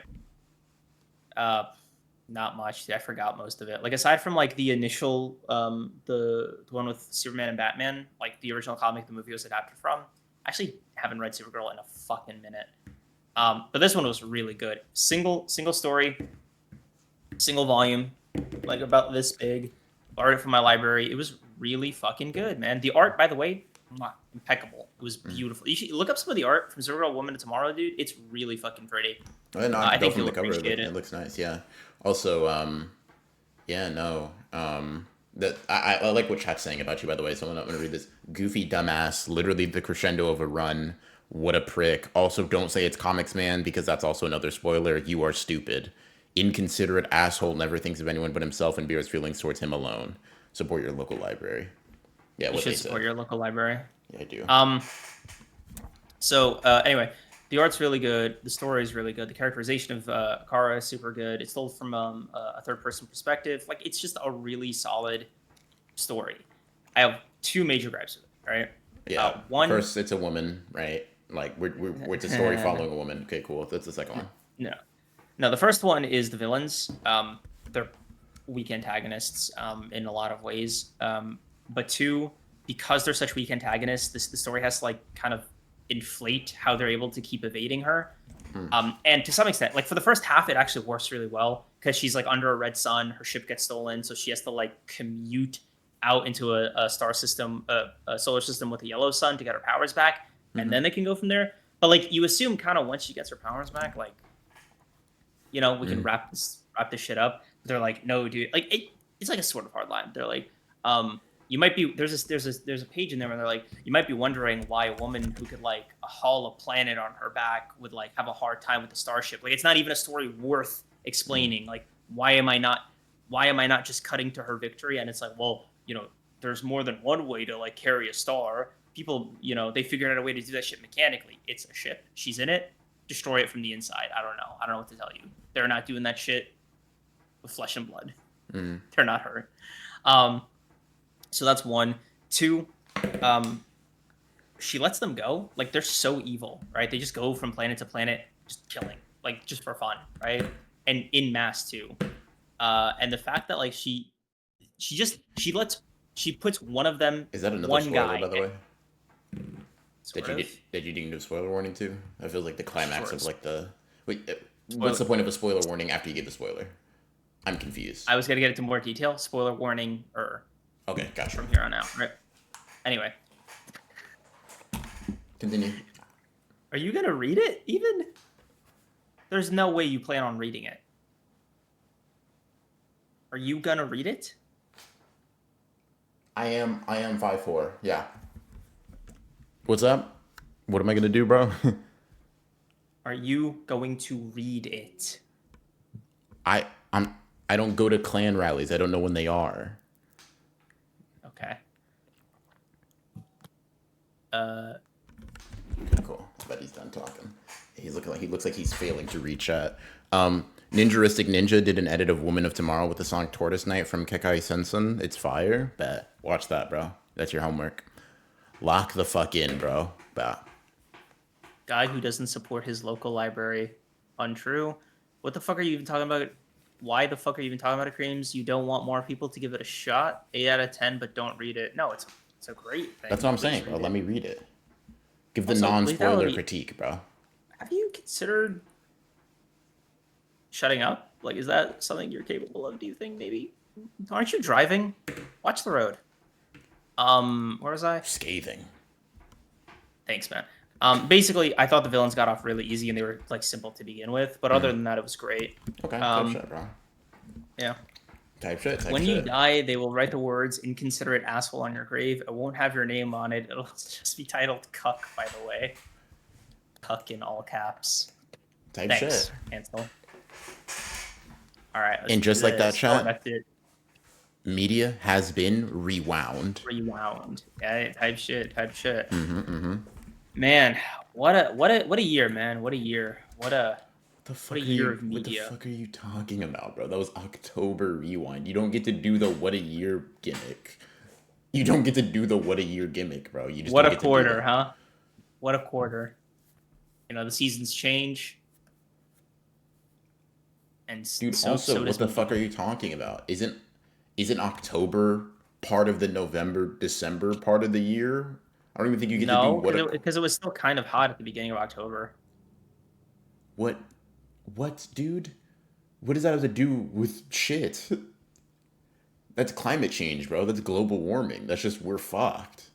Not much. I forgot most of it. Like aside from like the initial, the one with Superman and Batman, like the original comic the movie was adapted from. I actually haven't read Supergirl in a fucking minute. But this one was really good. Single story, single volume, like about this big. Borrowed it from my library. It was really fucking good, man. The art, by the way, impeccable. It was beautiful. You should look up some of the art from Supergirl Woman of Tomorrow, dude. It's really fucking pretty. No, I I think from you'll the cover. appreciate It it. looks nice. Yeah. Also, yeah, no. That I like what chat's saying about you. By the way, so I'm not going to read this. Goofy dumbass. Literally the crescendo of a run. What a prick. Also, don't say it's Comics Man because that's also another spoiler. You are stupid. Inconsiderate asshole. Never thinks of anyone but himself and bears feelings towards him alone. Support your local library. Yeah, You what they should support said. your local library. Yeah, I do. So anyway, the art's really good. The story is really good. The characterization of Kara is super good. It's told from a third person perspective. Like it's just a really solid story. I have two major gripes with it. Right. Yeah. One. First, it's a woman, right? Like it's a story following a woman. Okay, cool. That's the second one. No. No, the first one is the villains. They're weak antagonists in a lot of ways. But two, because they're such weak antagonists, the story has to like kind of inflate how they're able to keep evading her. And to some extent, like for the first half, it actually works really well because she's like under a red sun, her ship gets stolen, so she has to like commute out into a star system, a solar system with a yellow sun to get her powers back, and then they can go from there. But like you assume, kind of once she gets her powers back, like we can wrap this shit up. But they're like, no, dude, like it's like a sort of hard line. They're like, you might be there's a page in there where they're like, you might be wondering why a woman who could like haul a planet on her back would like have a hard time with the starship. Like it's not even a story worth explaining. Like why am I not just cutting to her victory? And it's like, well, there's more than one way to like carry a star. People, they figured out a way to do that shit mechanically. It's a ship. She's in it. Destroy it from the inside. I don't know what to tell you. They're not doing that shit with flesh and blood. They're not her. So that's one. Two, she lets them go. Like they're so evil, right? They just go from planet to planet, just killing, like just for fun, right? And in mass too. And the fact that like she puts one of them, Is that another one spoiler, guy, by the way? sort That you of. did you didn't give a spoiler warning to? I feel like the climax Sort of of. like the wait. Spoiler. What's the point of a spoiler warning after you give the spoiler? I'm confused. I was gonna get into more detail. Spoiler warning, Okay, gotcha. from here on out, right? Anyway, Continue. are you gonna read it? Even there's no way you plan on reading it. Are you gonna read it? I am 5'4". Yeah. What's up? What am I gonna do, bro? Are you going to read it? I don't go to clan rallies. I don't know when they are. Okay. Okay, cool. I bet he's done talking. He looks like he's failing to read chat. Ninjaristic Ninja did an edit of Woman of Tomorrow with the song Tortoise Night from Kekai Sensen. It's fire. Bet. Watch that, bro. That's your homework. Lock the fuck in, bro. Bet. Guy who doesn't support his local library. Untrue. What the fuck are you even talking about? Why the fuck are you even talking about it, Creams? You don't want more people to give it a shot? 8 out of 10, but don't read it. No, it's a great thing. That's what I'm Please saying, read bro. it. Let me read it. Give the Also, non-spoiler lethality. critique, bro. Have you considered shutting up? Like, is that something you're capable of? Do you think maybe? Aren't you driving? Watch the road. Where was I? Scathing. Thanks, man. Basically, I thought the villains got off really easy and they were like simple to begin with, but other than that, it was great. Okay, Um, type shit, bro. Yeah. Type shit. When you die, they will write the words "inconsiderate asshole" on your grave. It won't have your name on it. It'll just be titled "cuck." By the way. cuck in all caps. Type Thanks, shit. Ansel. All right, let's And do just like that, this. Oh, chat, that's it. media has been rewound. Rewound. Yeah, type shit. Type shit. Mm-hmm. Man, what a year, man. What a year. What a year of What the media. fuck are you talking about, bro? That was October rewind. You don't get to do the what a year gimmick. You don't get to do the what a year gimmick, bro. You just What don't a get to do quarter, that. huh? What a quarter. You know, the seasons change. And Dude, so also, does what the media. fuck are you talking about? Isn't October part of the November, December part of the year? I don't even think you get to do No, because it was still kind of hot at the beginning of October. what what, dude? What does that have to do with shit? That's climate change, bro. That's global warming. That's just we're fucked.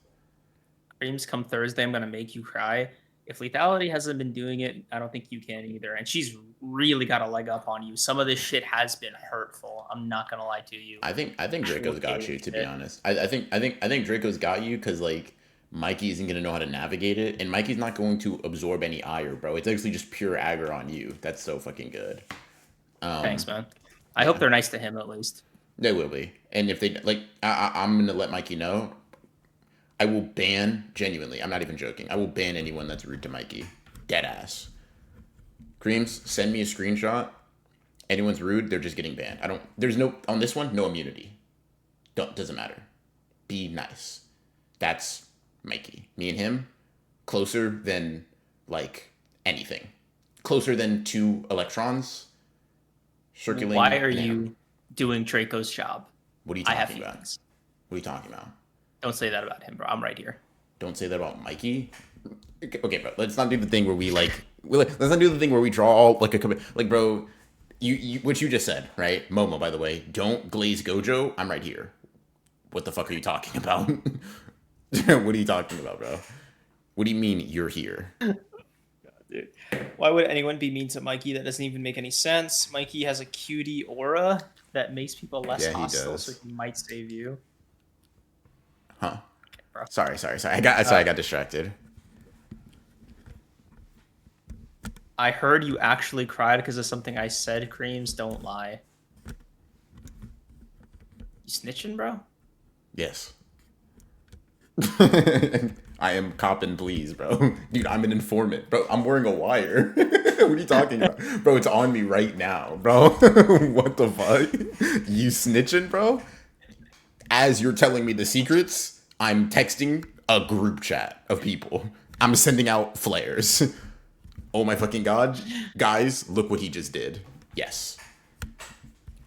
Dreams come Thursday, I'm gonna make you cry. If Lethality hasn't been doing it, I don't think you can either. And she's really got a leg up on you. Some of this shit has been hurtful. I'm not gonna lie to you. I think Draco's got you, Hated to be it. honest. I think Draco's got you because like Mikey isn't gonna know how to navigate it, and Mikey's not going to absorb any ire, bro. It's actually just pure aggro on you. That's so fucking good. Thanks, man. I hope Yeah, they're nice to him at least. they will be. And if they like, I'm gonna let Mikey know. I will ban genuinely. I'm not even joking. I will ban anyone that's rude to Mikey. Dead ass. Creams, send me a screenshot. Anyone's rude, they're just getting banned. I don't. There's no on this one. No immunity. Doesn't matter. Be nice. That's Mikey. Me and him, closer than like anything. Closer than two electrons Why circulating are in a you doing Draco's job? What are you I have talking about? feelings. What are you talking about? Don't say that about him, bro. I'm right here. Don't say that about Mikey. Okay, bro. Let's not do the thing where let's not do the thing where we draw all like like, bro. You what you just said, right? Momo, by the way, don't glaze Gojo. I'm right here. What the fuck are you talking about? What are you talking about, bro? What do you mean you're here? Dude. Why would anyone be mean to Mikey? That doesn't even make any sense. Mikey has a cutie aura that makes people less Yeah, he hostile, so does. he might save you. Huh? Bro. Sorry. I got distracted. I heard you actually cried because of something I said, Creams. Don't lie. You snitching, bro? Yes. I am copping, please, bro. Dude, I'm an informant, bro. I'm wearing a wire. What are you talking about, bro? It's on me right now, bro. What the fuck? You snitching, bro? As you're telling me the secrets, I'm texting a group chat of people. I'm sending out flares. Oh my fucking god. Guys, look what he just did. Yes.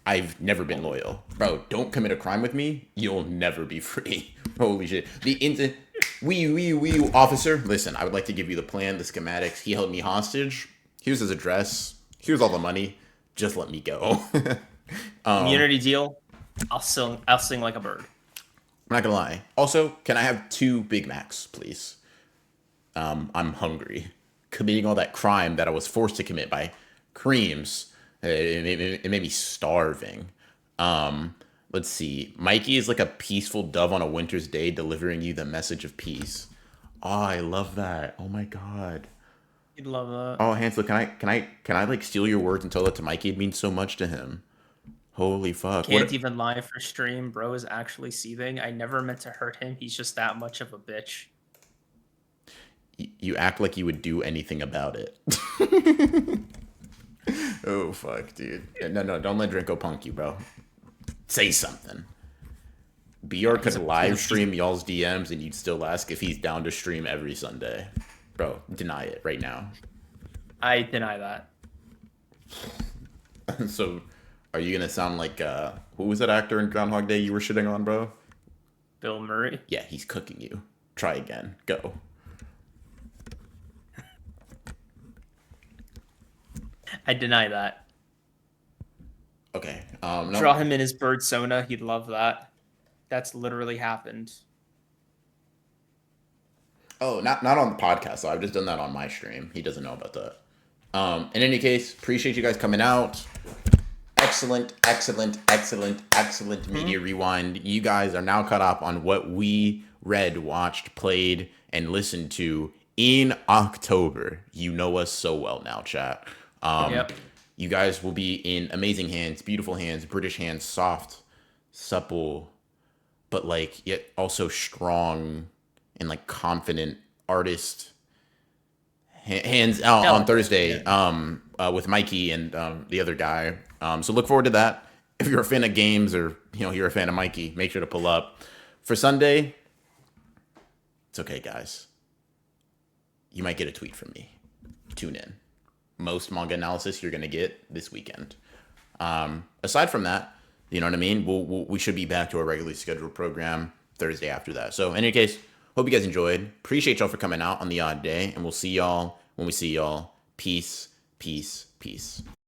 I've never been loyal. Bro, don't commit a crime with me. You'll never be free. Holy shit. Wee officer. Listen, I would like to give you the plan, the schematics. He held me hostage. Here's his address. Here's all the money. Just let me go. Immunity deal. I'll sing like a bird. I'm not gonna lie. Also, can I have 2 Big Macs, please? I'm hungry. Committing all that crime that I was forced to commit by Creams, it made me starving. Let's see. Mikey is like a peaceful dove on a winter's day, delivering you the message of peace. Oh, I love that. Oh my god. You'd love that. Oh, Hansel, can I like steal your words and tell that to Mikey? It means so much to him. Holy fuck. Can't What? even lie for stream. Bro is actually seething. I never meant to hurt him. He's just that much of a bitch. You act like you would do anything about it. Oh fuck, dude. No, don't let Drinko punk you, bro. Say something. BR could live stream y'all's DMs and you'd still ask if he's down to stream every Sunday. Bro, deny it right now. I deny that. So, are you gonna sound like who was that actor in Groundhog Day you were shitting on, bro? Bill Murray. Yeah, he's cooking you. Try again. Go. I deny that. Okay. No. Draw him in his bird sona. He'd love that. That's literally happened. Oh, not on the podcast. So I've just done that on my stream. He doesn't know about that. In any case, appreciate you guys coming out. Excellent media rewind. You guys are now caught up on what we read, watched, played, and listened to in October. You know us so well now, chat. Yep. You guys will be in amazing hands, beautiful hands, British hands, soft, supple, but like yet also strong and like confident artist hands out on Talented. Thursday Yeah. with Mikey and the other guy. So look forward to that. If you're a fan of games or you're a fan of Mikey, make sure to pull up. For Sunday, it's okay, guys. You might get a tweet from me. Tune in. Most manga analysis you're gonna get this weekend. Aside from that, you know what I mean. We should be back to our regularly scheduled program Thursday after that. So in any case, hope you guys enjoyed. Appreciate y'all for coming out on the odd day, and we'll see y'all when we see y'all. Peace, peace, peace.